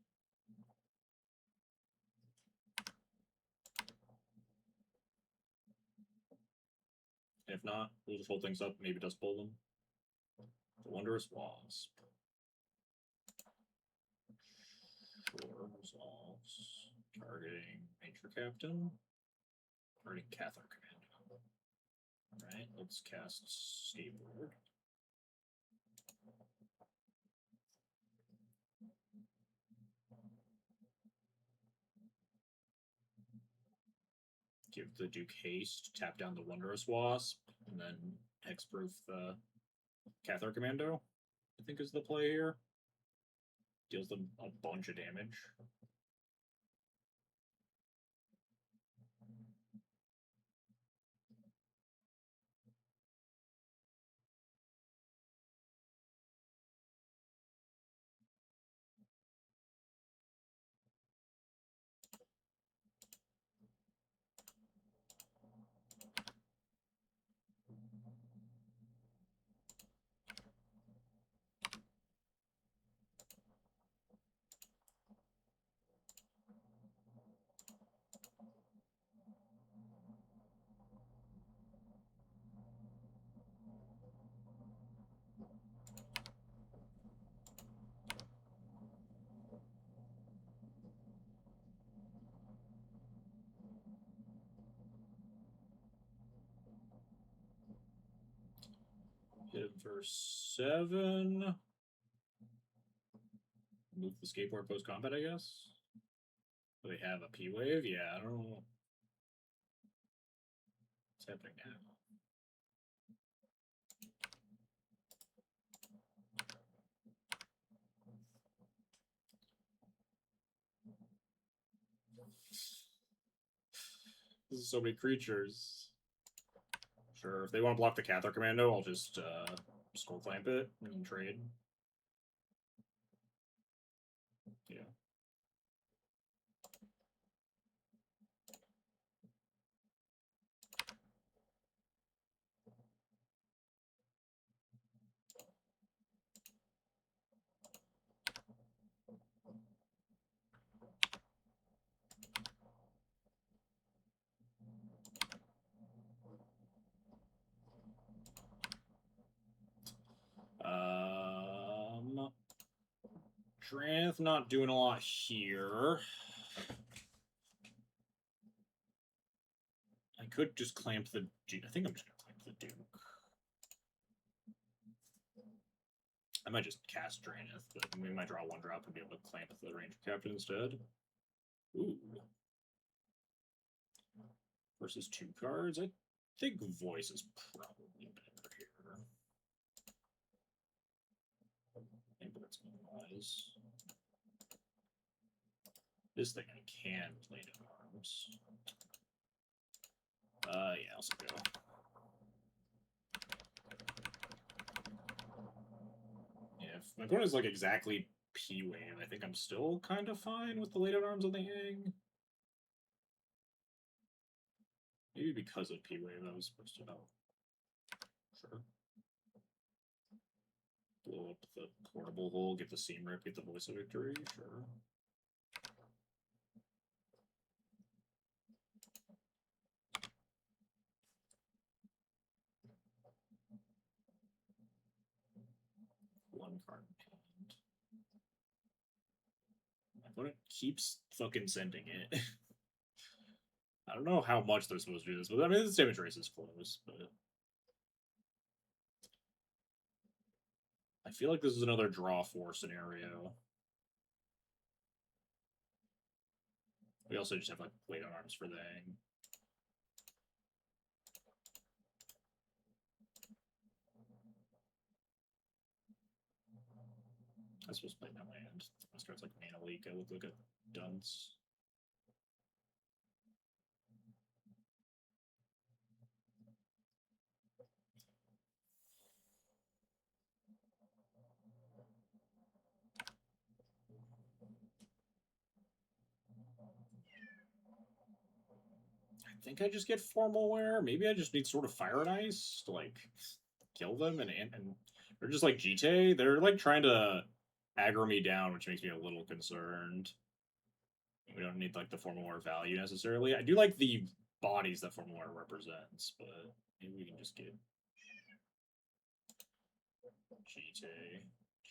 If not, we'll just hold things up, maybe Dust Bowl them. The Wondrous Wasp. Sure, resolves. Targeting Nature Captain. Targeting Cathar Commando. Alright, let's cast Skateboard. Give the Duke haste, tap down the Wondrous Wasp, and then hexproof the Cathar Commando, I think is the play here. Deals them a bunch of damage. Hit for 7. Move the skateboard post combat, I guess. Do they have a P wave? Yeah, I don't know what's happening now. This is so many creatures. Sure, if they want to block the Cathar Commando, I'll just Skull Clamp it and trade. Yeah. Dranth not doing a lot here. I could just clamp the... I think I'm just going to clamp the Duke. I might just cast Dranth, but we might draw one drop and be able to clamp the Ranger Captain instead. Ooh. Versus 2 cards. I think Voice is probably better here. Maybe that's otherwise. This thing I can play to arms. Yeah, I'll go. Yeah, if my opponent is like exactly P-Wave, I think I'm still kind of fine with the late arms on the Yang. Maybe because of P-Wave, I was supposed to know. Sure. Blow up the portable hole, get the seam rip, get the Voice of Victory, sure. One card in hand. My opponent keeps fucking sending it. I don't know how much they're supposed to do this, but I mean, the damage race is close, but... I feel like this is another draw 4 scenario. We also just have, like, late on arms for the Ang. I was supposed to play my land. It starts like Mana Leak. I look like a dunce. I think I just get Formal Wear. Maybe I just need sort of Fire and Ice to like kill them and they're just like Jite. They're like trying to aggro me down, which makes me a little concerned. We don't need like the Formal Wear value necessarily. I do like the bodies that Formal Wear represents, but maybe we can just get Jite.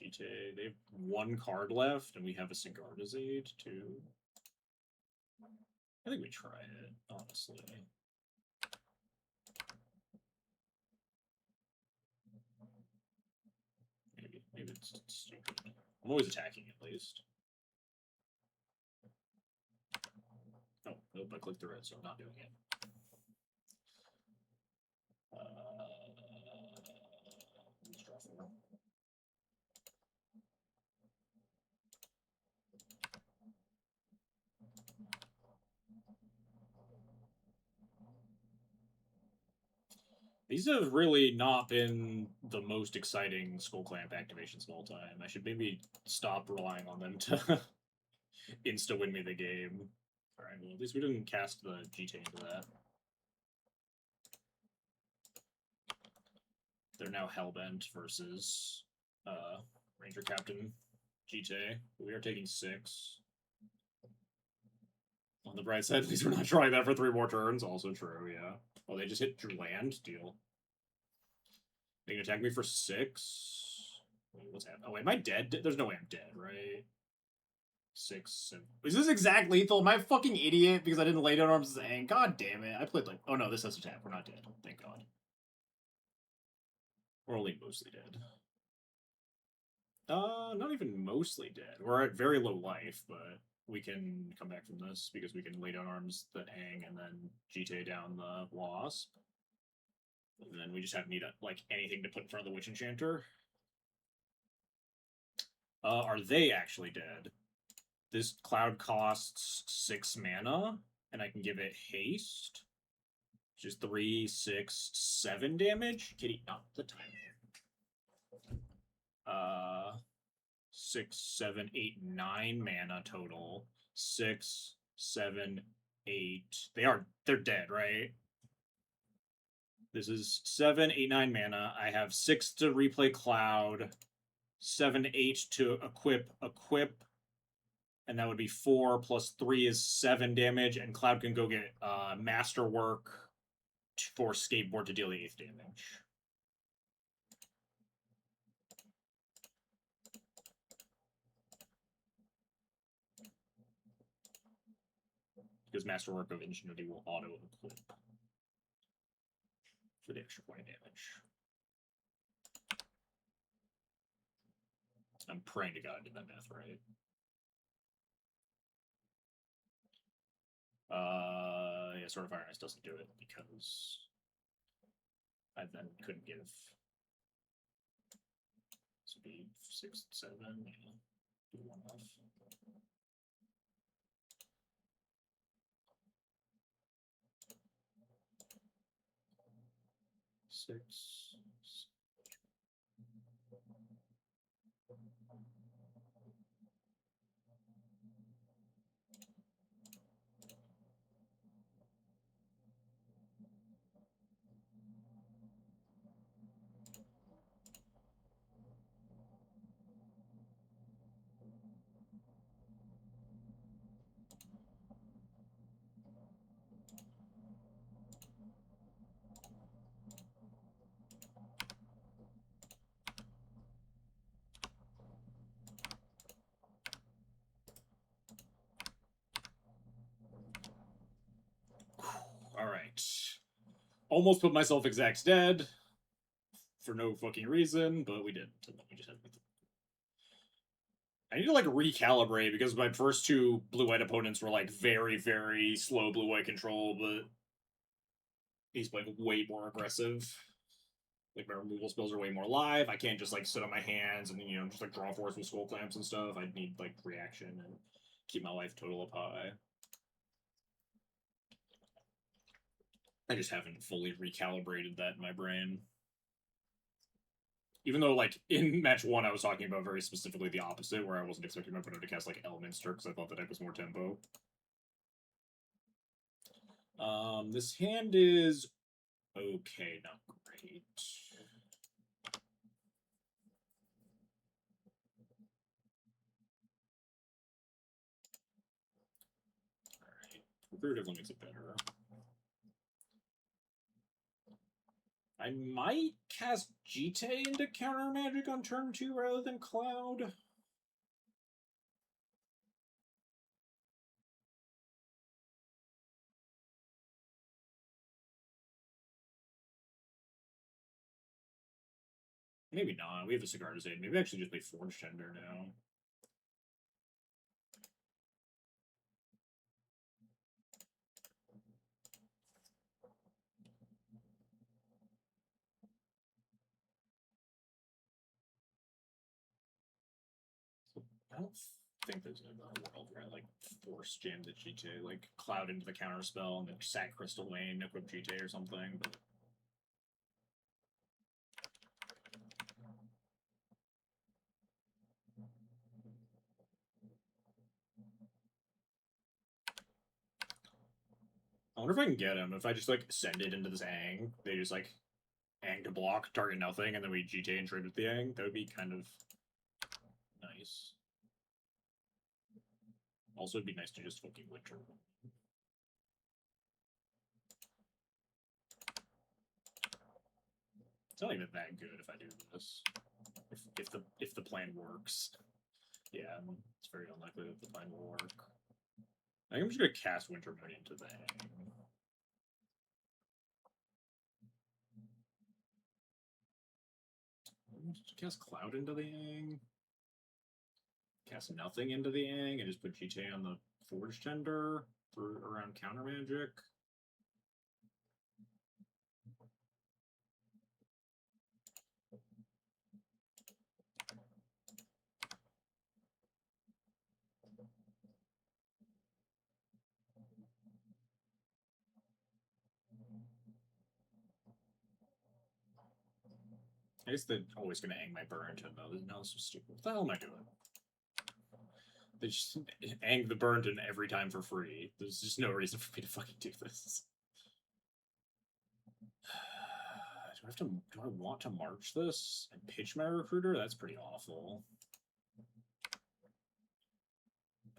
Jite. They have 1 card left, and we have a Sigardazade too. I think we try it, honestly. Maybe it's stupid. I'm always attacking at least. Oh, nope, I clicked the red, so I'm not doing it. Let's draw 4. These have really not been the most exciting Skull Clamp activations of all time. I should maybe stop relying on them to insta-win me the game. Alright, well, at least we didn't cast the Jite into that. They're now Hellbent versus Ranger Captain Jite. We are taking 6. On the bright side, at least we're not trying that for 3 more turns. Also true, yeah. Oh, they just hit land? Deal. They can attack me for 6? Wait, what's happening? Oh, wait, am I dead? There's no way I'm dead, right? 6, 7. Is this exact lethal? Am I a fucking idiot because I didn't lay down arms as Aang? God damn it. I played like... Oh, no, this has attack. We're not dead. Thank God. We're only mostly dead. Not even mostly dead. We're at very low life, but we can come back from this because we can lay down arms the Aang and then Jite down the Wasp. And then we just have need like anything to put in front of the Witch Enchanter. Are they actually dead? This cloud costs 6 mana, and I can give it haste. Which is 3, 6, 7 damage. Kitty, not the time. 6, 7, 8, 9 mana total. 6, 7, 8. They're dead, right? This is 7, 8, 9 mana. I have 6 to replay Cloud, 7, 8 to equip, and that would be 4 plus 3 is 7 damage, and Cloud can go get Masterwork for Skateboard to deal the 8th damage. because Masterwork of Ingenuity will auto-equip for the extra point of damage. I'm praying to God I did that math right. Yeah, Sword of Fire and Ice doesn't do it because I then couldn't give. This would be 6, 7, yeah. Do 1 off. 6. Alright. Almost put myself execs dead for no fucking reason, but we didn't. We just had I need to like recalibrate because my first 2 blue-white opponents were like very, very slow blue-white control, but he's playing way more aggressive. Like my removal spells are way more live. I can't just like sit on my hands and just like draw force with skull clamps and stuff. I need like reaction and keep my life total up high. I just haven't fully recalibrated that in my brain. Even though, like, in match 1, I was talking about very specifically the opposite, where I wasn't expecting my opponent to cast, like, Elminster, because I thought the deck was more tempo. This hand is okay, not great. Alright. Recruiter definitely makes it better. I might cast Jite into counter magic on turn 2 rather than Cloud. Maybe not. We have a Cigar to Save. Maybe actually just play Forge Tender now. I don't think there's a world where I like force jam the GTA, like Cloud into the counter spell and then sack Crystal Lane, equip GTA or something. But I wonder if I can get him. If I just like send it into this Ang, they just like Ang to block, target nothing, and then we GTA and trade with the Ang. That would be kind of nice. Also, it'd be nice to just fucking Winter. It's not even that good if I do this. If the plan works. Yeah, it's very unlikely that the plan will work. I think I'm just gonna cast Winter Moon into the Ang. Just cast Cloud into the Ang. Cast nothing into the Ang and just put GTA on the Forge Tender for around counter magic. I guess they're always going to Ang my Burrington, though. No, this is stupid. What the hell am I doing? They just Ang the Burrington every time for free. There's just no reason for me to fucking do this. Do I want to march this and pitch my recruiter? That's pretty awful.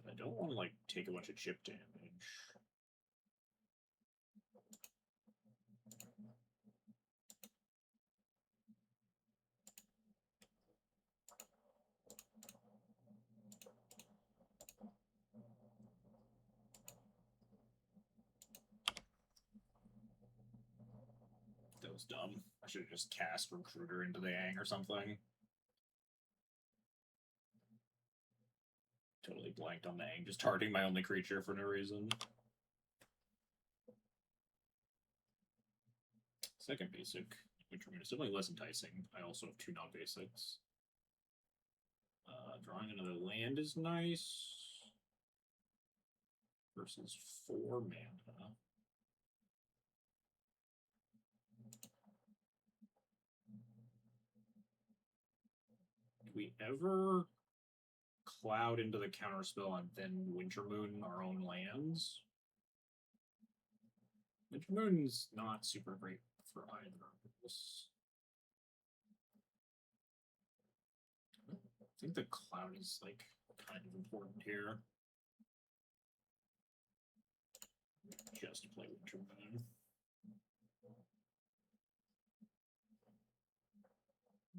But I don't want to, like, take a bunch of chip damage. was dumb. I should have just cast Recruiter into the Ang or something. Totally blanked on the Ang, just targeting my only creature for no reason. Second basic, which is definitely less enticing. I also have 2 non-basics. Drawing another land is nice. Versus 4 mana. Do we ever cloud into the counterspell and then Wintermoon our own lands? Wintermoon's not super great for either of this. I think the cloud is like kind of important here. Just play Wintermoon.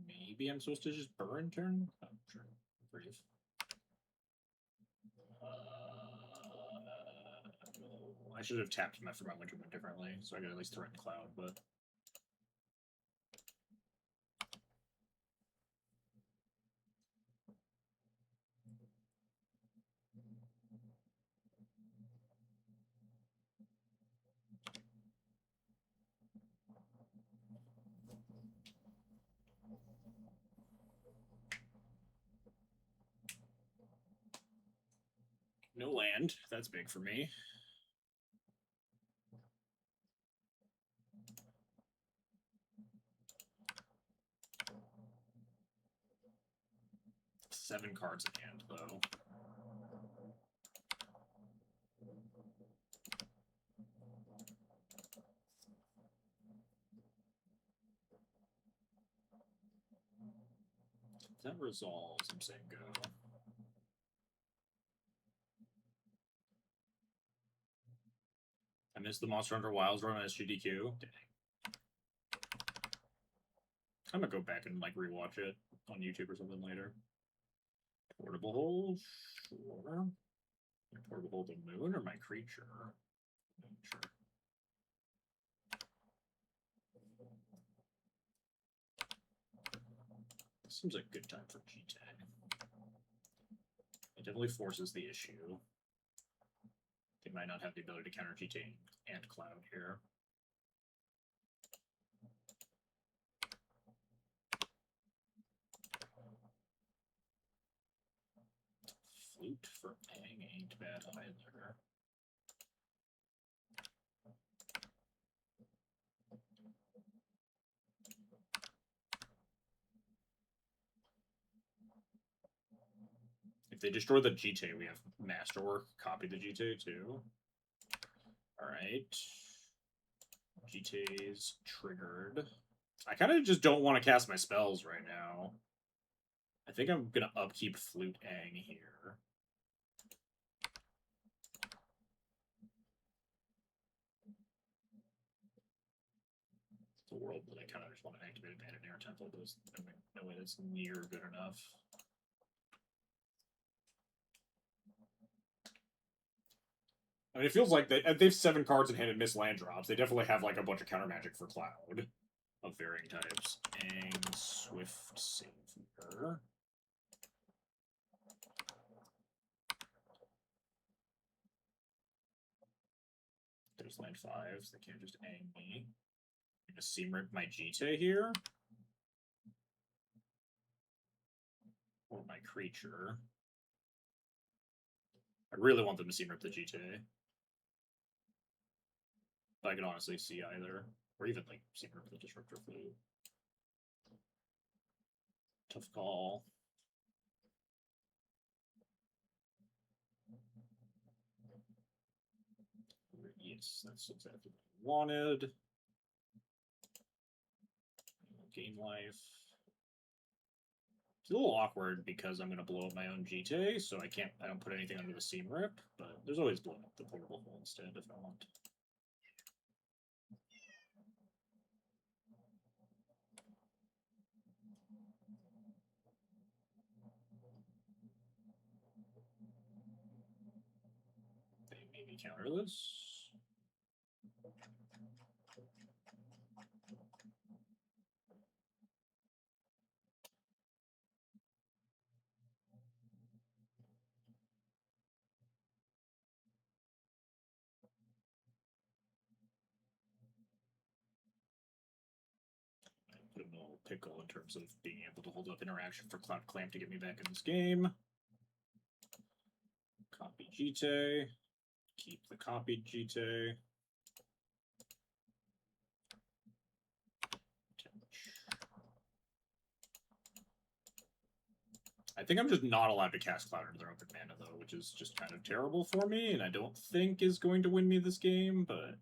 Maybe I'm supposed to just burn turn? Oh, sure. Brief. I should have tapped for my Wintermoon differently, so I could at least threaten Cloud, but. No land. That's big for me. Seven cards in hand, though. That resolves, I'm saying go. I missed the Monster Hunter Wilds run on SGDQ. Dang. I'm gonna go back and like rewatch it on YouTube or something later. Portable hole, sure. Portable hole the moon or my creature? Sure. This seems like a good time for G10. It definitely forces the issue. They might not have the ability to counter G10 and Cloud here. Flute for Ang ain't bad either. If they destroy the G-Tay, we have Masterwork. Copy the G-Tay too. Alright. G-Tay's triggered. I kind of just don't want to cast my spells right now. I think I'm going to upkeep Flute Ang here. The world that I kind of just want to activate Abandoned Air Temple. There's no way that's near good enough. I mean, it feels like they've 7 cards in hand and miss land drops. They definitely have like a bunch of counter magic for Cloud of varying types. Ang, Swift Savior. There's land 5s. They can't just Ang me. I'm gonna Seam Rip my G-Tay here. Or my creature. I really want them to Seam Rip the G-Tay. But I can honestly see either. Or even like Seam Rip the Disruptor Flute. Tough call. Yes, that's exactly what I wanted. Gain life. It's a little awkward because I'm going to blow up my own G-Tay, so I don't put anything under the Seam Rip, but there's always blowing up the portable hole instead if I want. They maybe counter this. emotional pickle in terms of being able to hold up interaction for Cloud Clamp to get me back in this game. Copy Jite. Keep the copied Jite. I think I'm just not allowed to cast Cloud under their open mana, though, which is just kind of terrible for me, and I don't think is going to win me this game, but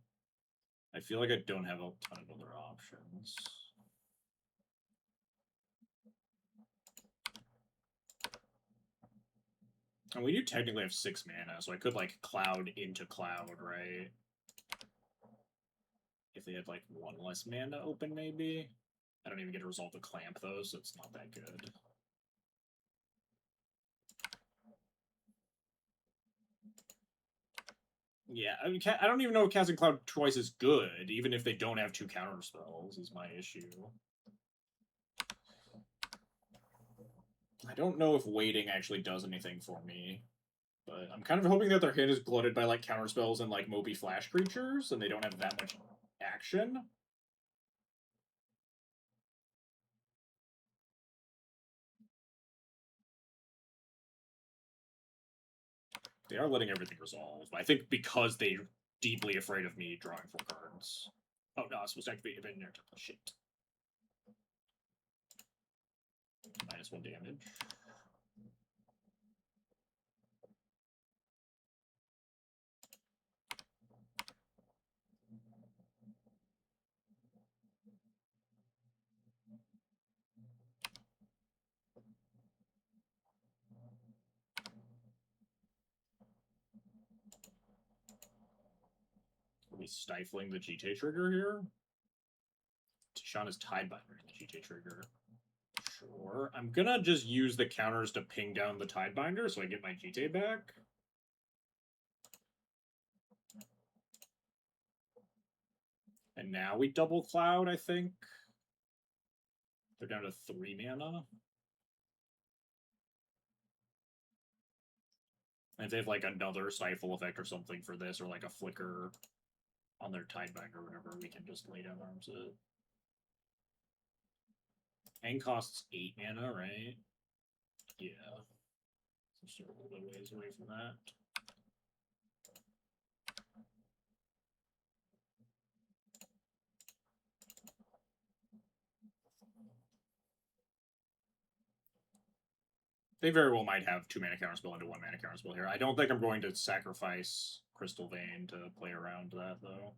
I feel like I don't have a ton of other options. And we do technically have 6 mana, so I could, like, Cloud into Cloud, right? If they had, like, 1 less mana open, maybe? I don't even get to resolve the Clamp, though, so it's not that good. Yeah, I mean, I don't even know if casting Cloud twice is good, even if they don't have 2 counter spells, is my issue. I don't know if waiting actually does anything for me, but I'm kind of hoping that their hand is glutted by, like, counter spells and, like, mopey flash creatures, and they don't have that much action. They are letting everything resolve. I think because they're deeply afraid of me drawing 4 cards. Oh, no, I was supposed to activate Event Narrative. Shit. -1 damage. Are we stifling the Jite trigger here? Tishana's Tidebinder in the Jite trigger. Sure. I'm gonna just use the counters to ping down the Tidebinder so I get my Jite back. And now we double Cloud, I think. They're down to 3 mana. And if they have like another Stifle effect or something for this, or like a Flicker on their Tidebinder or whatever, we can just lay down arms it. And costs 8 mana, right? Yeah. So still a little bit ways away from that. They very well might have 2 mana counterspell into 1 mana counterspell here. I don't think I'm going to sacrifice Crystal Vein to play around that, though.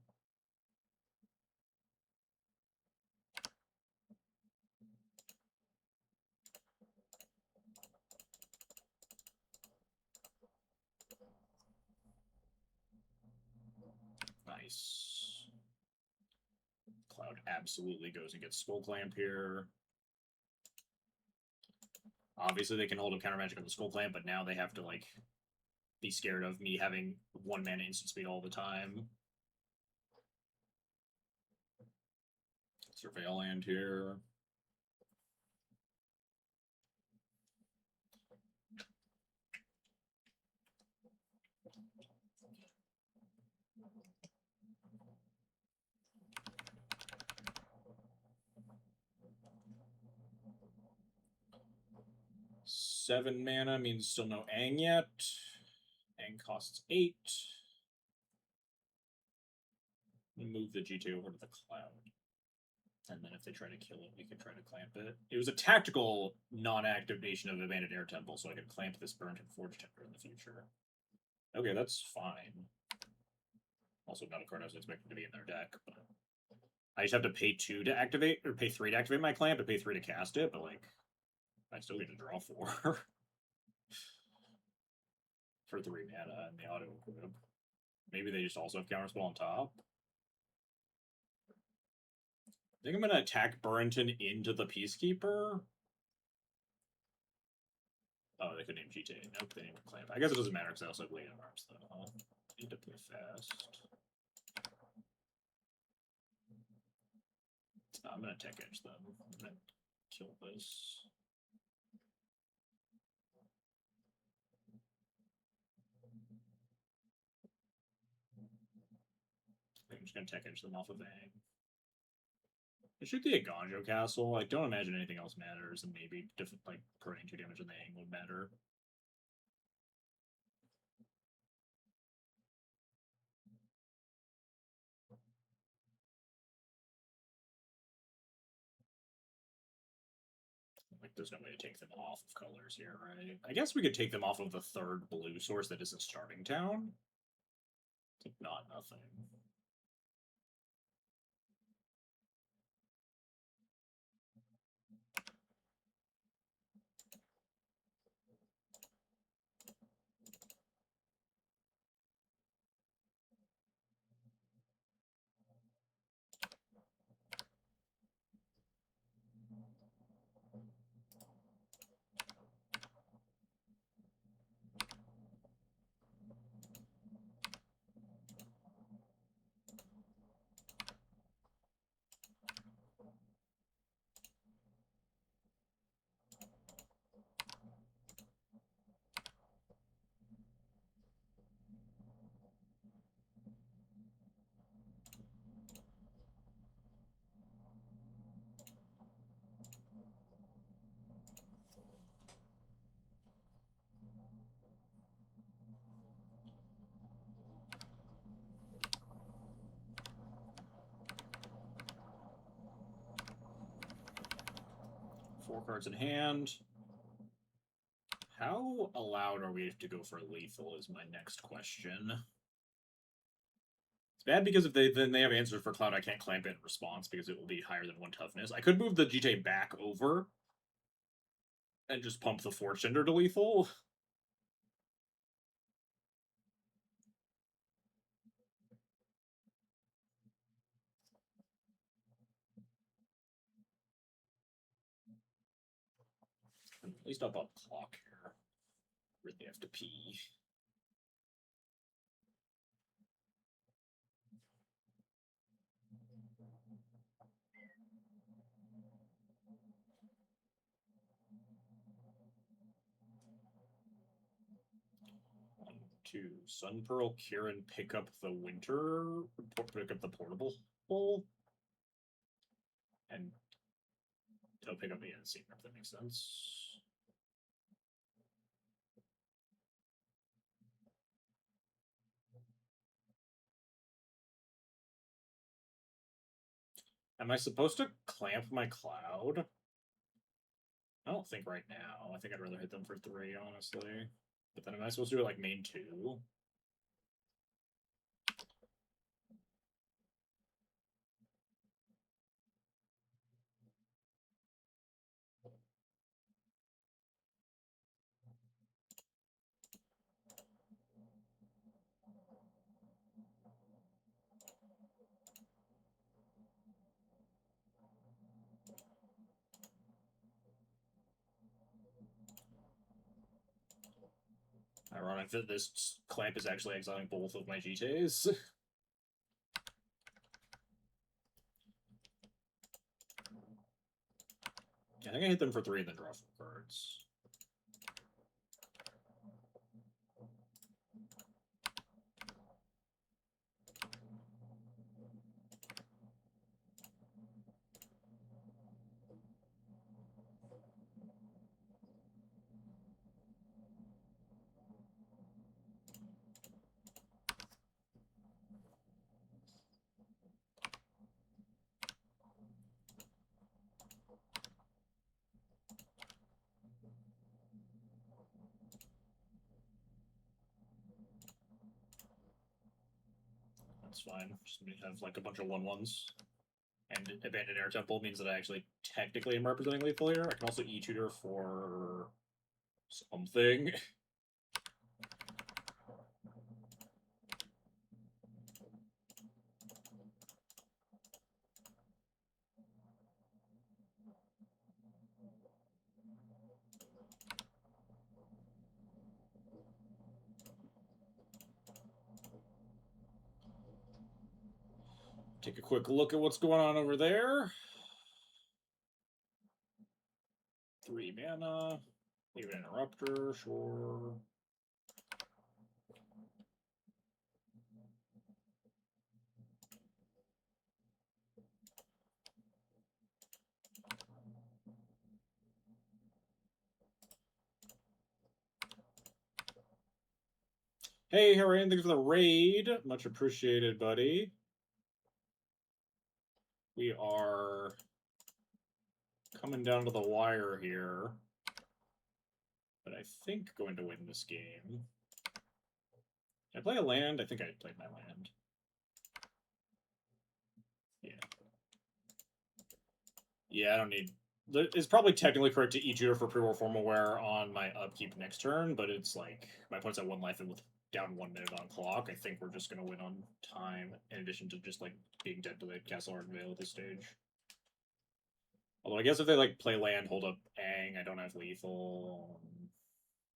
Nice. Cloud absolutely goes and gets Skull Clamp here. Obviously, they can hold up counter magic on the Skull Clamp, but now they have to, like, be scared of me having 1 mana instant speed all the time. Surveil land here. Seven mana means still no Aang yet. Aang costs 8. Move the Jite over to the Cloud. And then if they try to kill it, we can try to clamp it. It was a tactical non-activation of Abandoned Air Temple, so I could clamp this Burnt and Forge Temper in the future. Okay, that's fine. Also not a card I was expecting to be in their deck, but I just have to pay 2 to activate, or pay 3 to activate my clamp, and pay 3 to cast it, but like, I still get to draw 4. For 3 mana and the auto equip. Maybe they just also have counterspell on top. I think I'm gonna attack Burrington into the Peacekeeper. Oh, they could name Jite. Nope, they named Clamp. I guess it doesn't matter because I also have Blade of Arms, though. I'll need to play fast. I'm gonna tech edge them. I'm gonna kill this. I'm just gonna tech edge them off of Aang. Shoot the Aganjo Castle. I don't imagine anything else matters, and maybe different like putting 2 damage in the aim would matter. Like, there's no way to take them off of colors here, right? I guess we could take them off of the 3rd blue source that isn't starting town. Like, not nothing. Four cards in hand. How allowed are we to go for lethal is my next question. It's bad because if they have answers for Cloud, I can't clamp it in response because it will be higher than 1 toughness. I could move the GJ back over and just pump the Fortuner to lethal. At least up on clock here. Really have to pee. To Sun Pearl, Kieran pick up the winter, pick up the portable bowl, and he'll pick up the NC, if that makes sense. Am I supposed to clamp my Cloud? I don't think right now. I think I'd rather hit them for 3, honestly. But then am I supposed to do it like main 2? Ironic that this clamp is actually exiling both of my GTs. I think I hit them for 3 and then draw 4 cards. That's fine. Just have like a bunch of 1/1s. And Abandoned Air Temple means that I actually technically am representing lethal here. I can also E-tutor for something. Take a quick look at what's going on over there. 3 mana. Leave an Interrupter, sure. Hey, Harain, thanks for the raid. Much appreciated, buddy. We are coming down to the wire here. But I think going to win this game. Did I play a land? I think I played my land. Yeah. Yeah, I don't need... It's probably technically correct to E-tutor for pre-war formal wear on my upkeep next turn, but it's like, my opponent's at 1 life and with down 1 minute on clock, I think we're just going to win on time, in addition to just, like, being dead to the Castle Art Veil at this stage. Although I guess if they, like, play land, hold up Ang, I don't have lethal,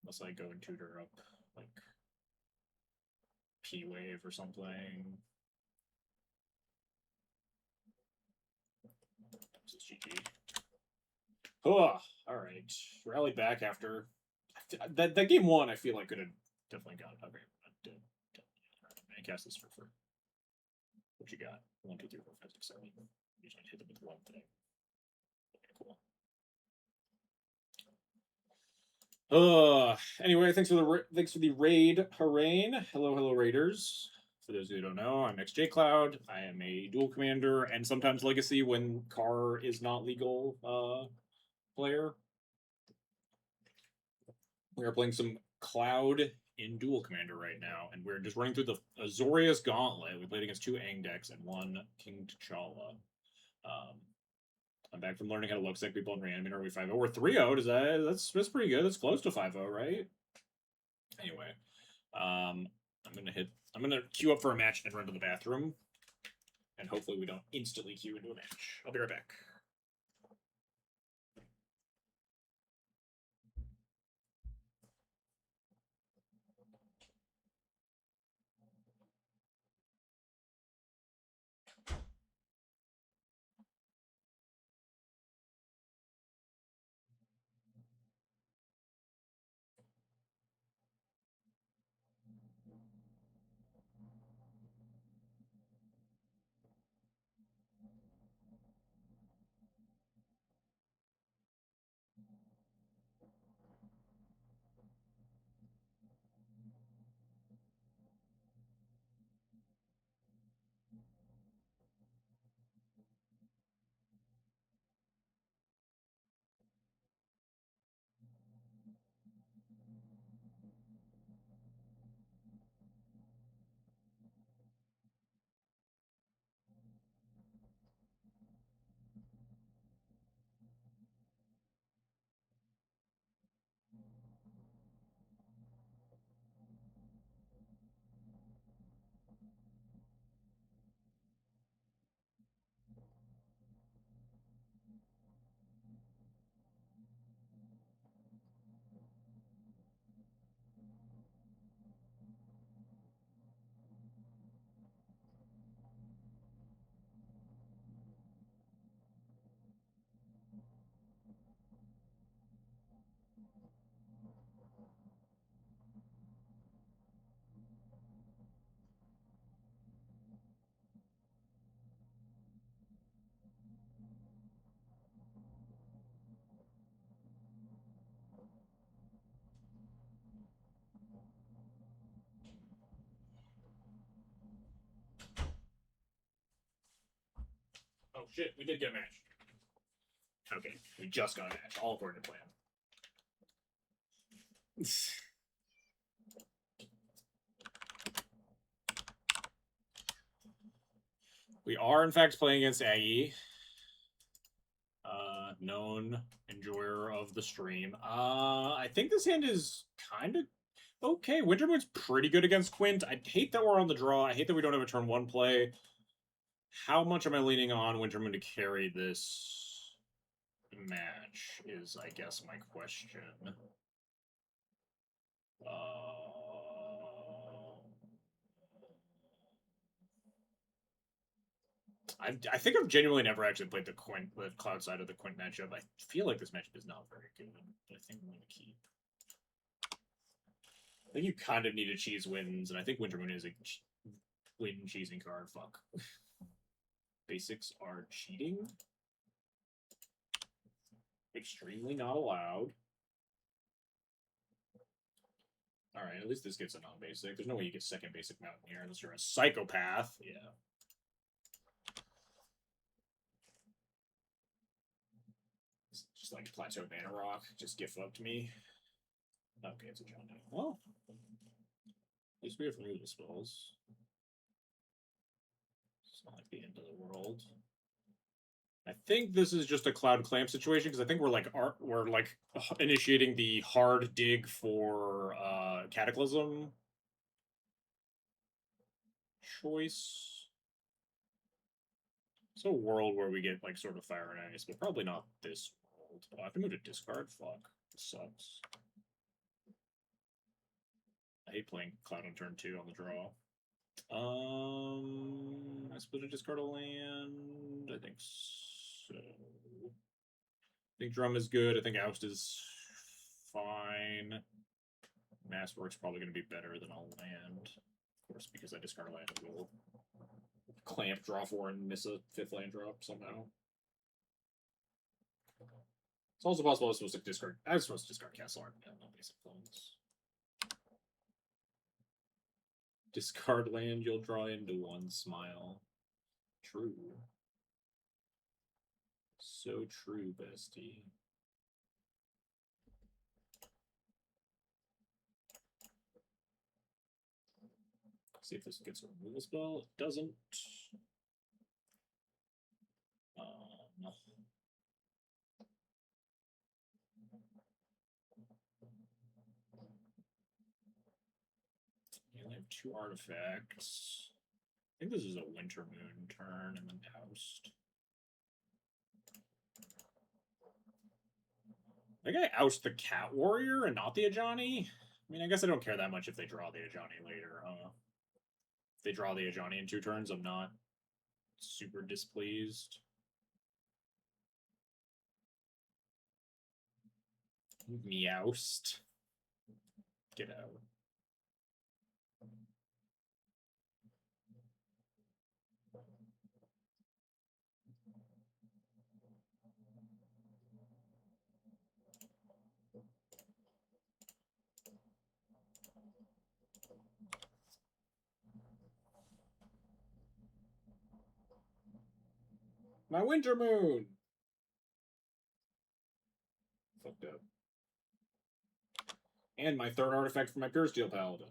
unless I go and tutor up, like, P-Wave or something. This is GG. Oh, all right. Rally back after that game one. I feel like could have definitely gone. Okay, I cast this for free. What you got? 1, 2, 3, 4, 5, 6, 7. Usually hit them with 1 today. Okay, cool. Anyway, thanks for the raid, Harain. Hello, raiders. For those who don't know, I'm XJ Cloud. I am a dual commander and sometimes legacy when Car is not legal player. We are playing some Cloud in Duel Commander right now, and we're just running through the Azorius Gauntlet. We played against 2 Aang decks and 1 King T'Challa. I'm back from learning how to Luxec people and Reanimator. Are we 5-0? We're 3-0. That's pretty good. That's close to 5-0, right? Anyway, I'm gonna queue up for a match and run to the bathroom, and hopefully we don't instantly queue into a match. I'll be right back. Oh shit, we did get a match. Okay, we just got a match, all according to plan. We are, in fact, playing against Aggie. Known enjoyer of the stream. I think this hand is kind of okay. Wintermoon's pretty good against Quint. I hate that we're on the draw. I hate that we don't have a turn 1 play. How much am I leaning on Wintermoon to carry this match is, I guess, my question. I think I've genuinely never actually played the Cloud side of the Quint matchup. I feel like this matchup is not very good, but I think I'm going to keep. I think you kind of need to cheese wins, and I think Wintermoon is a win cheesing card. Fuck. Basics are cheating. Extremely not allowed. Alright, at least this gets a non-basic. There's no way you get second basic Mountaineer unless you're a psychopath. Yeah. It's just like Plateau Mana Rock. Just gift up to me. Okay, it's a Johnny. Well, at least we have removal spells. It's not like the end of the world. I think this is just a Cloud Clamp situation because I think we're like initiating the hard dig for Cataclysm choice. It's a world where we get like sort of Fire and Ice, but probably not this world. Oh, I have to move to discard. Fuck, this sucks. I hate playing Cloud on turn 2 on the draw. I suppose I discard a land. I think so. I think Drum is good. I think Oust is fine. Masswork's probably going to be better than a land. Of course, because I discard a land, I will Clamp, draw 4, and miss a 5th land drop somehow. It's also possible I was supposed to discard. I was supposed to discard Castle Art. Yeah, no basic clones. Discard land, you'll draw into 1 smile. True. So true, bestie. See if this gets a removal spell. It doesn't. You only have 2 artifacts. I think this is a Winter Moon turn and then Oust. I think I oust the Cat Warrior and not the Ajani. I mean, I guess I don't care that much if they draw the Ajani later, huh? If they draw the Ajani in 2 turns, I'm not super displeased. Meowst. Get out. My Winter Moon! Fucked up. And my 3rd artifact for my Pure Steel Paladin.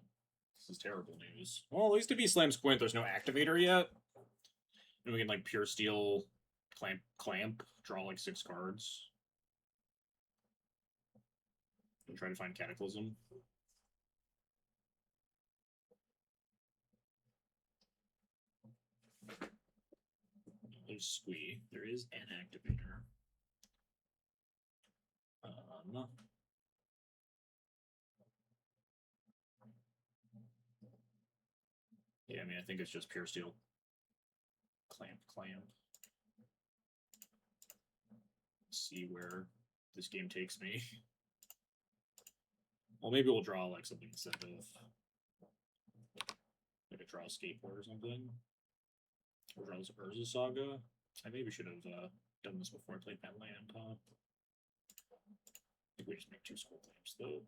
This is terrible news. Well, at least if he slams Quint, there's no activator yet. And we can, like, Pure Steel, clamp, draw, like, 6 cards. And try to find Cataclysm. There's Squee. There is an activator. Yeah, I mean, I think it's just Pure Steel. Clamp. See where this game takes me. Well, maybe we'll draw like something instead of like a draw skateboard or something. Or draw this Urza Saga. I maybe should have done this before I played that land, huh? I think we just make 2 Skull Clamps though.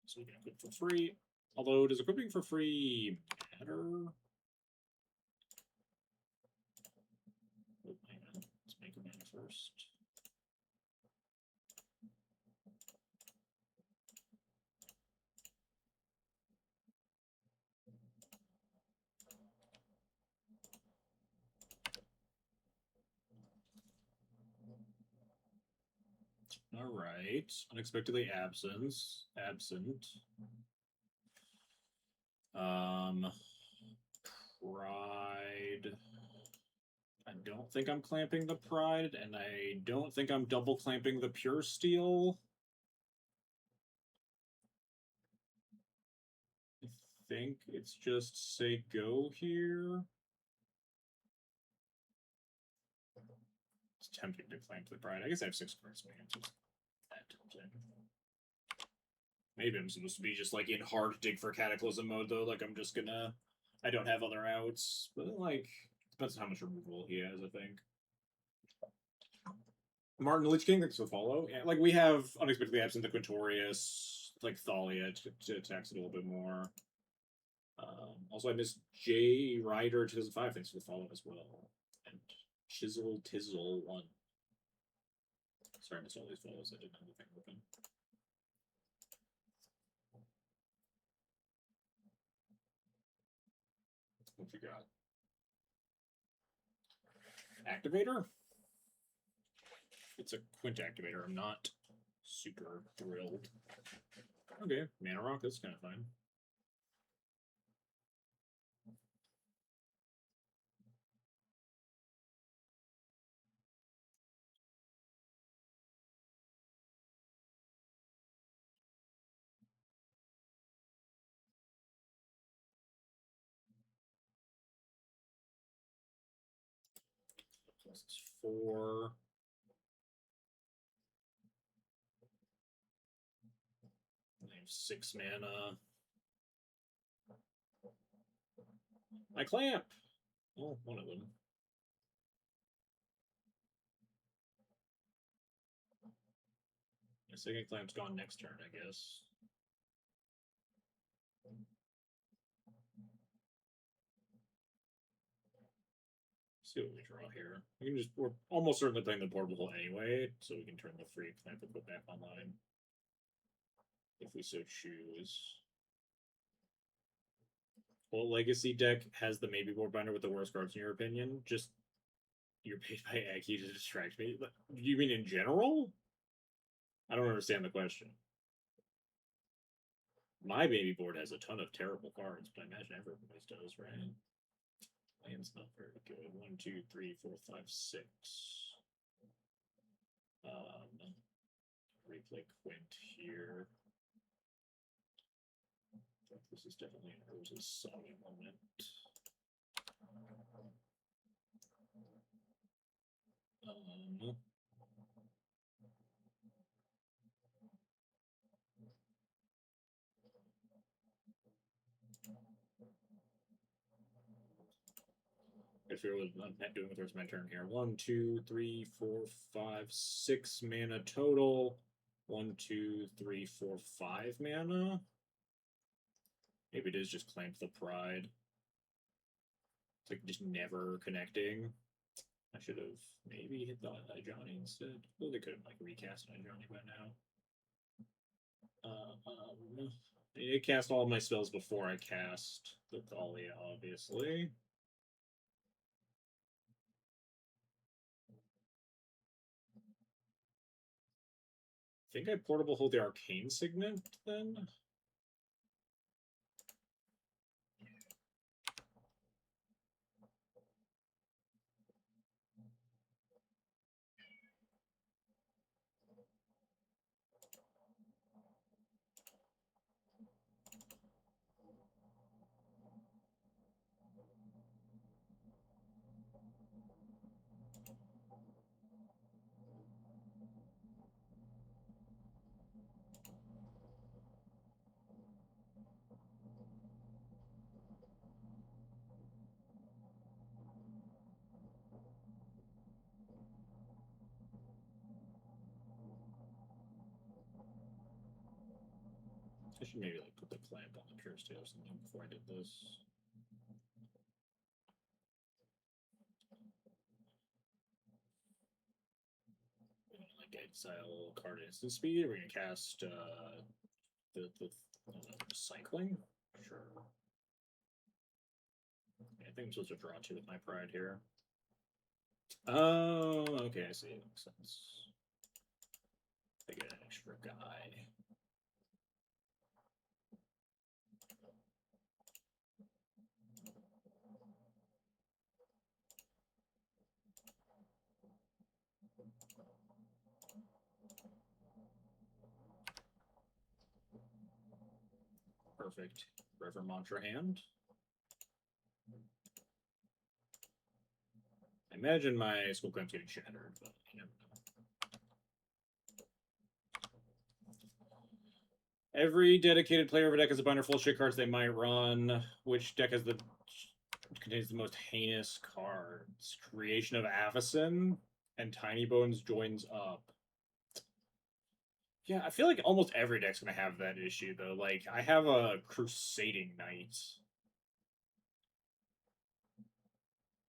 So we can equip for free. Although, does equipping for free matter? Let's make a mana first. All right. Unexpectedly absent. Pride. I don't think I'm clamping the Pride, and I don't think I'm double clamping the Pure Steel. I think it's just say go here. It's tempting to clamp the Pride. I guess I have 6 cards, man. It's just that tempting. Maybe I'm supposed to be just like in hard dig for Cataclysm mode though. Like I'm just gonna. I don't have other outs, but like depends on how much removal he has. I think. Martin Lich King, thanks for the follow. Yeah, like we have Unexpectedly Absent the Quintorius. like Thalia to attacks it a little bit more. Also, I missed J Rider 2005. Thanks for the follow as well. And Chisel Tizzle 1. Sorry, I missed all these follows. I didn't have anything open. What you got? Activator? It's a Quint activator. I'm not super thrilled. Okay, Mana Rock, that's kind of fine. Plus 4. I have 6 mana. My clamp! Oh, one of them. The second clamp's gone next turn, I guess. See what we draw here. We can just, we're almost certainly playing the portable hole anyway, so we can turn the free clamp and put back online. If we so choose. Well, Legacy deck has the maybe board binder with the worst cards in your opinion? Just you're paid by Aggie to distract me. But you mean in general? I don't understand the question. My baby board has a ton of terrible cards, but I imagine everybody's does, right? Land's not very good. 1, 2, 3, 4, 5, 6. Replay Quint here. This is definitely an Rose's Song moment. I figure what I'm doing with my turn here. 1, 2, 3, 4, 5, 6 mana total. 1, 2, 3, 4, 5 mana. Maybe it is just Clamp the Pride. It's like just never connecting. I should have maybe hit the Johnny instead. Well, they could have like recast Johnny by now. I cast all my spells before I cast the Thalia, obviously. I think I portable hold the Arcane Signet then. I should maybe like put the clamp on the Pure State or something before I did this. Like exile card instant speed. We're gonna cast the cycling. Sure. I think I'm supposed to draw 2 with my pride here. Oh, okay, I see. It makes sense. I get an extra guy. Perfect. Rever Mantra hand. I imagine my Skull Clamp's getting shattered, but you never know. Every dedicated player of a deck has a binder full of shit cards they might run. Which deck has contains the most heinous cards? Creation of Avacyn and Tiny Bones joins up. Yeah, I feel like almost every deck's gonna have that issue though. Like I have a Crusading Knight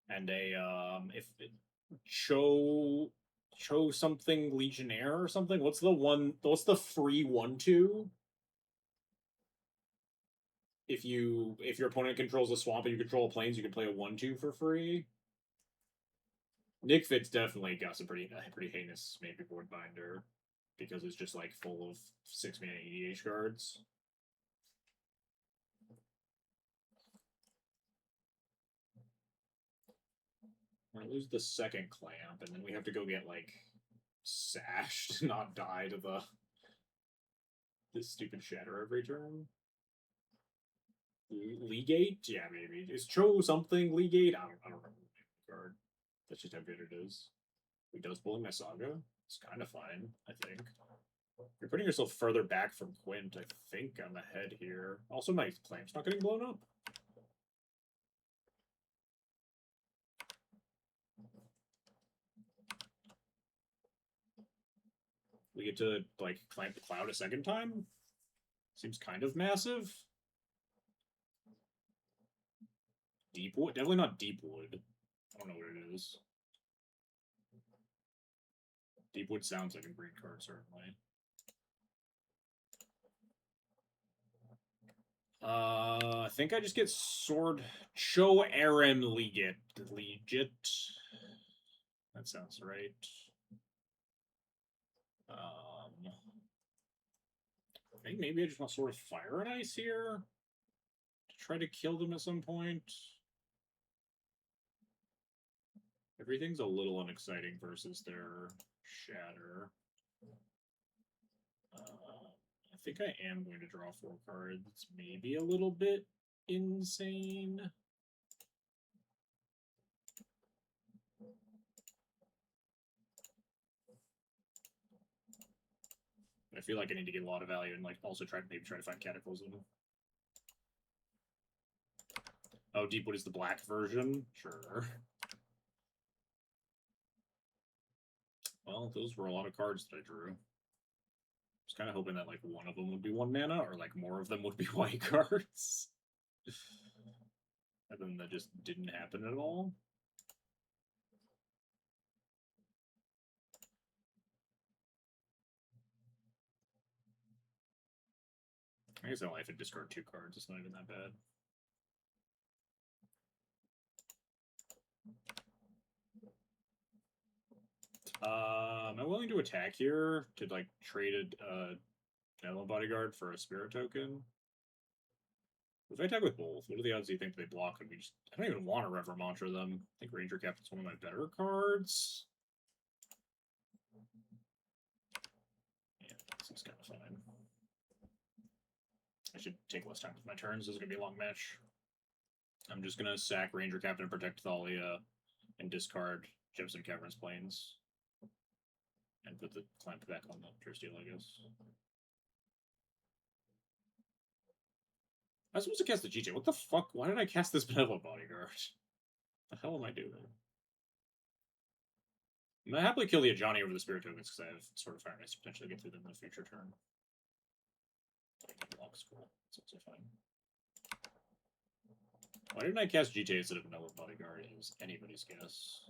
and a if it, Cho Cho something Legionnaire or something. What's the one? What's the free 1/2? If your opponent controls a swamp and you control planes, you can play a 1/2 for free. Nick Fitz definitely got some pretty heinous maybe board binder because it's just like full of 6-mana EDH cards. We're gonna lose the second clamp, and then we have to go get like sashed, not die to the this stupid shatter every turn. Legate? Yeah, maybe. Is Cho something Legate? I don't remember the card. That's just how good it is. He does Bowling My Saga. It's kind of fine, I think. You're putting yourself further back from Quint. I think I'm ahead here. Also, my clamp's not getting blown up. We get to like clamp the cloud a second time. Seems kind of massive. Deepwood? Definitely not Deepwood. I don't know what it is. Deepwood sounds like a green card, certainly. I think I just get Sword Cho Aram Legit. That sounds right. I think maybe I just want to sort of Fire and Ice here to try to kill them at some point. Everything's a little unexciting versus their Shatter. I think I am going to draw 4 cards. Maybe a little bit insane. I feel like I need to get a lot of value and like also maybe try to find Cataclysm. Oh, Deepwood is the black version? Sure. Well, those were a lot of cards that I drew. I was kind of hoping that like one of them would be 1 mana or like more of them would be white cards. And then that just didn't happen at all. I guess I only have to discard 2 cards. It's not even that bad. Am I willing to attack here to like trade a Netherland Bodyguard for a Spirit token? If I attack with both, what are the odds do you think they block? And I don't even want to Rever Mantra them. I think Ranger Captain's one of my better cards. Yeah, this is kind of fine. I should take less time with my turns. This is going to be a long match. I'm just going to sack Ranger Captain and protect Thalia and discard Jefferson Cavern's Plains. And put the clamp back on the Tersteel, I guess. I was supposed to cast the GJ. What the fuck? Why did I cast this Benevolent Bodyguard? The hell am I doing? I'm gonna happily kill the Ajani over the Spirit tokens because I have sort of Fire Nice to potentially get through them in the future turn. Log's cool. It's also fine. Why didn't I cast GJ instead of Benevolent Bodyguard? It was anybody's guess.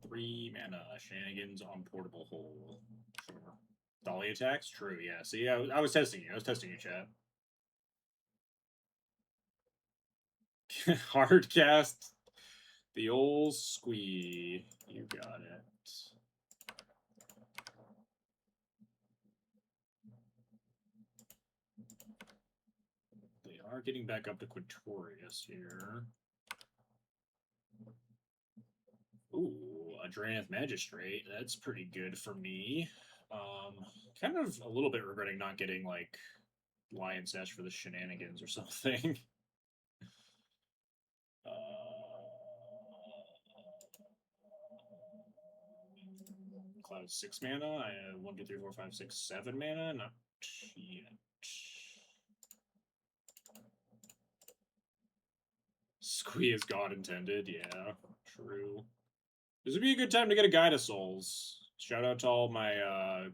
3 mana shenanigans on Portable Hole. Sure. Dolly attacks? True, yeah. See, I was testing you. I was testing you, chat. Hard cast. The old squee. You got it. They are getting back up to Quintorius here. Ooh, Adranth Magistrate. That's pretty good for me. Kind of a little bit regretting not getting like Lion Sash for the shenanigans or something. Cloud 6 mana. I have 1, 2, 3, 4, 5, 6, 7 mana. Not yet. Squee is God intended. Yeah, true. This would be a good time to get a Guide of Souls. Shout out to all my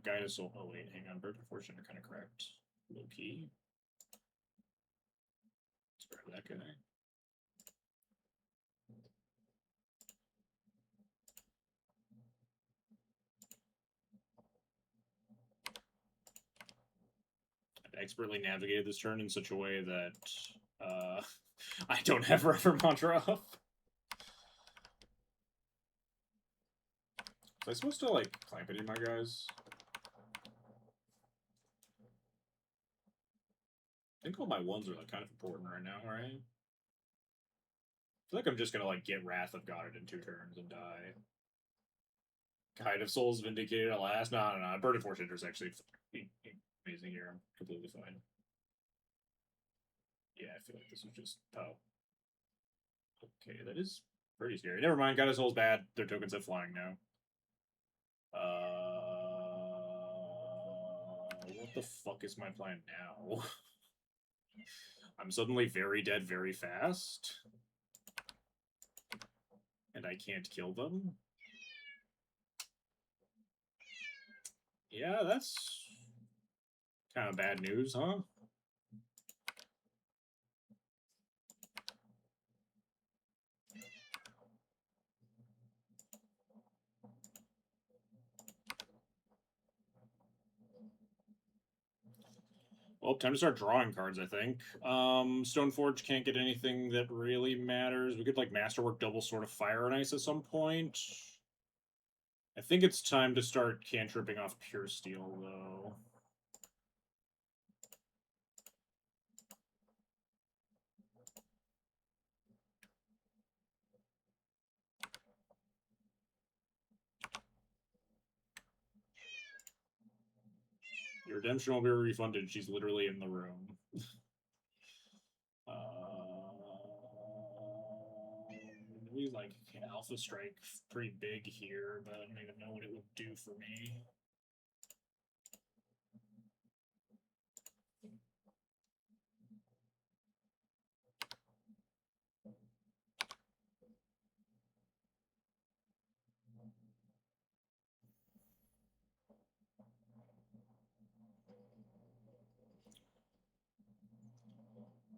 Guide of Souls. Oh, wait, hang on. Bird of Fortune are kind of correct. Low key. Let's grab that guy. I've expertly navigated this turn in such a way that I don't have Rever Mantra up. Was I supposed to, like, clamp it in my guys? I think all my ones are, like, kind of important right now, right? I feel like I'm just gonna, like, get Wrath of God in 2 turns and die. Guide of Souls Vindicated at last? No. Bird of Fortune is actually amazing here. I'm completely fine. Yeah, I feel like this was just... Oh. Okay, that is pretty scary. Never mind, Guide of Souls bad. Their tokens have flying now. What the fuck is my plan now? I'm suddenly very dead very fast. And I can't kill them. Yeah, that's kind of bad news, huh? Well, time to start drawing cards, I think. Stoneforge can't get anything that really matters. We could, like, Masterwork double Sword of Fire and Ice at some point. I think it's time to start cantripping off Pure Steel, though. Your redemption will be refunded. She's literally in the room. We like Alpha Strike pretty big here, but I don't even know what it would do for me.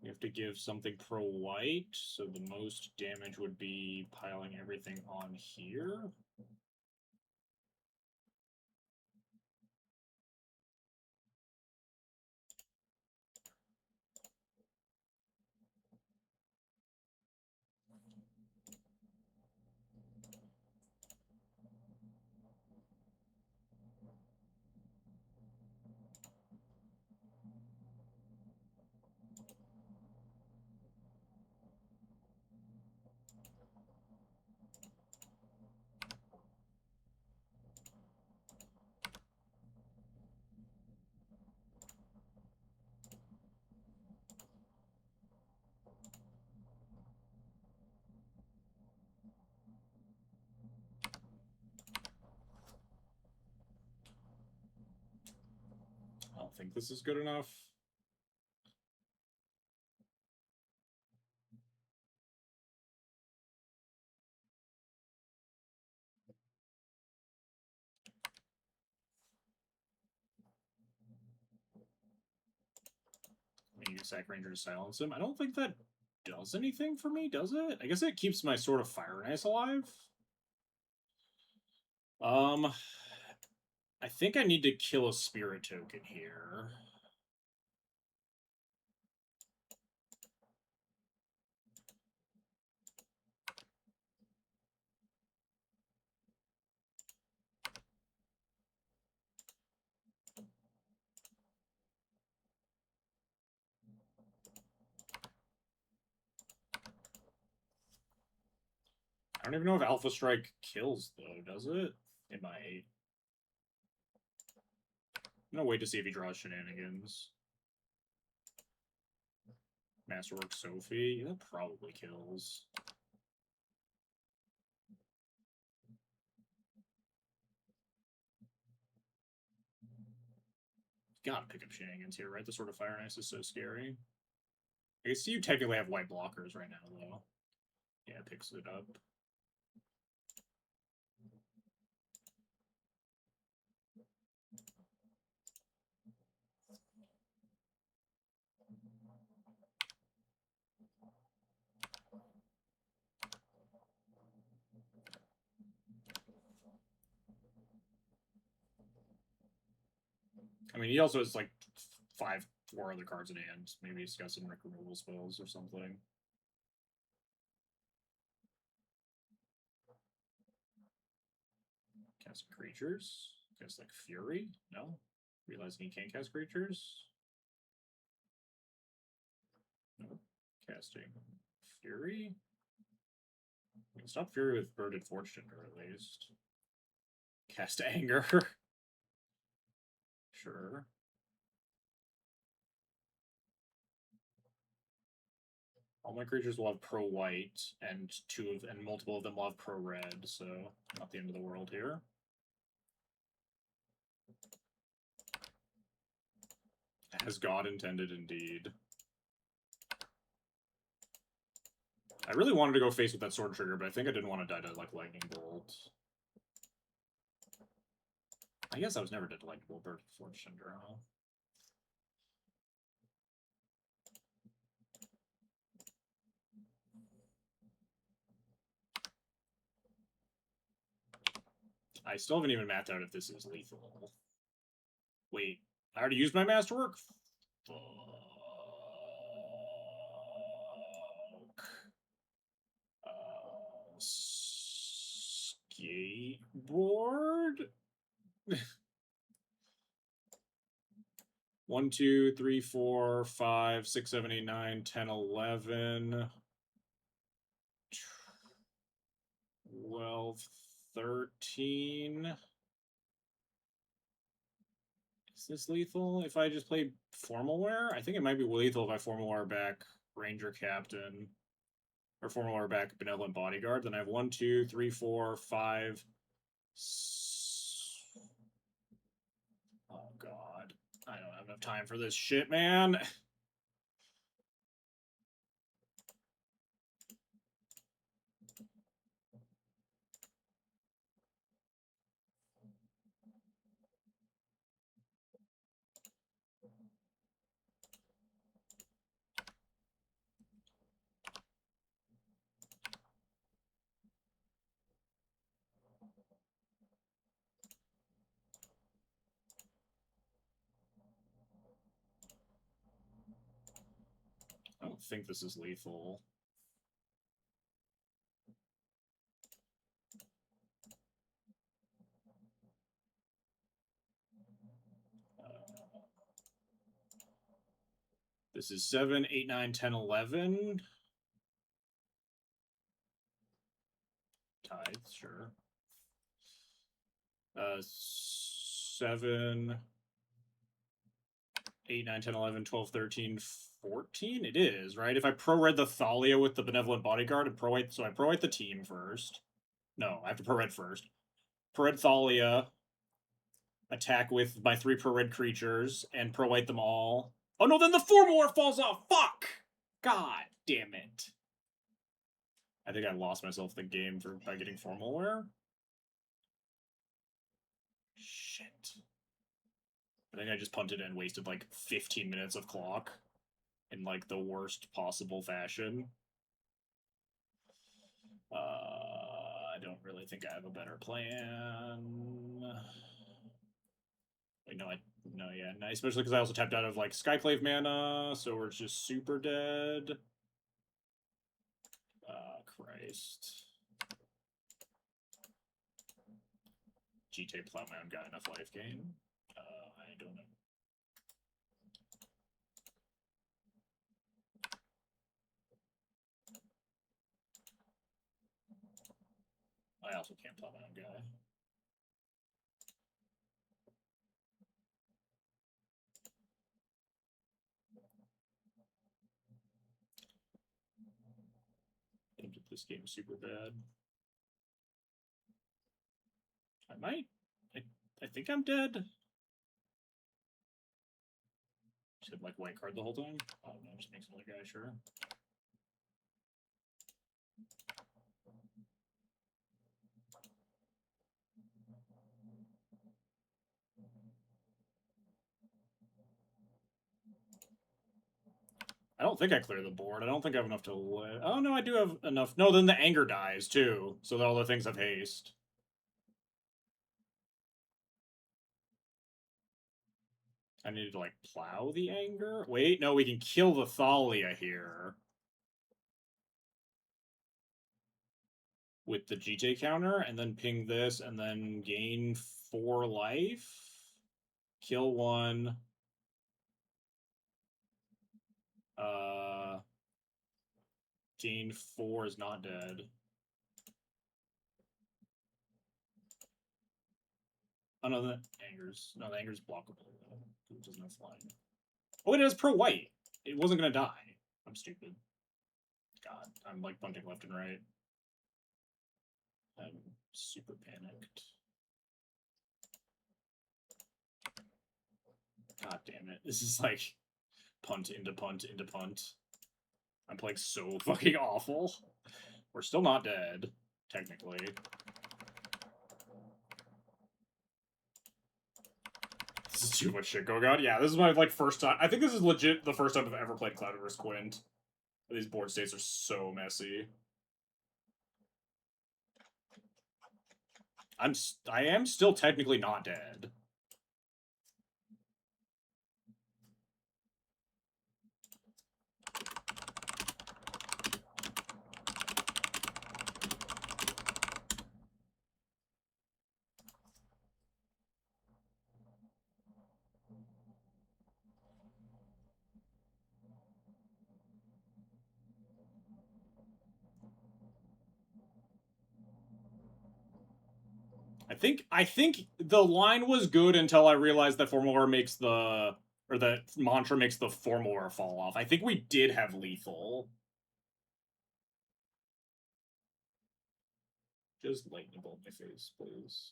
We have to give something pro-white, so the most damage would be piling everything on here. I don't think this is good enough. I use Sack Ranger to silence him. I don't think that does anything for me, does it? I guess it keeps my Sword of Fire and Ice alive. I think I need to kill a spirit token here. I don't even know if Alpha Strike kills, though, does it? It might. I'm gonna wait to see if he draws shenanigans. Masterwork Sophie, that probably kills. gotta pick up shenanigans here, right? The Sword of Fire and Ice is so scary. I guess you technically have white blockers right now, though. Yeah, picks it up. I mean, he also has like 4 other cards in hand. Maybe he's got some removal spells or something. Cast creatures? Cast like Fury? No? Realizing he can't cast creatures? No. Casting Fury? Stop Fury with Birded Fortune, or at least. Cast Anger. Sure. All my creatures will have pro white, and multiple of them will have pro red, so not the end of the world here. As God intended, indeed. I really wanted to go face with that sword trigger, but I think I didn't want to die to like lightning bolt. I guess I was never dead to lightning bolt Bird Fortune, huh? I still haven't even mapped out if this is lethal. Wait, I already used my masterwork? Fuck. Skateboard? 1, 2, 3, 4, 5, 6, 7, 8, 9, 10, 11, 12, 13. Is this lethal if I just play Formal Wear? I think it might be lethal if I Formal Wear back Ranger Captain. Or Formal Wear back Benevolent Bodyguard. Then I have 1, 2, 3, 4, 5. Oh, God. I don't have enough time for this shit, man. I don't think this is lethal. This is 7, 8, 9, 10, 11. Tithes, sure. 7, 8, 9, 10, 11, 12, 13, 14? It is, right? If I pro-red the Thalia with the Benevolent Bodyguard and pro-white, so I pro-white the team first. No, I have to pro-red first. Pro-red Thalia, attack with my 3 pro-red creatures, and pro-white them all. Oh no, then the Formal War falls off! Fuck! God damn it. I think I lost myself the game by getting Formal Wear. Shit. I think I just punted and wasted like 15 minutes of clock in like the worst possible fashion. I don't really think I have a better plan. Wait, no, yeah, especially because I also tapped out of like Skyclave mana, so we're just super dead. Christ. GT Plowman got enough life gain. I don't know. I also can't Plowman guy. This game is super bad. I might. I think I'm dead. Just like white card the whole time. Oh no, just makes another guy, sure. I don't think I clear the board. I don't think I have enough to live. Oh no, I do have enough. No, then the anger dies too. So all the things have haste. I need to like plow the anger. Wait, no, we can kill the Thalia here with the GJ counter, and then ping this, and then gain 4 life. Kill 1. Gain 4 is not dead. Oh no, the anger's blockable. It doesn't have flying. Oh, it has pro white. It wasn't gonna die. I'm stupid. God, I'm like punting left and right. I'm super panicked. God damn it. This is like punt into punt into punt. I'm playing so fucking awful. We're still not dead, technically. This is too much shit going on. Yeah, this is my like first time. I think this is legit the first time I've ever played Cloud vs. Quint. These board states are so messy. I am still technically not dead. I think the line was good until I realized that Formula makes the or that mantra makes the Formula fall off. I think we did have lethal. Just lightning bolt my face, please.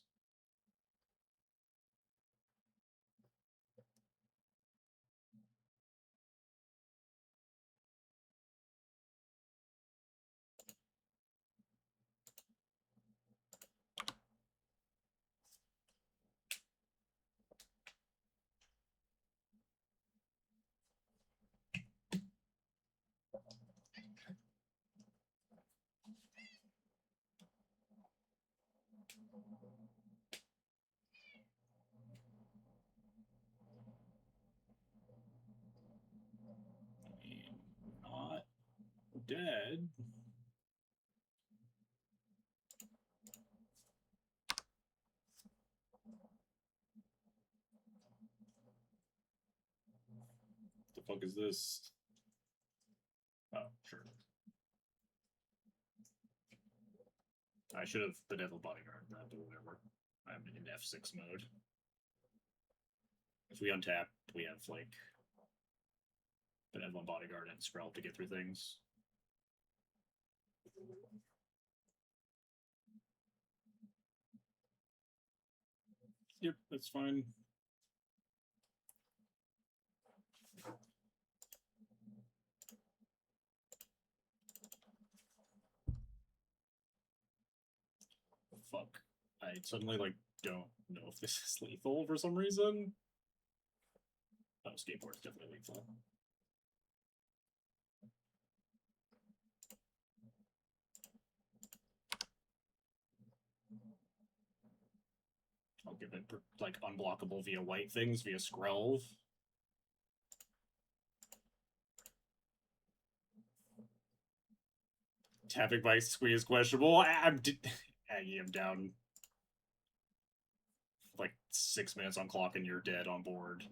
Not dead. The fuck is this? Oh, sure. I should have Benevolent Bodyguard that, but whatever. I'm in F6 mode. If we untap, we have like Benevolent Bodyguard and Skrell to get through things. Yep, that's fine. Fuck. I suddenly like don't know if this is lethal for some reason. Oh, skateboard's definitely lethal. I'll give it like unblockable via white things via Skrelv. Tapping by squeeze questionable. I'm down like 6 minutes on clock and you're dead on board.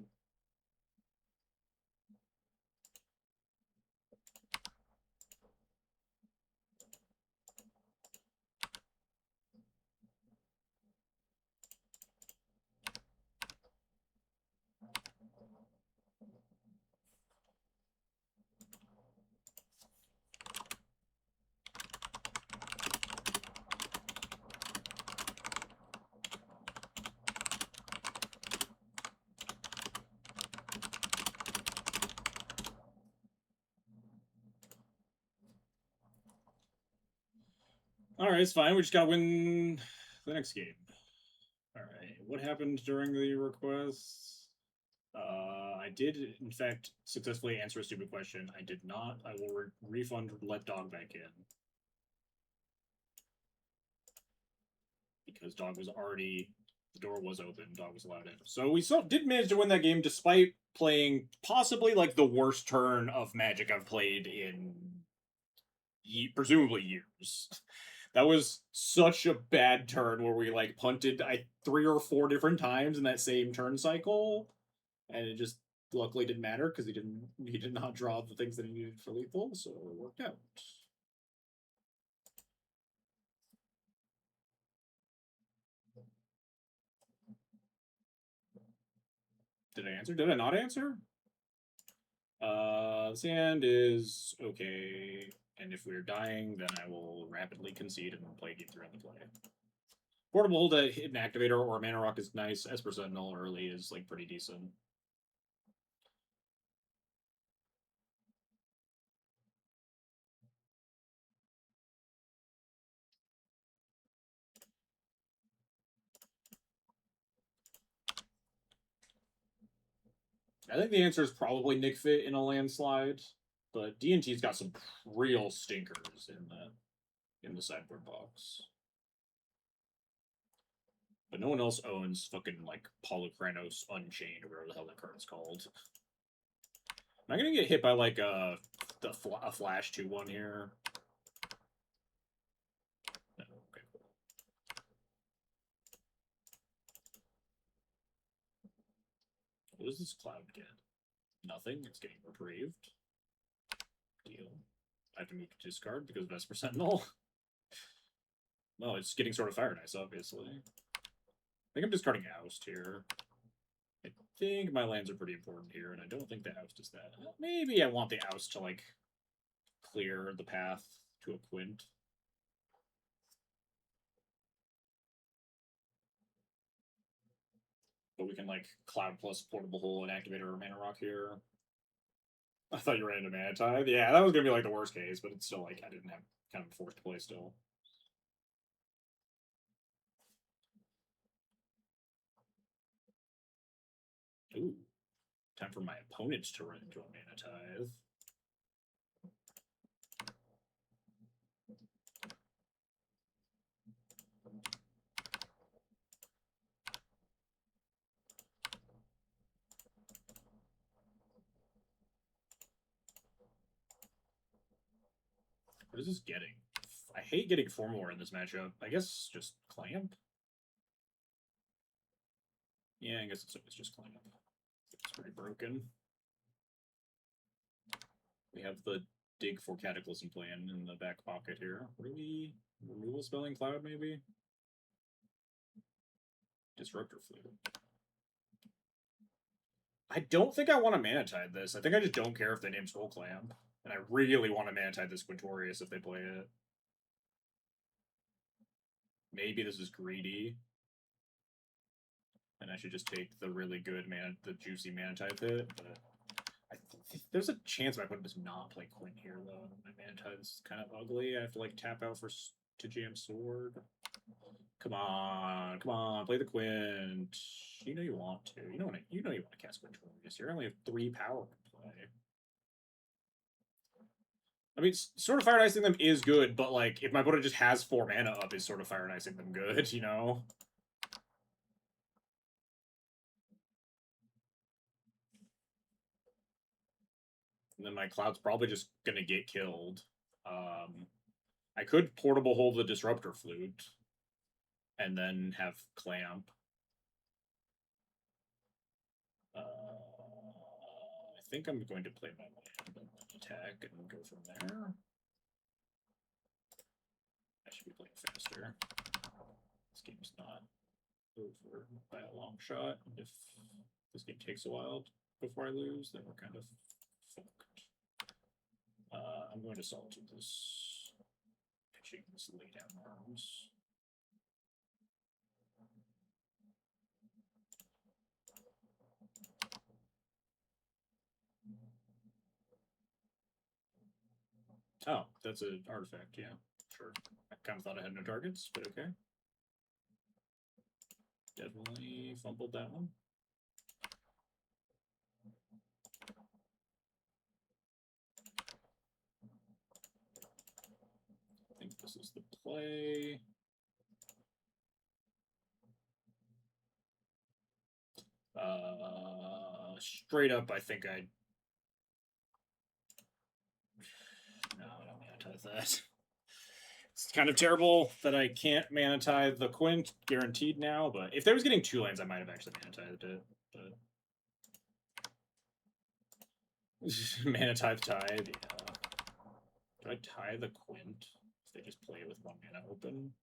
Alright, it's fine. We just gotta win the next game. Alright, what happened during the request? I did, in fact, successfully answer a stupid question. I did not. I will refund let dog back in. Because dog was already, the door was open, dog was allowed in. So we still did manage to win that game despite playing possibly like the worst turn of Magic I've played in presumably years. That was such a bad turn where we like punted 3 or 4 different times in that same turn cycle, and it just luckily didn't matter because he did not draw the things that he needed for lethal, so it worked out. Did I answer? Did I not answer? Sand is okay, and if we're dying, then I will rapidly concede and play game 3 on the play. Portable to hit an activator or a mana rock is nice. Esper Sentinel early is like pretty decent. I think the answer is probably Nick Fit in a landslide, but D&T's got some real stinkers in the sideboard box. But no one else owns fucking like Polychronos Unchained or whatever the hell that card's called. Am I gonna get hit by like a flash 2/1 here? No, okay, cool. What does this cloud get? Nothing. It's getting reprieved. Deal. I have to move to discard because of Esper Sentinel. Well, it's getting sort of fire nice, obviously. I think I'm discarding Oust here. I think my lands are pretty important here, and I don't think the Oust is that. Maybe I want the Oust to, like, clear the path to a Quint. But we can, like, Cloud plus Portable Hole and Activator or Mana Rock here. I thought you ran into Mana Tithe. Yeah, that was going to be, like, the worst case, but it's still, like, I didn't have kind of forced play still. Ooh. Time for my opponents to run into a Mana Tithe. What is this getting? I hate getting Formlore in this matchup. I guess just Clamp? Yeah, I guess it's just Clamp. It's pretty broken. We have the dig for Cataclysm plan in the back pocket here. What do we... Removal Spelling Cloud, maybe? Disruptor Flute. I don't think I want to Mana Tide this. I think I just don't care if they name Skull Clamp. And I really want to Mana Tide this Quintorius if they play it. Maybe this is greedy. And I should just take the really good the juicy Mana Tide hit, but there's a chance my opponent does not play Quint here, though. My Mana Tide's kind of ugly. I have to, like, tap out to jam Sword. Come on, play the Quint. You know you want to. You know you want to cast Quintorius. You only have 3 power to play. I mean, sort of Fire and Icing them is good, but, like, if my opponent just has 4 mana up, is sort of Fire and Icing them good, you know? And then my Cloud's probably just gonna get killed. I could Portable Hold the Disruptor Flute, and then have Clamp. I think I'm going to play my land and attack and go from there. I should be playing faster. This game's not over by a long shot. If this game takes a while before I lose, then we're kind of fucked. I'm going to Solitude this, pitching this lay down arms. Oh, that's an artifact, yeah. sure. I kind of thought I had no targets, but okay. Definitely fumbled that one. I think this is the play. Straight up, I think I... No, I don't manitize that. It's kind of terrible that I can't manitize the Quint guaranteed now, but if there was getting 2 lands, I might have actually manitized it. But manitize Tide, yeah. Do I tie the Quint if they just play it with 1 mana open?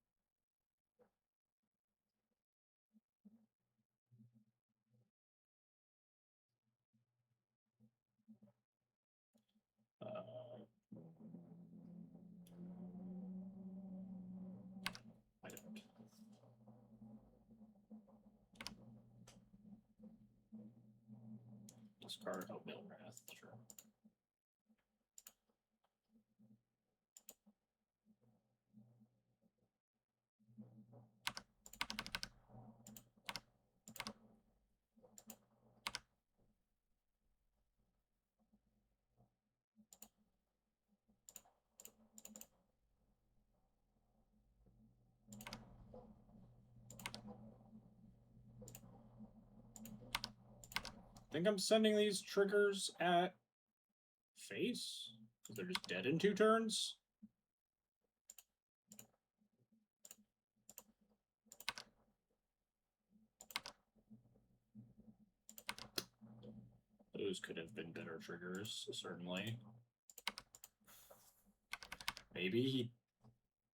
I don't. Discard Oatmeal Wrath, sure. I think I'm sending these triggers at face because they're just dead in 2 turns. Those could have been better triggers, certainly. Maybe he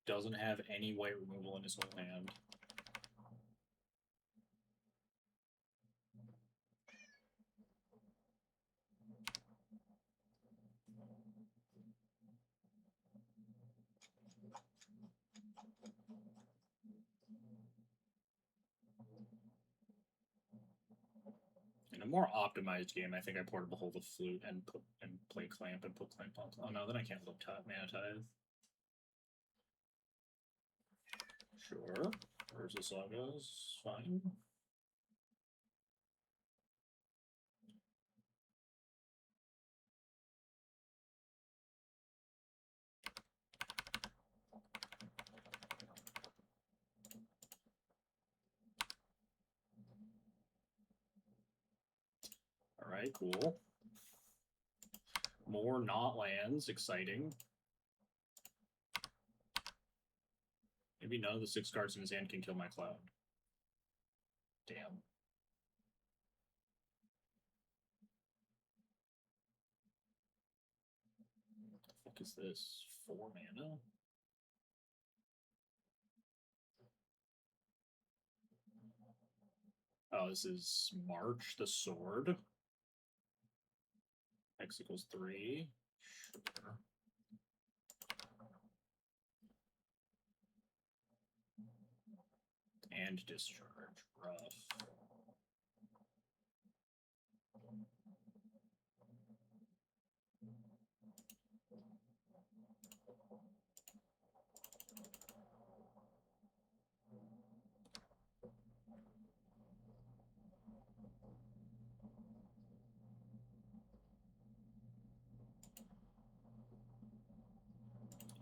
doesn't have any white removal in his whole hand. In a more optimized game, I think I portable hold the flute and play clamp and put clamp on. Oh no, then I can't flip mana tithe. Sure. Urza Saga's fine. Alright, cool. More not lands, exciting. Maybe none of the 6 cards in his hand can kill my cloud. Damn. What the fuck is this? 4 mana? Oh, this is March the Sword. X equals 3. Sure. And discharge. Rough.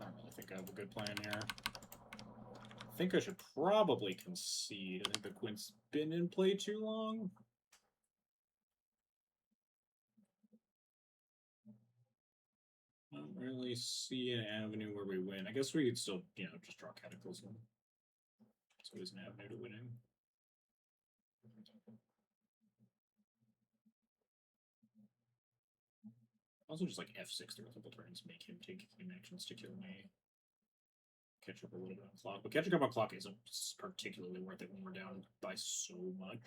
I don't really think I have a good plan here. I think I should probably concede. I think the Quint's been in play too long. I don't really see an avenue where we win. I guess we could still, just draw Cataclysm. It's always an avenue to winning. Also, just like F6 through a couple turns, make him take actions to kill me. Catch up a little bit on clock, but catching up on clock isn't particularly worth it when we're down by so much.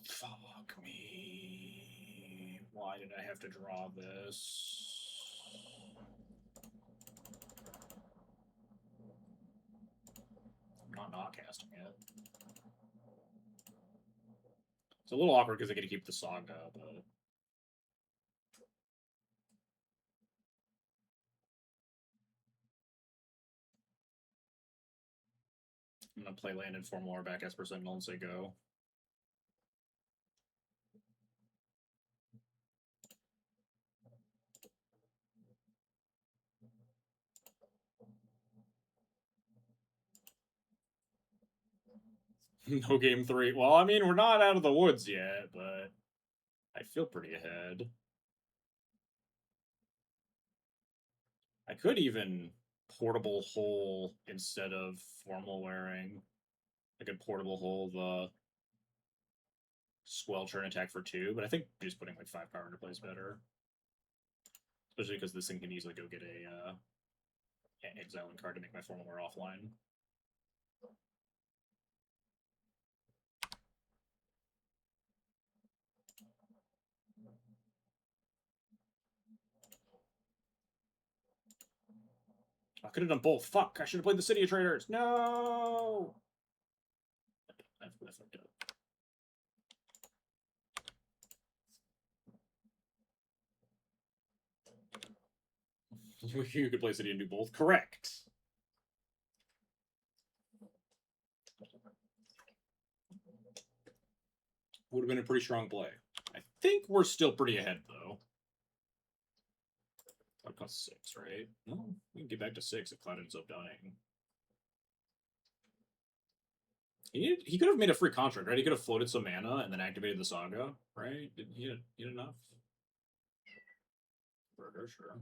Fuck me. Why did I have to draw this? I'm not casting it. It's a little awkward because I get to keep the Saga, but I'm gonna play land and form lore back Esper Sentinel and say go. No game 3. Well, I mean, we're not out of the woods yet, but I feel pretty ahead. I could even portable hole instead of formal wearing. I could portable hole the Squelcher and attack for 2, but I think just putting like 5 power into play is better. Especially because this thing can easily go get a exiling card to make my formal wear offline. I could have done both. Fuck, I should have played the City of Traders. No! I fucked up. You could play City and do both. Correct. Would have been a pretty strong play. I think we're still pretty ahead, though. That costs 6, right? No, we can get back to 6 if Cloud ends up dying. He could have made a free contract, right? He could have floated some mana and then activated the Saga, right? Did he had enough? Burger, sure.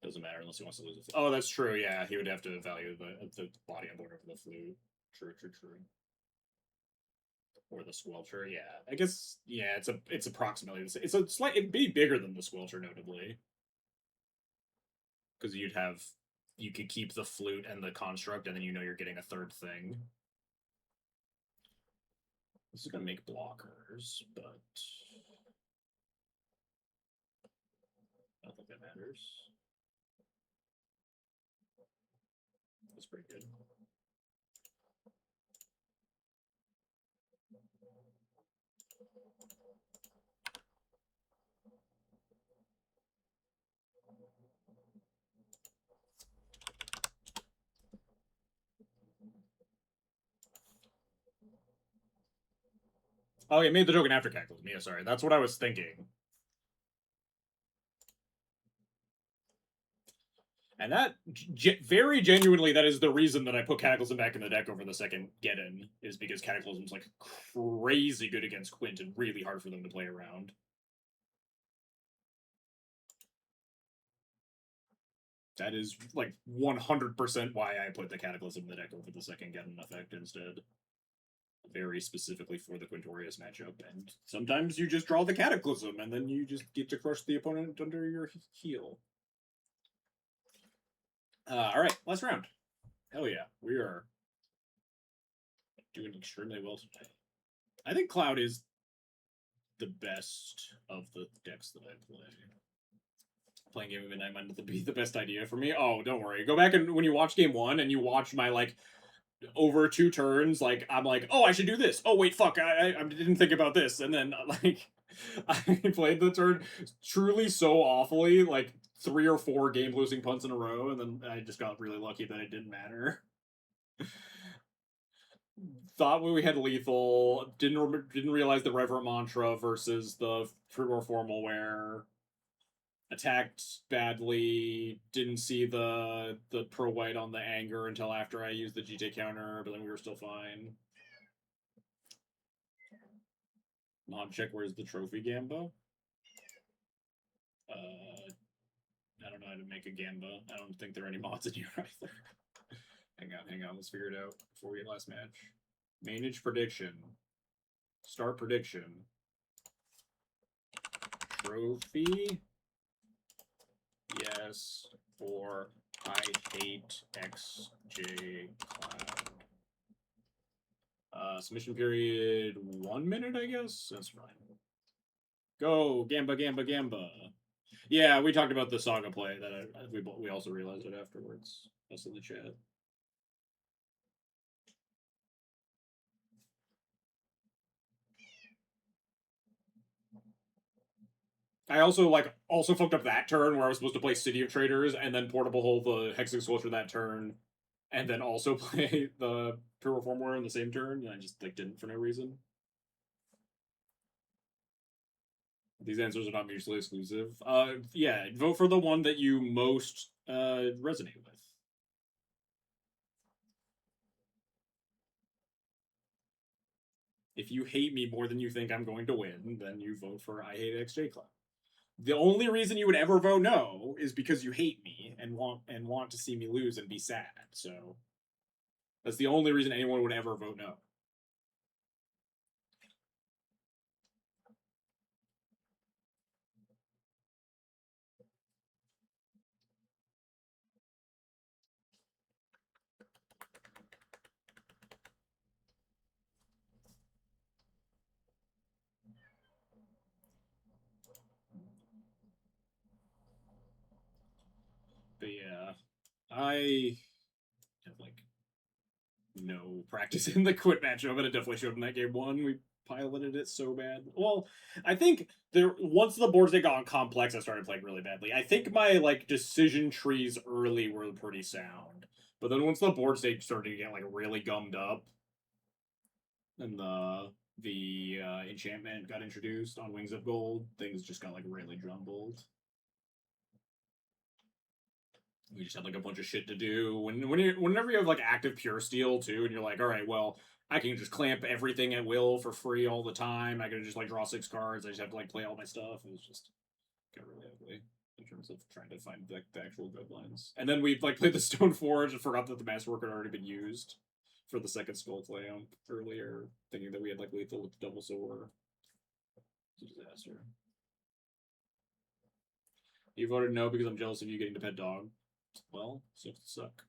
Doesn't matter unless he wants to lose it. Oh, that's true. Yeah, he would have to value the body on board over the flute. True. Or the Squelcher. Yeah, I guess. Yeah, it's approximately the same. It's a slight. It'd be bigger than the Squelcher, notably, because you could keep the flute and the construct, and then you know you're getting a third thing. This is gonna make blockers, but I don't think that matters. That's pretty good. Oh, he made the token after Cataclysm. Yeah, sorry. That's what I was thinking. And that, very genuinely, that is the reason that I put Cataclysm back in the deck over the second get-in, is because Cataclysm's, like, crazy good against Quint and really hard for them to play around. That is, like, 100% why I put the Cataclysm in the deck over the second get-in effect instead. Very specifically for the Quintorius matchup, and sometimes you just draw the Cataclysm, and then you just get to crush the opponent under your heel. Alright, last round. Hell yeah, we are doing extremely well today. I think Cloud is the best of the decks that I play. Playing Game of Midnight might be the best idea for me. Oh, don't worry. Go back and when you watch Game 1 and you watch my, like, over 2 turns, like, I'm like, oh, I should do this. Oh, wait, fuck, I didn't think about this. And then, like, I played the turn truly so awfully, like, 3 or 4 game-losing punts in a row, and then I just got really lucky that it didn't matter. Thought we had lethal, didn't realize the Reverent Mantra versus the more formal wear. Attacked badly, didn't see the pro white on the anger until after I used the GT counter, but then we were still fine. Mod check, where's the trophy Gamba? I don't know how to make a Gamba. I don't think there are any mods in here either. hang on, let's figure it out before we get last match. Manage prediction. Start prediction. Trophy. Yes, or I hate XJ Cloud. Submission period 1 minute, I guess? That's fine. Go, Gamba. Yeah, we talked about the Saga play that we also realized it afterwards. Us in the chat. I also also fucked up that turn where I was supposed to play City of Traders and then Portable Hold the Hexing Soldier that turn, and then also play the Pure Reform Warrior in the same turn, and I just didn't for no reason. These answers are not mutually exclusive. Yeah, vote for the one that you most resonate with. If you hate me more than you think I'm going to win, then you vote for I hate XJ Club. The only reason you would ever vote no is because you hate me and want to see me lose and be sad. So that's the only reason anyone would ever vote no. But yeah, I have no practice in the quit matchup, and it definitely showed in that game one. We piloted it so bad. Well, I think once the boards they got complex, I started playing really badly. I think my decision trees early were pretty sound, but then once the board stage started to get really gummed up, and the enchantment got introduced on Wings of Gold, things just got really jumbled. We just had a bunch of shit to do. Whenever you have active pure steel too, and you're all right, well, I can just clamp everything at will for free all the time. I can just draw 6 cards. I just have to play all my stuff. It was just got really ugly in terms of trying to find the actual good lines. And then we played the Stone Forge and forgot that the Masterwork had already been used for the second Skull Clamp earlier, thinking that we had lethal with the double sword. It's a disaster. You voted no because I'm jealous of you getting to pet dog. Well, sucks to suck.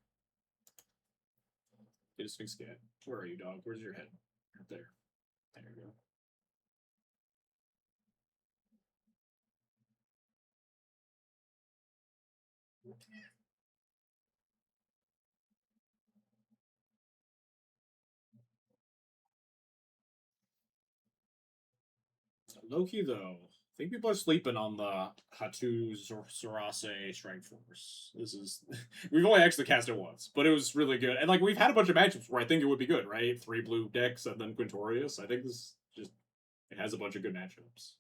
Get a Sphinx cat. Where are you, dog? Where's your head? Right there. There you go. Loki, though, I think people are sleeping on the Hatu Sorase Strike Force. This is we've only actually cast it once, but it was really good. And we've had a bunch of matchups where I think it would be good, right? 3 blue decks and then Quintorius. I think this just it has a bunch of good matchups.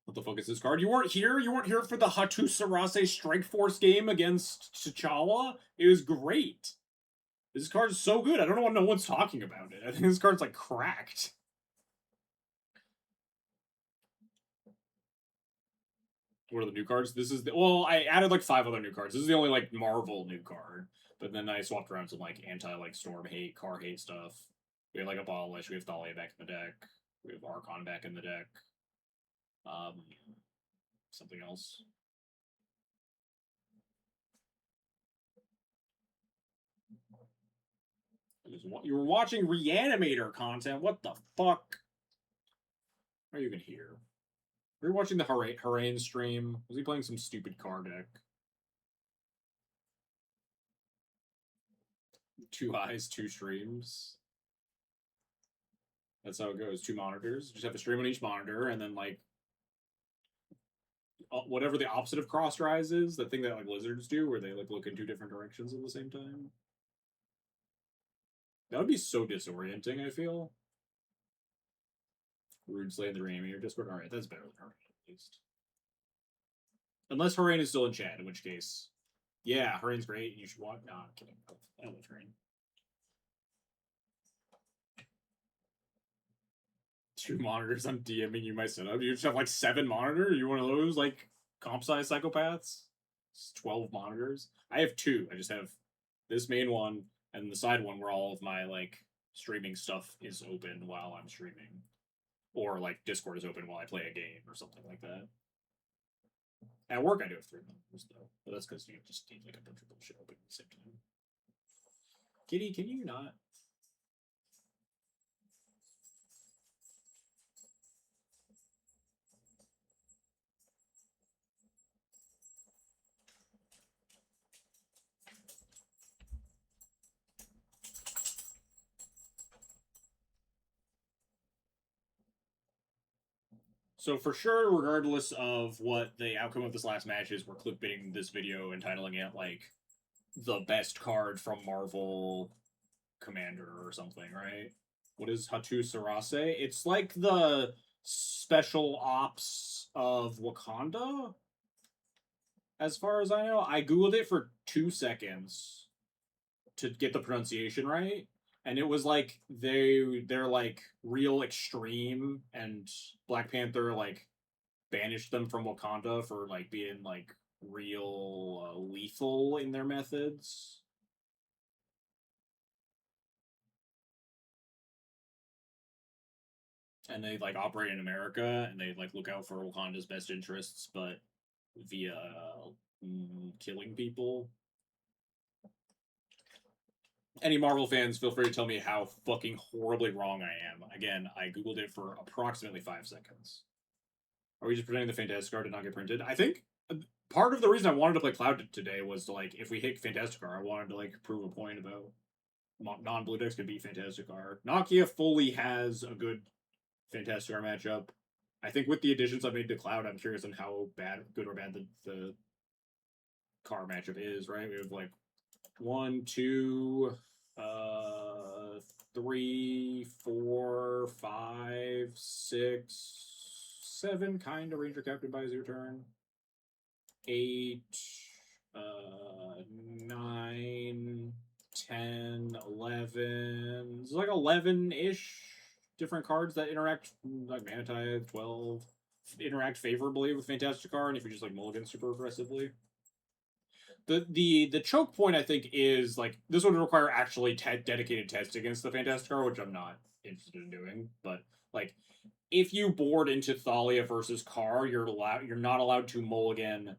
What the fuck is this card? You weren't here? You weren't here for the Hatu Sarase Strike Force game against T'Challa? It was great. This card is so good. I don't know why no one's talking about it. I think this card's cracked. What are the new cards? This is well, I added 5 other new cards. This is the only Marvel new card. But then I swapped around some anti storm hate, car hate stuff. We have Abolish, we have Thalia back in the deck. We have Archon back in the deck. Something else. You were watching Reanimator content. What the fuck? Are you even here? We were watching the Harain stream. Was he playing some stupid card deck? 2 eyes, 2 streams. That's how it goes. 2 monitors. Just have a stream on each monitor, and then whatever the opposite of cross rise is, the thing that lizards do, where they look in 2 different directions at the same time. That would be so disorienting, I feel. Rude Slay in the Reanimator Discord. Alright, that's better than Harain, at least. Unless Harain is still in chat, in which case, yeah, Harain's great. You should watch. No, I'm kidding. I love Harain. 2 monitors. I'm DMing you my setup. You just have 7 monitors. You one of those comp size psychopaths? It's 12 monitors. I have 2. I just have this main one and the side one where all of my streaming stuff is open while I'm streaming, or Discord is open while I play a game or something like that. At work, I do have 3 monitors though, but that's because you just need a bunch of bullshit open at the same time. Kitty, can you not? So for sure, regardless of what the outcome of this last match is, we're clickbaiting this video and titling it like the best card from Marvel Commander or something, right? What is Hatu Sarase? It's like the special ops of Wakanda, as far as I know. I googled it for 2 seconds to get the pronunciation right, and it was like they're like real extreme, and Black Panther like banished them from Wakanda for like being like real lethal in their methods. And they like operate in America, and they like look out for Wakanda's best interests, but via killing people. Any Marvel fans, feel free to tell me how fucking horribly wrong I am. Again, I googled it for approximately 5 seconds. Are we just pretending the Fantastic Car did not get printed? I think part of the reason I wanted to play Cloud today was to like, if we hit Fantastic Car, I wanted to like prove a point about non-blue decks could beat Fantastic Car. Nakia fully has a good Fantastic Car matchup. I think with the additions I've made to Cloud, I'm curious on how good or bad the car matchup is. Right? We have like 1, 2, 3, 4, 5, 6, 7 kind of Ranger Captain buys your turn. 8, 9, 10, 11. It's like 11-ish different cards that interact, like Mana Tithe, 12, interact favorably with Fantastic Car, and if you just like mulligan super aggressively. The choke point, I think, is like this would require actually dedicated tests against the Fantastic Car, which I'm not interested in doing. But like, if you board into Thalia versus Car, you're not allowed to mulligan.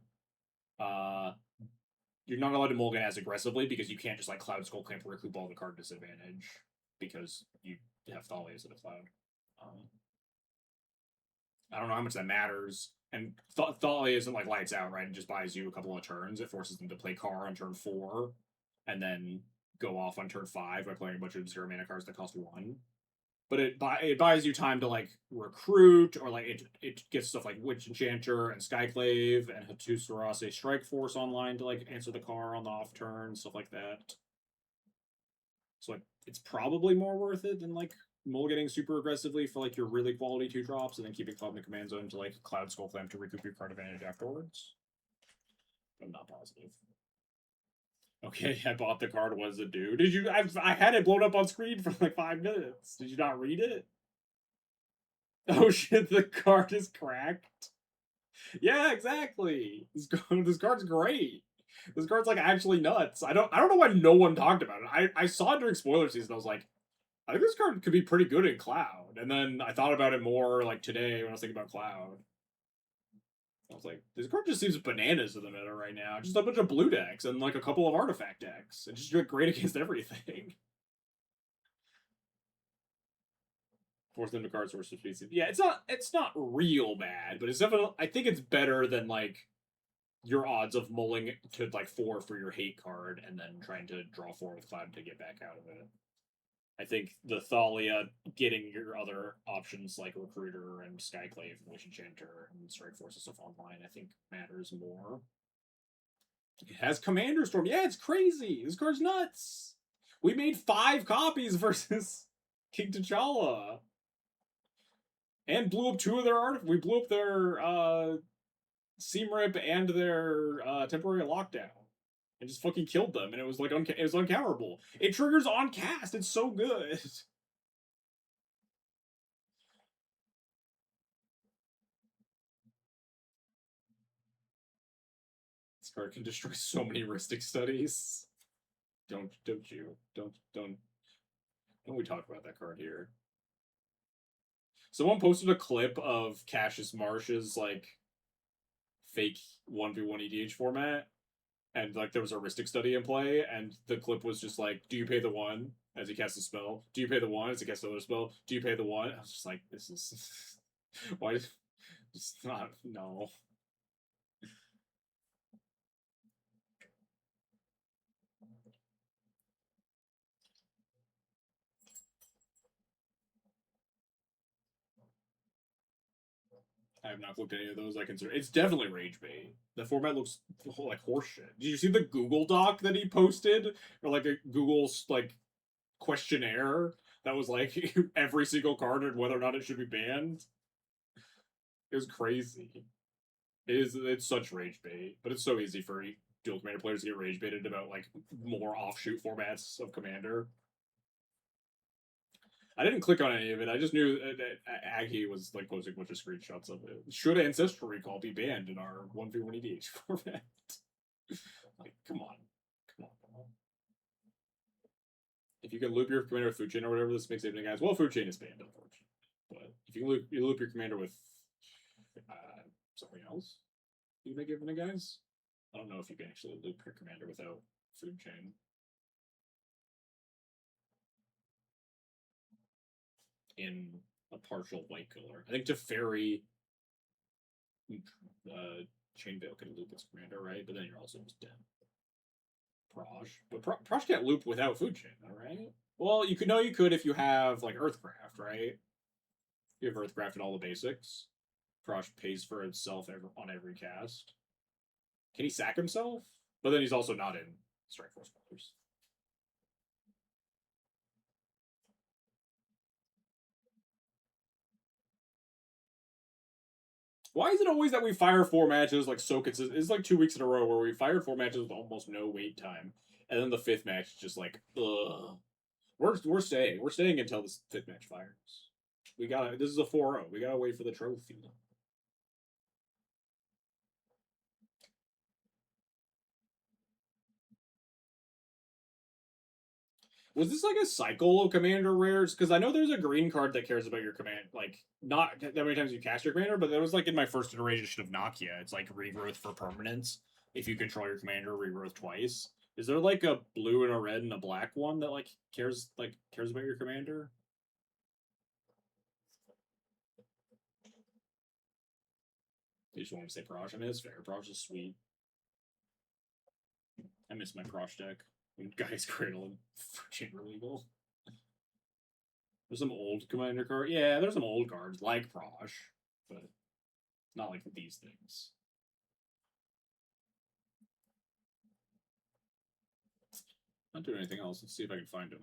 You're not allowed to mulligan as aggressively because you can't just like Cloud Skull Clamp recoup all the card disadvantage because you have Thalia as a Cloud. I don't know how much that matters. And Thalia isn't like lights out, right? It just buys you a couple of turns. It forces them to play Car on turn 4, and then go off on turn 5 by playing a bunch of 0 mana cards that cost 1. But it buys you time to like recruit, or like it gets stuff like Witch Enchanter and Skyclave and Hatu Sarase Strike Force online to like answer the Car on the off turn, stuff like that. So like it's probably more worth it than like mulliganing super aggressively for like your really quality 2-drops, and then keeping Cloud in the command zone to like Cloud Skull Clamp to recoup your card advantage afterwards. I'm not positive. Okay, I bought the card. What does it do? Did you? I had it blown up on screen for like 5 minutes. Did you not read it? Oh shit! The card is cracked. Yeah, exactly. This card's great. This card's like actually nuts. I don't know why no one talked about it. I saw it during spoiler season. I was like, I think this card could be pretty good in Cloud. And then I thought about it more like today when I was thinking about Cloud. I was like, this card just seems bananas in the meta right now. Just a bunch of blue decks and like a couple of artifact decks. It's just great against everything. Force them to card source species. Yeah, it's not real bad, but it's definitely, I think it's better than like your odds of mulling to like 4 for your hate card and then trying to draw 4 with Cloud to get back out of it. I think the Thalia getting your other options like Recruiter and Skyclave and Witch Enchanter and Strike Force and stuff online, I think matters more. It has Commander Storm. Yeah, it's crazy. This card's nuts. We made 5 copies versus King T'Challa. And blew up 2 of their art. We blew up their Seam Rip and their temporary lockdown. And just fucking killed them, and it was like it was uncounterable. It triggers on cast. It's so good. This card can destroy so many heuristic studies. Don't we talk about that card here? Someone posted a clip of Cassius Marsh's like fake 1v1 EDH format, and like there was a heuristic study in play, and the clip was just like, do you pay the 1 as he casts a spell? Do you pay the 1 as he casts another spell? Do you pay the 1? I was just like, this is why just not, no. I have not looked at any of those. I consider it's definitely rage bait. The format looks like horseshit. Did you see the Google Doc that he posted, or like a Google's like questionnaire that was like every single card and whether or not it should be banned? It was crazy. It's such rage bait, but it's so easy for dual commander players to get rage baited about like more offshoot formats of commander. I didn't click on any of it. I just knew that Aggie was like posting a bunch of screenshots of it. Should Ancestral Recall be banned in our 1v1 EDH format? Like, come on. Come on. If you can loop your commander with Food Chain or whatever, this makes anything guys. Well, Food Chain is banned, unfortunately. But if you can loop your commander with something else, you can make it into guys. I don't know if you can actually loop your commander without Food Chain. In a partial white color. I think Teferi Chainveil can loop its commander, right? But then you're also just dead. Prosh. But Prosh can't loop without Food Chain, though, right? Well, you could if you have like Earthcraft, right? You have Earthcraft and all the basics. Prosh pays for itself on every cast. Can he sack himself? But then he's also not in Strike Force colors. Why is it always that we fire 4 matches like so consistent? It's like 2 weeks in a row where we fired 4 matches with almost no wait time, and then the 5th match is just like, ugh. We're staying. We're staying until this 5th match fires. We gotta. This is a 4-0. We gotta wait for the trophy. Was this like a cycle of commander rares? Because I know there's a green card that cares about your command, like not that many times you cast your commander, but that was like in my first iteration of Nokia. It's like regrowth for permanence. If you control your commander, regrowth twice. Is there like a blue and a red and a black one that like cares about your commander? You just want to say Prosh. I mean, it's fair. Prosh is sweet. I miss my Prosh deck. Guy's Cradle and Chamber Legal. There's some old commander cards. Yeah, there's some old cards like Prosh, but not like these things. Not doing anything else. Let's see if I can find them.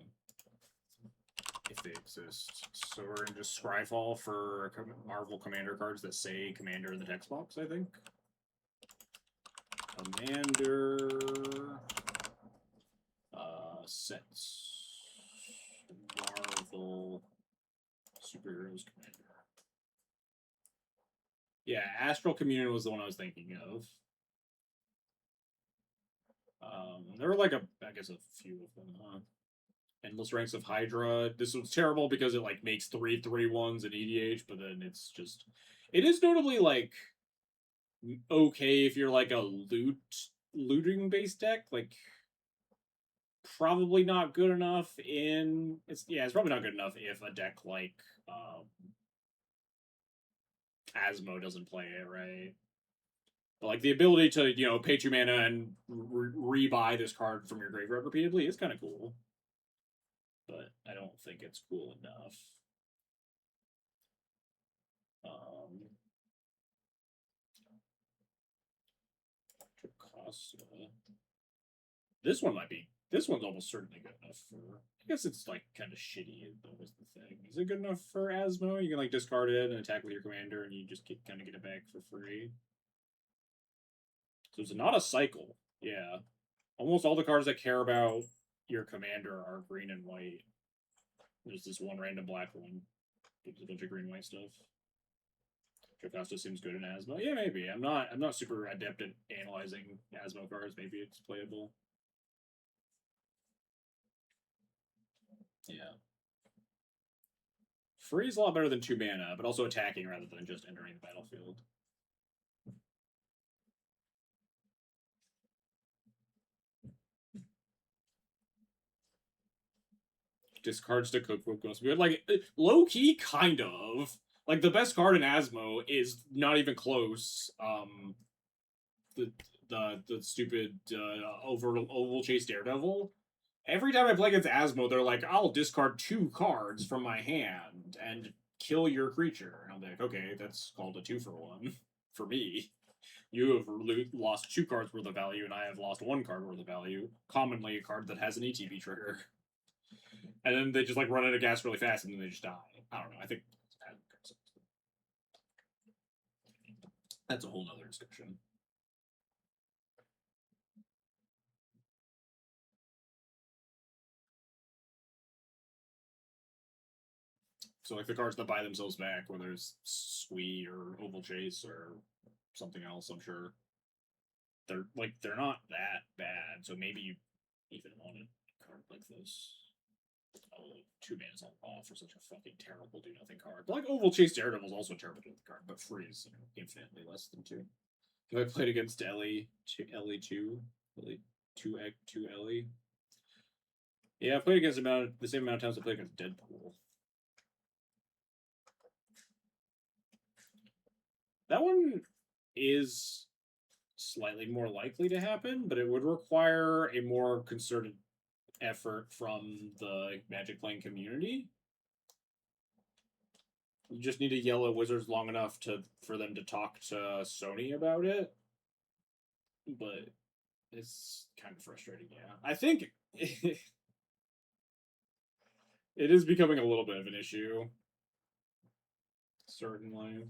If they exist. So we're in just Scryfall for Marvel Commander cards that say Commander in the text box, I think. Commander... sets. Marvel Superheroes Commander. Yeah, Astral Communion was the one I was thinking of. There were like I guess a few of them, huh? Endless Ranks of Hydra. This was terrible because it like makes 3/3/1s in EDH, but then it's just it is notably like okay if you're like a looting based deck, like probably not good enough in it's probably not good enough if a deck like Asmo doesn't play it, right? But like the ability to pay 2 mana and rebuy this card from your graveyard repeatedly is kind of cool, but I don't think it's cool enough. This one might be. This one's almost certainly good enough for. I guess it's like kind of shitty. That was the thing. Is it good enough for Asmo? You can like discard it and attack with your commander, and you just kind of get it back for free. So it's not a cycle. Yeah, almost all the cards that care about your commander are green and white. There's this one random black one. Gives a bunch of green white stuff. Jocasta seems good in Asmo. Yeah, maybe. I'm not super adept at analyzing Asmo cards. Maybe it's playable. Yeah. Free is a lot better than 2 mana, but also attacking rather than just entering the battlefield. Discards to cookbook must be good. Like low key, kind of. Like the best card in Asmo is not even close. The stupid Oval Chase Daredevil. Every time I play against Asmo, they're like, I'll discard 2 cards from my hand and kill your creature. And I'll be like, okay, that's called a 2-for-1 for me. You have lost 2 cards worth of value, and I have lost 1 card worth of value. Commonly, a card that has an ETB trigger. And then they just like run out of gas really fast, and then they just die. I don't know. I think that's a whole nother discussion. So like the cards that buy themselves back, whether it's Squee or Oval Chase or something else, I'm sure they're not that bad. So maybe you even want a card like this. Oh, 2 mana's all off for such a fucking terrible do nothing card. But like Oval Chase Daredevil is also a terrible do nothing card, but free is infinitely less than 2. Have I played against Ellie Ellie 2? Ellie 2 Ellie? Yeah, I've played against the same amount of times I played against Deadpool. That one is slightly more likely to happen, but it would require a more concerted effort from the Magic playing community. You just need to yell at Wizards long enough for them to talk to Sony about it. But it's kind of frustrating, yeah. I think it is becoming a little bit of an issue. Certainly.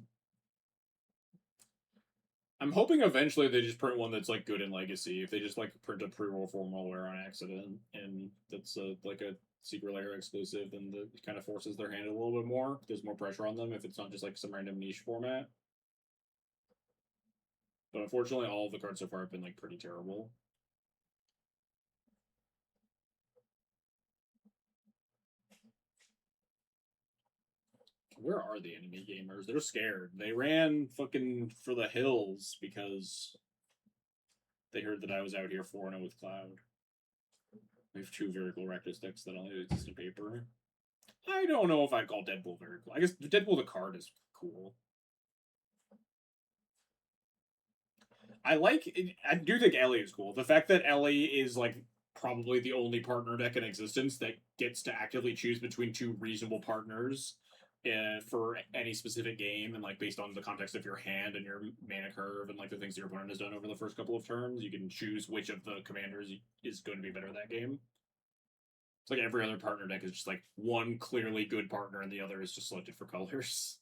I'm hoping eventually they just print one that's like good in Legacy. If they just like print a pre-roll for malware on accident, and that's like a secret layer exclusive, then it kind of forces their hand a little bit more. There's more pressure on them if it's not just like some random niche format. But unfortunately, all of the cards so far have been like pretty terrible. Where are the enemy gamers? They're scared. They ran fucking for the hills because they heard that I was out here 4-0 with Cloud. We have 2 very cool Rectus decks that only exist in paper. I don't know if I'd call Deadpool very cool. I guess Deadpool the card is cool. I do think Ellie is cool. The fact that Ellie is like probably the only partner deck in existence that gets to actively choose between 2 reasonable partners for any specific game, and like based on the context of your hand and your mana curve and like the things your opponent has done over the first couple of turns, you can choose which of the commanders is going to be better that game. It's like every other partner deck is just like one clearly good partner and the other is just selected for colors.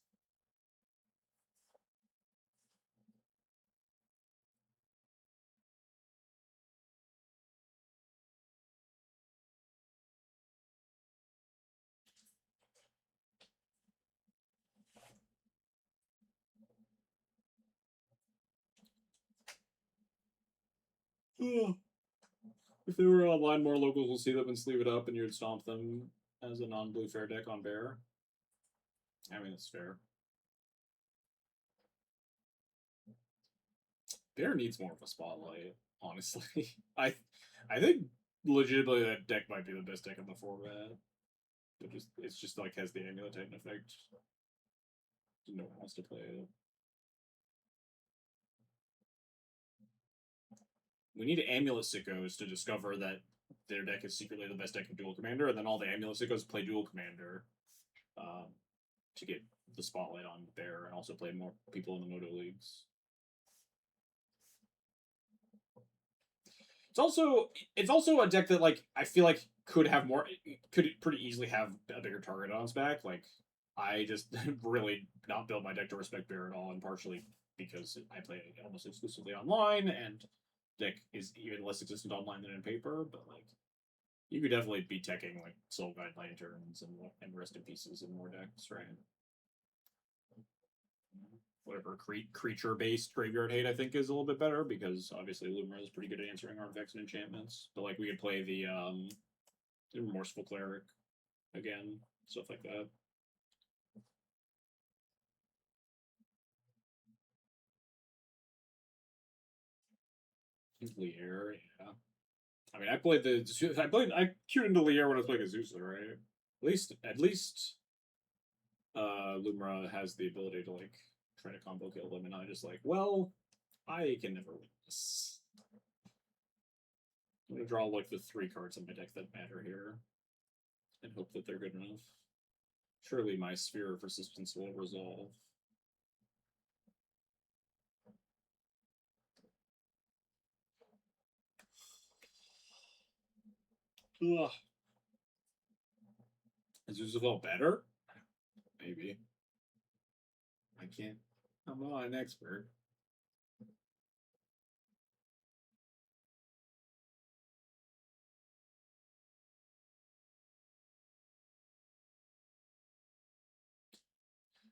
If they were online, more locals will see them and sleeve it up, and you'd stomp them as a non-blue fair deck on Bear. I mean, that's fair. Bear needs more of a spotlight, honestly. I think legitimately that deck might be the best deck in the format. It's just like has the Amulet Titan effect. No one wants to play it. We need Amulet Sickos to discover that their deck is secretly the best deck of Dual Commander, and then all the Amulet Sickos play Dual Commander to get the spotlight on Bear and also play more people in the Moto Leagues. It's also a deck that like I feel like could pretty easily have a bigger target on its back. Like I just really not build my deck to respect Bear at all, and partially because I play it almost exclusively online, and deck is even less existent online than in paper. But like you could definitely be teching like Soul Guide Lanterns and Rest in Pieces in more decks, right? Whatever creature based graveyard hate I think is a little bit better because obviously Lumra is pretty good at answering artifacts and enchantments. But like we could play the Remorseful Cleric again, stuff like that. Lier, yeah. I mean, I queued into Lier when I was playing Azusa, right? At least, Lumra has the ability to like try to combo kill them, and I just like, well, I can never win this. I'm gonna draw like the 3 cards in my deck that matter here, and hope that they're good enough. Surely my sphere of resistance will resolve. Ugh. Is Roosevelt better? Maybe. I can't. I'm not an expert.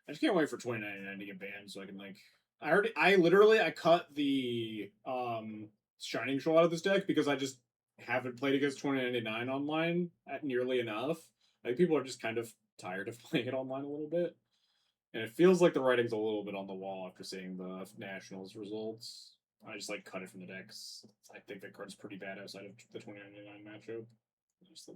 I just can't wait for 2099 to get banned so I can like. I cut the Shining Shoal out of this deck because I just haven't played against 2099 online at nearly enough. I think people are just kind of tired of playing it online a little bit, and it feels like the writing's a little bit on the wall after seeing the nationals results. I just like cut it from the decks. I think that card's pretty bad outside of the 2099 matchup. I just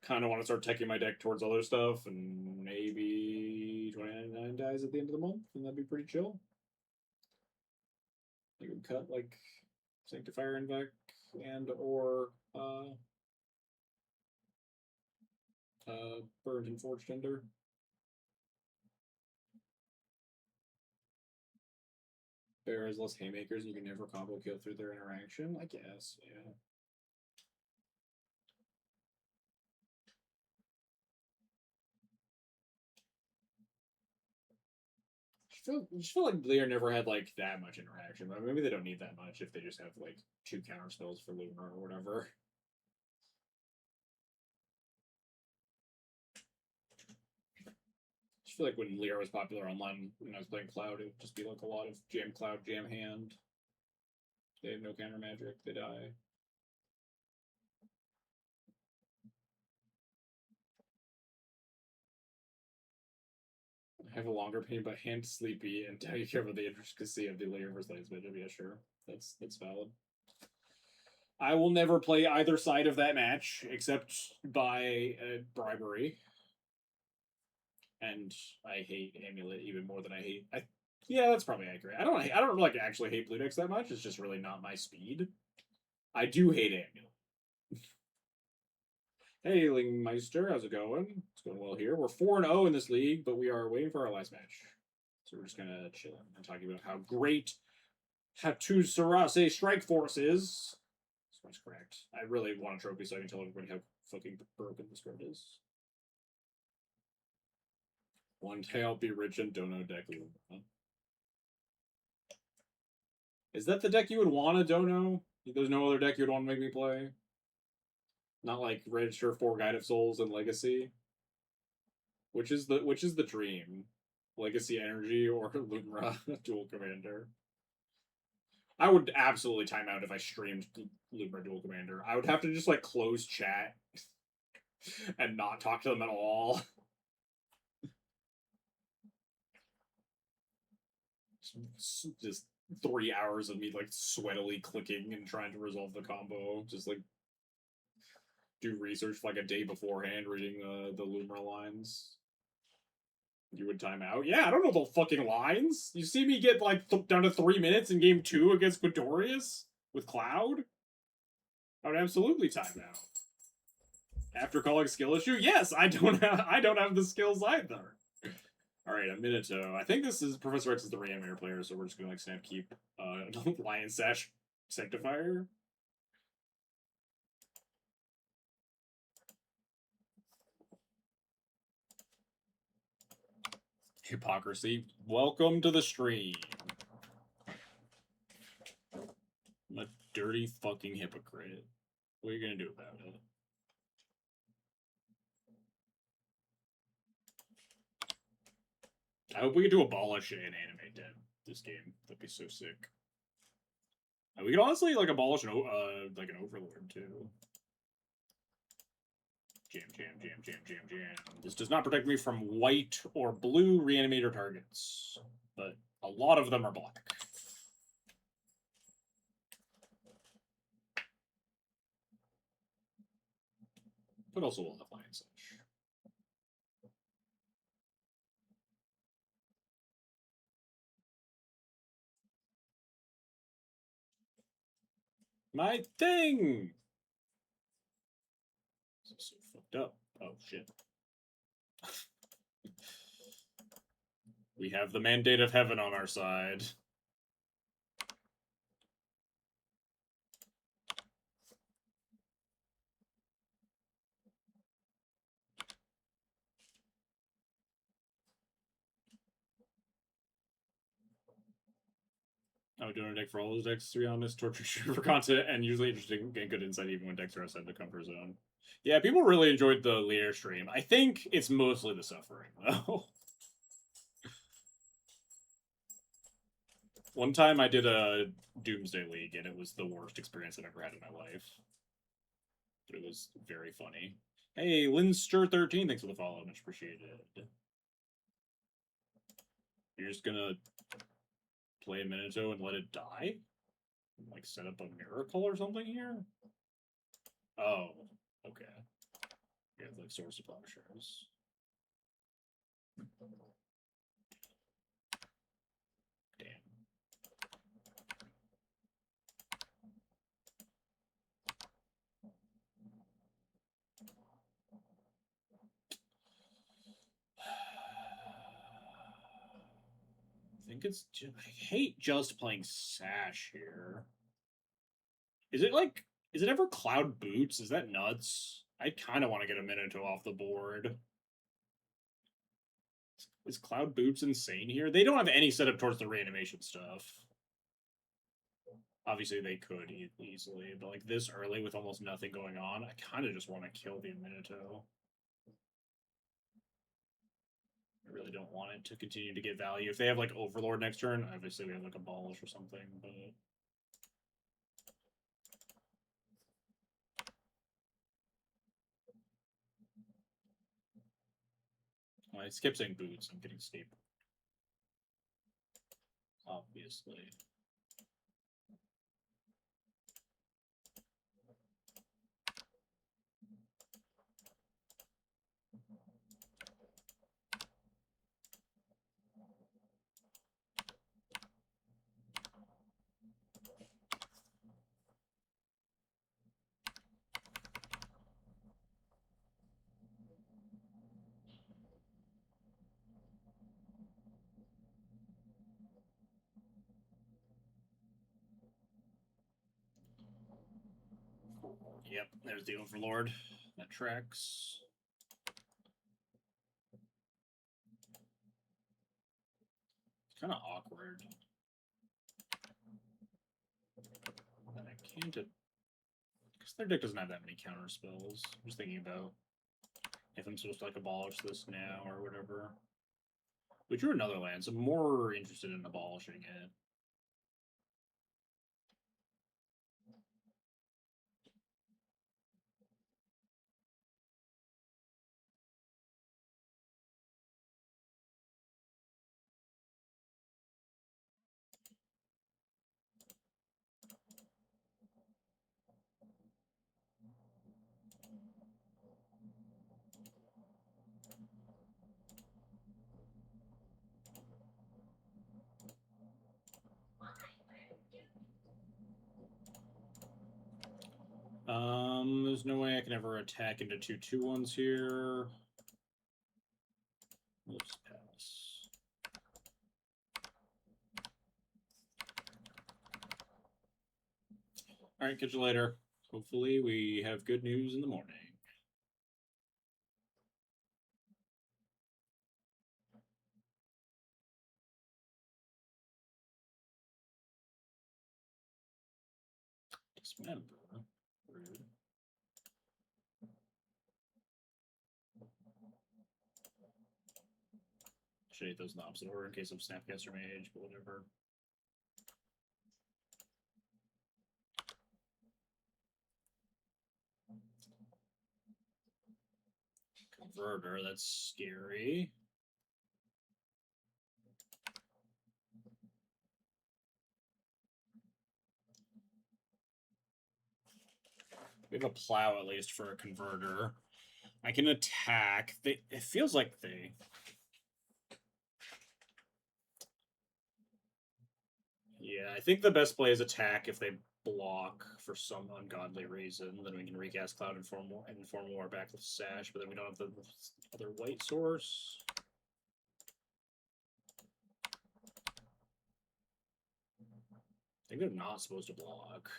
kind of want to start taking my deck towards other stuff, and maybe 2099 dies at the end of the month, and that'd be pretty chill. I could cut like Sanctifier Invec and or Burned and Forged Ender. Bear has less haymakers, and you can never combo kill through their interaction. I guess, yeah. I just feel like Bleer never had like that much interaction, but maybe they don't need that much if they just have like 2 counter spells for Luna or whatever. I just feel like when Lear was popular online when I was playing Cloud, it would just be like a lot of jam Cloud, jam hand. They have no counter magic, they die. I have a longer opinion about Hand Sleepy and how you care about the intricacy of the layer versus lanes matchup. Yeah, sure. That's valid. I will never play either side of that match except by bribery. And I hate Amulet even more than I hate. Yeah, that's probably accurate. I don't like actually hate Blue Decks that much. It's just really not my speed. I do hate Amulet. Hey, Lingmeister, how's it going? It's going well here. We're 4-0 in this league, but we are waiting for our last match. So we're just gonna chill and talking about how great Hatu Sarase Strike Force is. That's correct. I really want a trophy so I can tell everybody how fucking broken this card is. One day I'll be rich and Dono deck. Is that the deck you would want to Dono? There's no other deck you'd want to make me play? Not like Register 4 Guide of Souls and Legacy? Which is the dream? Legacy Energy or Lumra Dual Commander? I would absolutely time out if I streamed Lumra Dual Commander. I would have to just like close chat and not talk to them at all. Just 3 hours of me like sweatily clicking and trying to resolve the combo. Just like do research like a day beforehand, reading the Lumra lines. You would time out? Yeah, I don't know the fucking lines. You see me get like down to 3 minutes in game 2 against Quintorius with Cloud? I would absolutely time out. After calling skill issue, yes, I don't have the skills either. All right, a Minato. I think this is Professor X is the Reanimator player, so we're just gonna like snap keep Lion Sash Sanctifier. Hypocrisy. Welcome to the stream. I'm a dirty fucking hypocrite. What are you gonna do about it? I hope we get to abolish an anime dev this game. That'd be so sick. We could honestly like abolish like an overlord too. Jam, jam, jam, jam, jam, jam. This does not protect me from white or blue reanimator targets, but a lot of them are black. But also we'll have Lion Sash. My thing! This is so fucked up. Oh, shit. We have the mandate of heaven on our side. I would do a deck for all those decks, to be honest. Torture shooter for content, and usually interesting and good insight even when decks are outside the comfort zone. Yeah, people really enjoyed the Lear stream. I think it's mostly the suffering, though. One time I did a Doomsday League, and it was the worst experience I've ever had in my life. But it was very funny. Hey, Linster13, thanks for the follow. Much appreciated. You're just gonna play a Minato and let it die? Like, set up a miracle or something here? Oh, okay. Yeah, like Source of Plowshares. Damn. I think it's just, I hate just playing Sash here. Is it like, is it ever Cloud Boots? Is that nuts? I kind of want to get a Minato off the board. Is Cloud Boots insane here? They don't have any setup towards the reanimation stuff. Obviously, they could easily, but like this early with almost nothing going on, I kind of just want to kill the Minato. I really don't want it to continue to get value. If they have like Overlord next turn, obviously we have like Abolish or something, but I skip saying boots. I'm getting steep. Obviously. Yep, there's the Overlord. That tracks. It's kind of awkward. And I can't. Because their deck doesn't have that many counter spells. I'm just thinking about if I'm supposed to like abolish this now or whatever. We drew another land, so I'm more interested in abolishing it. There's no way I can ever attack into 2/2/1s here. We'll just pass. Alright, catch you later. Hopefully we have good news in the morning. Dismember. Rude. Should hit those in the opposite order in case of Snapcaster Mage, but whatever. Converter, that's scary. We have a plow at least for a converter. I can attack. It feels like they. Yeah, I think the best play is attack if they block for some ungodly reason. Then we can recast Cloud and form more back with Sash, but then we don't have the other white source. think they're not supposed to block.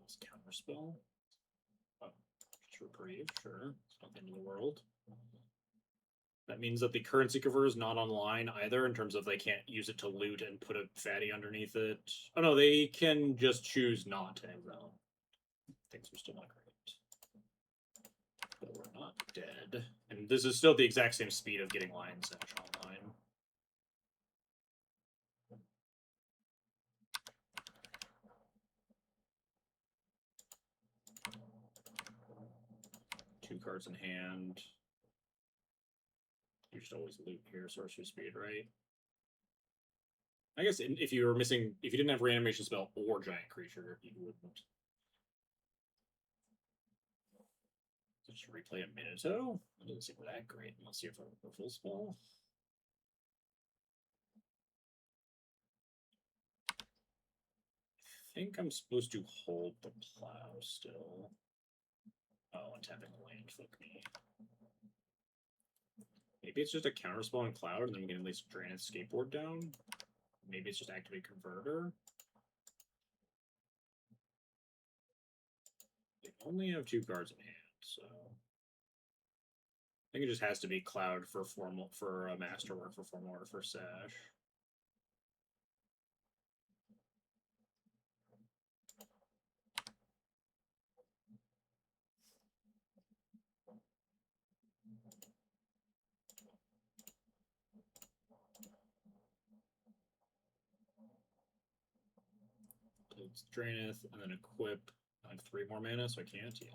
Let's counterspell. Oh, just reprieve, sure. It's not the end of the world. That means that the currency converter is not online either, in terms of they can't use it to loot and put a fatty underneath it. Oh no, they can just choose not to exile. Things are still not great. But we're not dead. And this is still the exact same speed of getting Lion Sash online. Two cards in hand. You should always loot here, sorcery speed, right? I guess if you were missing, if you didn't have reanimation spell or giant creature, you wouldn't. Just replay a Minato. It doesn't seem that great unless you have a full spell. I think I'm supposed to hold the plow still. Oh, and tapping the land, fuck me. Maybe it's just a counterspell on Cloud, and then we can at least drain its skateboard down. Maybe it's just activate Converter. They only have two cards in hand, so I think it just has to be Cloud for formal for Masterwork for formal or for Sash. It's Draineth, and then equip. I have 3 more mana, so I can't. Yeah.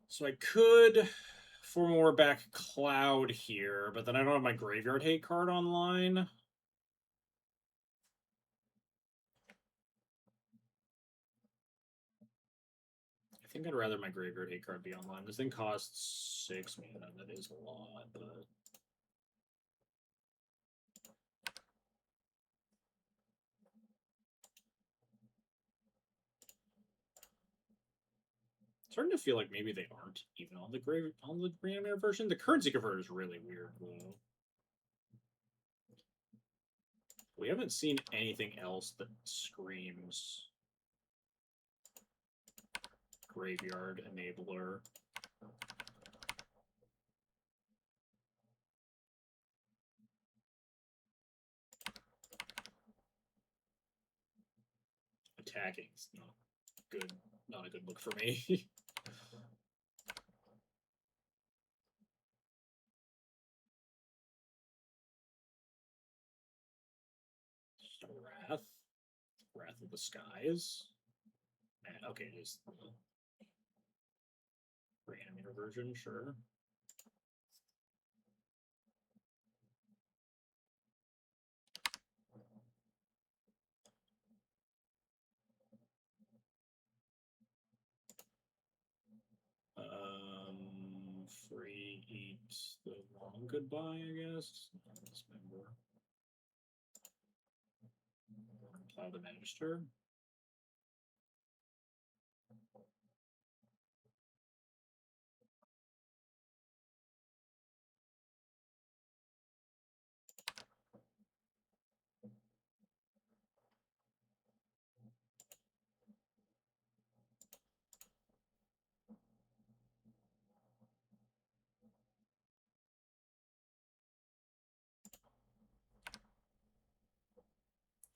So I could for more back Cloud here, but then I don't have my Graveyard Hate card online. I think I'd rather my Graveyard Hate card be online. This thing costs 6 mana. That is a lot, but starting to feel like maybe they aren't even on the Reanimator version. The currency converter is really weird, though. We haven't seen anything else that screams Graveyard Enabler. Attacking's not good. Not a good look for me. Wrath. Wrath of the Skies. Okay, it is the Reanimator version, sure. Free eat the long goodbye, I guess. Dismember. Plow the Magister.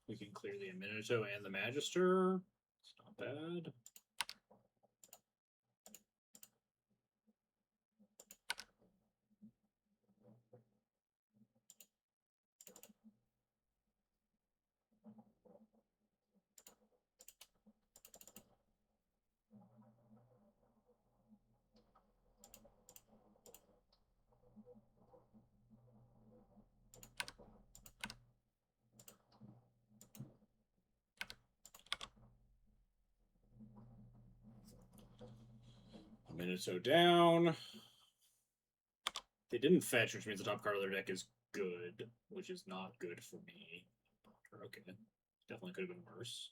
We can clear the Minato and the Magister. It's not bad. Minato down. They didn't fetch, which means the top card of their deck is good, which is not good for me. Okay. Definitely could have been worse.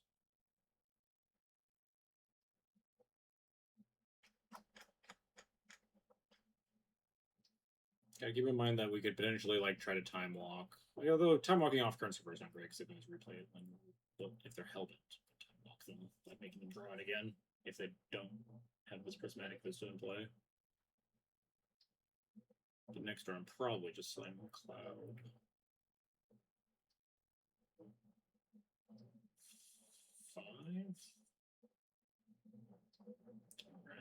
Gotta keep in mind that we could potentially like try to time walk. Although time walking off currency is not great because they can just replay it when, if they're held it, time walk them, like making them draw it again if they don't have this prismatic vista in play. The next turn, probably just Slime Cloud. Five.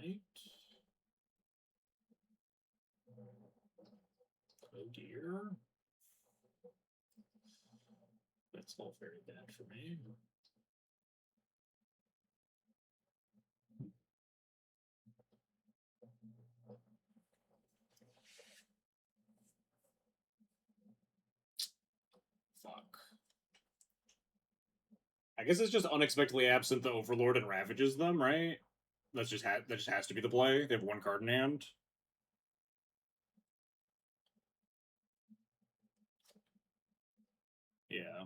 Right. Oh dear. That's all very bad for me. Fuck. I guess it's just unexpectedly absent the Overlord and ravages them, right? That just has to be the play. They have one card in hand. Yeah.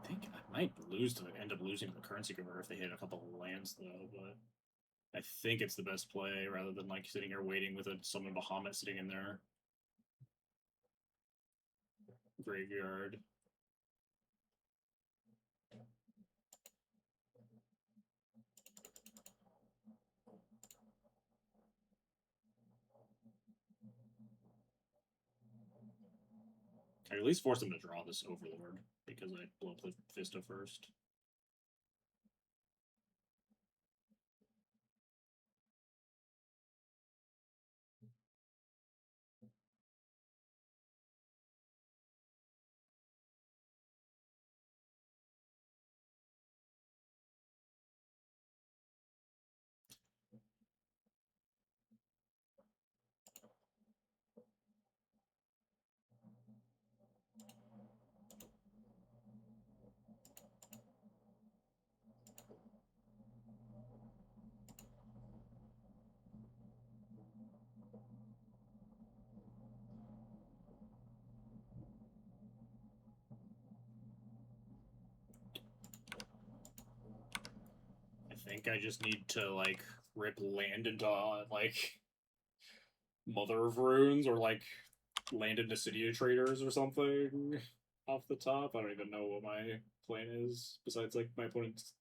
I think I might end up losing the currency converter if they hit a couple of lands though, but I think it's the best play rather than like sitting here waiting with a summon Bahamut sitting in their graveyard. I at least force them to draw this Overlord because I blow up the Vista first. I think I just need to like rip land into like Mother of Runes or like land into City of Traders or something off the top. I don't even know what my plan is besides like my opponent's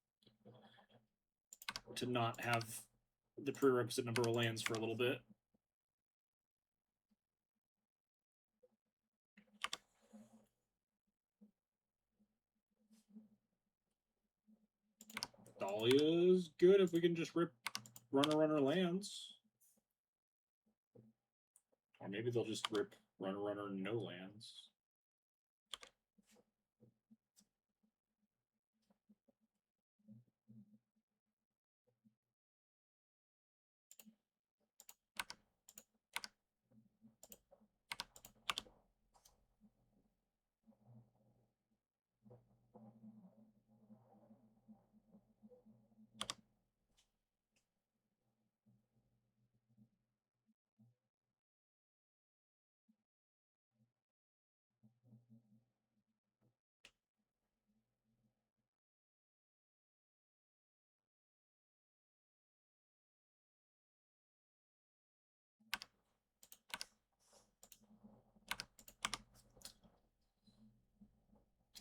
to not have the prerequisite number of lands for a little bit. Dahlia's good if we can just rip runner lands. Or maybe they'll just rip runner no lands.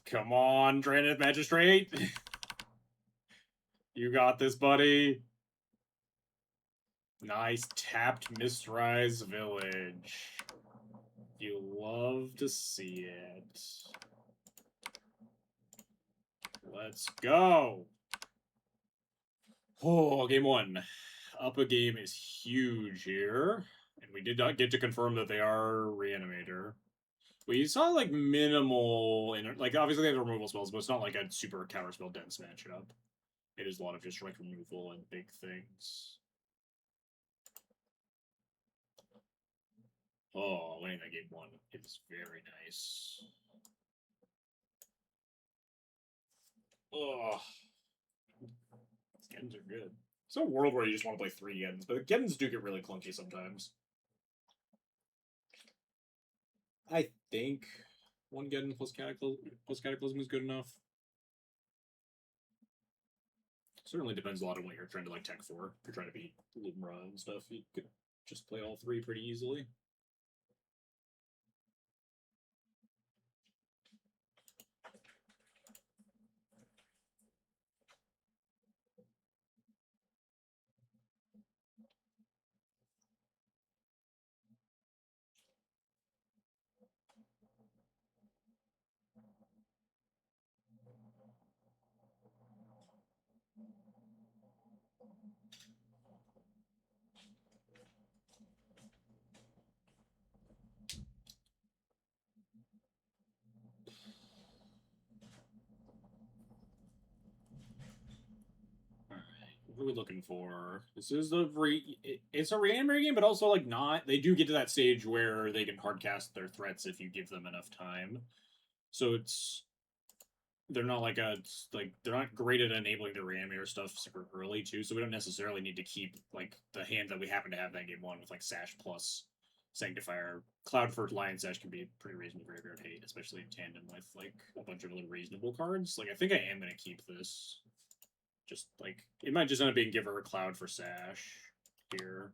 Come on, Draenith Magistrate. You got this, buddy. Nice tapped Mistrise Village. You love to see it. Let's go. Oh, game one. Up a game is huge here. And we did not get to confirm that they are Reanimator. We saw, like, minimal... Like, obviously they have removal spells, but it's not like a super counterspell dense matchup. It is a lot of just, like, removal and big things. Oh, winning that game one is very nice. Oh, Gens are good. It's a world where you just want to play 3 Gens, but Gens do get really clunky sometimes. I think 1 Gen plus Cataclysm is good enough. Certainly depends a lot on what you're trying to like tech for. If you're trying to beat Lumra and stuff, you could just play all 3 pretty easily. What are we looking for? This is it's a reanimator game, but also like not. They do get to that stage where they can hardcast their threats if you give them enough time. So they're not they're not great at enabling the reanimator stuff super early too. So we don't necessarily need to keep like the hand that we happen to have that game one with like Sash plus Sanctifier. Cloud for Lion Sash can be pretty reasonable graveyard hate, especially in tandem with like a bunch of other reasonable cards. Like I think I am gonna keep this. Just like it might just end up being give her a Cloud for Sash here.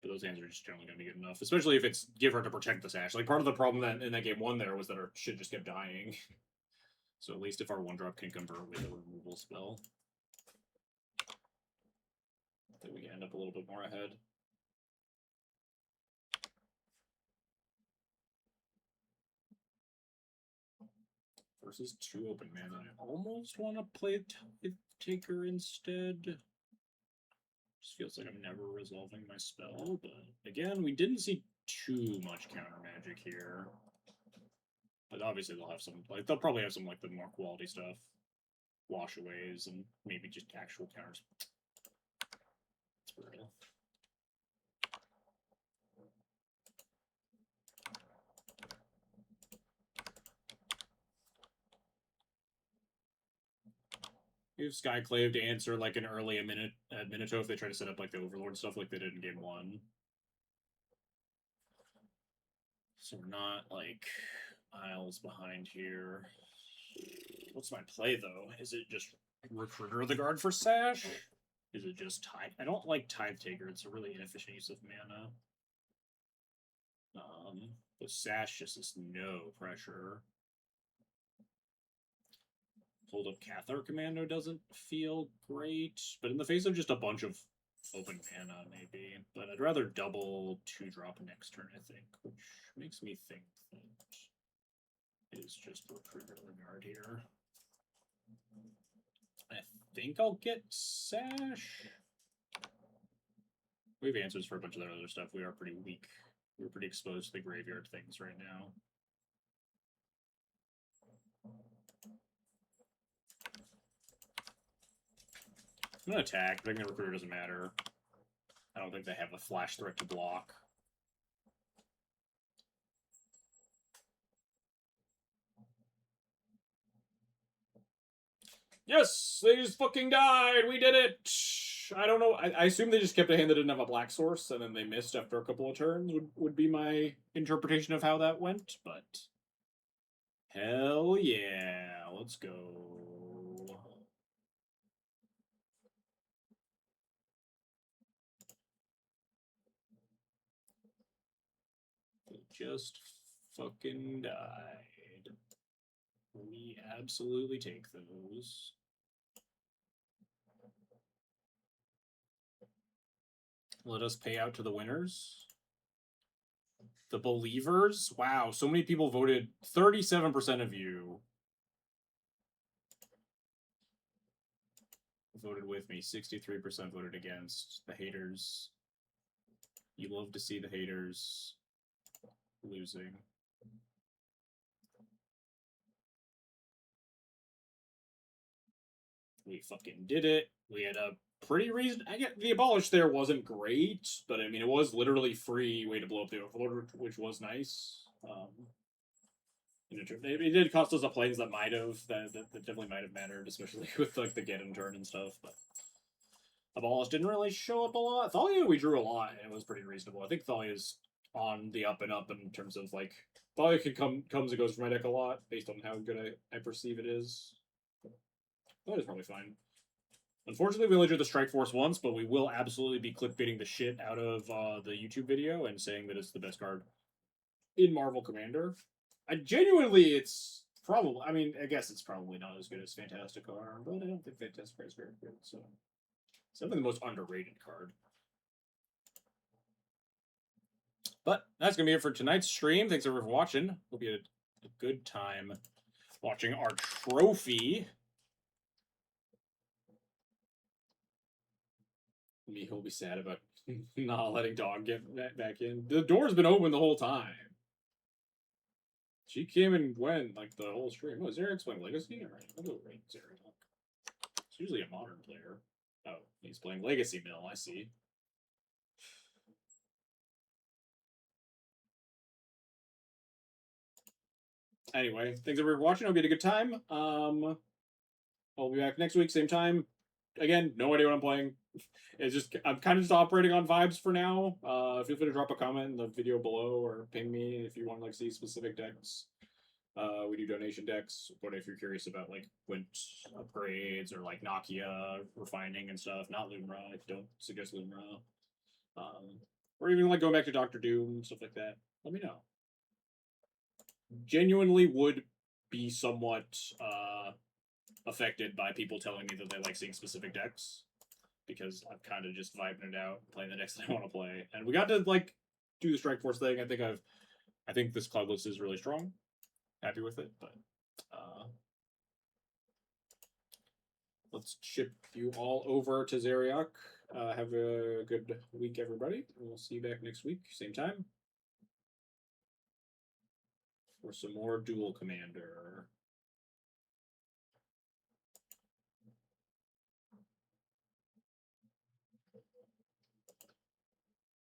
But those hands are just generally going to be good enough, especially if it's give her to protect the Sash. Like part of the problem that in that game one there was that our shit just kept dying. So at least if our 1-drop can convert with a removal spell, then we can end up a little bit more ahead. Versus 2 open mana. I almost want to play Taker instead. Just feels like I'm never resolving my spell, but again, we didn't see too much counter magic here. But obviously they'll have some, like, they'll probably have some, like, the more quality stuff. Washaways and maybe just actual counters. It's brutal. You have Skyclave to answer, like, an early Minato if they try to set up, like, the Overlord stuff like they did in game 1. So we're not, like, miles behind here. What's my play, though? Is it just Recruiter the Guard for Sash? Is it just Tithe? I don't like Tithe Taker. It's a really inefficient use of mana. The Sash just is no pressure. Hold up Cathar Commando doesn't feel great, but in the face of just a bunch of open mana, maybe. But I'd rather double 2-drop next turn, I think, which makes me think that it is just Recruiter the Guard here. I think I'll get Sash. We have answers for a bunch of that other stuff. We are pretty weak. We're pretty exposed to the graveyard things right now. I'm gonna attack. I think the Recruiter doesn't matter. I don't think they have a flash threat to block. Yes, they just fucking died. We did it. I don't know. I assume they just kept a hand that didn't have a black source, and then they missed after a couple of turns. Would be my interpretation of how that went. But hell yeah, let's go. They just fucking died. We absolutely take those. Let us pay out to the winners. The believers? Wow, so many people voted. 37% of you voted with me. 63% voted against. The haters. You love to see the haters losing. We fucking did it. We had a pretty reason. I get the abolish there wasn't great, but I mean it was literally free way to blow up the overlord, which was nice. It did cost us a planes that might have that definitely might have mattered, especially with like the get and turn and stuff. But abolish didn't really show up a lot. Thalia we drew a lot, and it was pretty reasonable. I think Thalia's on the up and up in terms of like Thalia comes and goes from my deck a lot based on how good I perceive it is. That is probably fine. Unfortunately, we only drew the Strike Force once, but we will absolutely be clickbaiting the shit out of the YouTube video and saying that it's the best card in Marvel Commander. It's probably, I mean, I guess it's probably not as good as Fantastic Card, but I don't think Fantastic Card is very good, so it's definitely the most underrated card. But that's going to be it for tonight's stream. Thanks everyone for watching. Hope you had a good time watching our trophy. He'll be sad about not letting Dog get back in. The door's been open the whole time. She came and went like the whole stream. Oh, Zarek's playing Legacy? Alright, I'll go rate Zarek. It's usually a modern player. Oh, he's playing Legacy Mill, I see. Anyway, thanks everyone for watching. Hope you had a good time. I'll be back next week, same time. Again, no idea what I'm playing. It's just I'm kind of just operating on vibes for now. Feel free to drop a comment in the video below or ping me if you want to like see specific decks. We do donation decks, but if you're curious about like Gwent upgrades or like Nokia refining and stuff, not Lumra. I don't suggest Lumra. Or even like going back to Doctor Doom stuff like that. Let me know. Genuinely would be somewhat affected by people telling me that they like seeing specific decks, because I'm kind of just vibing it out, playing the decks that I want to play. And we got to like do the Strike Force thing. I think this cloud list is really strong. Happy with it, but let's ship you all over to Zeriak. Have a good week, everybody. We'll see you back next week, same time, for some more Duel Commander.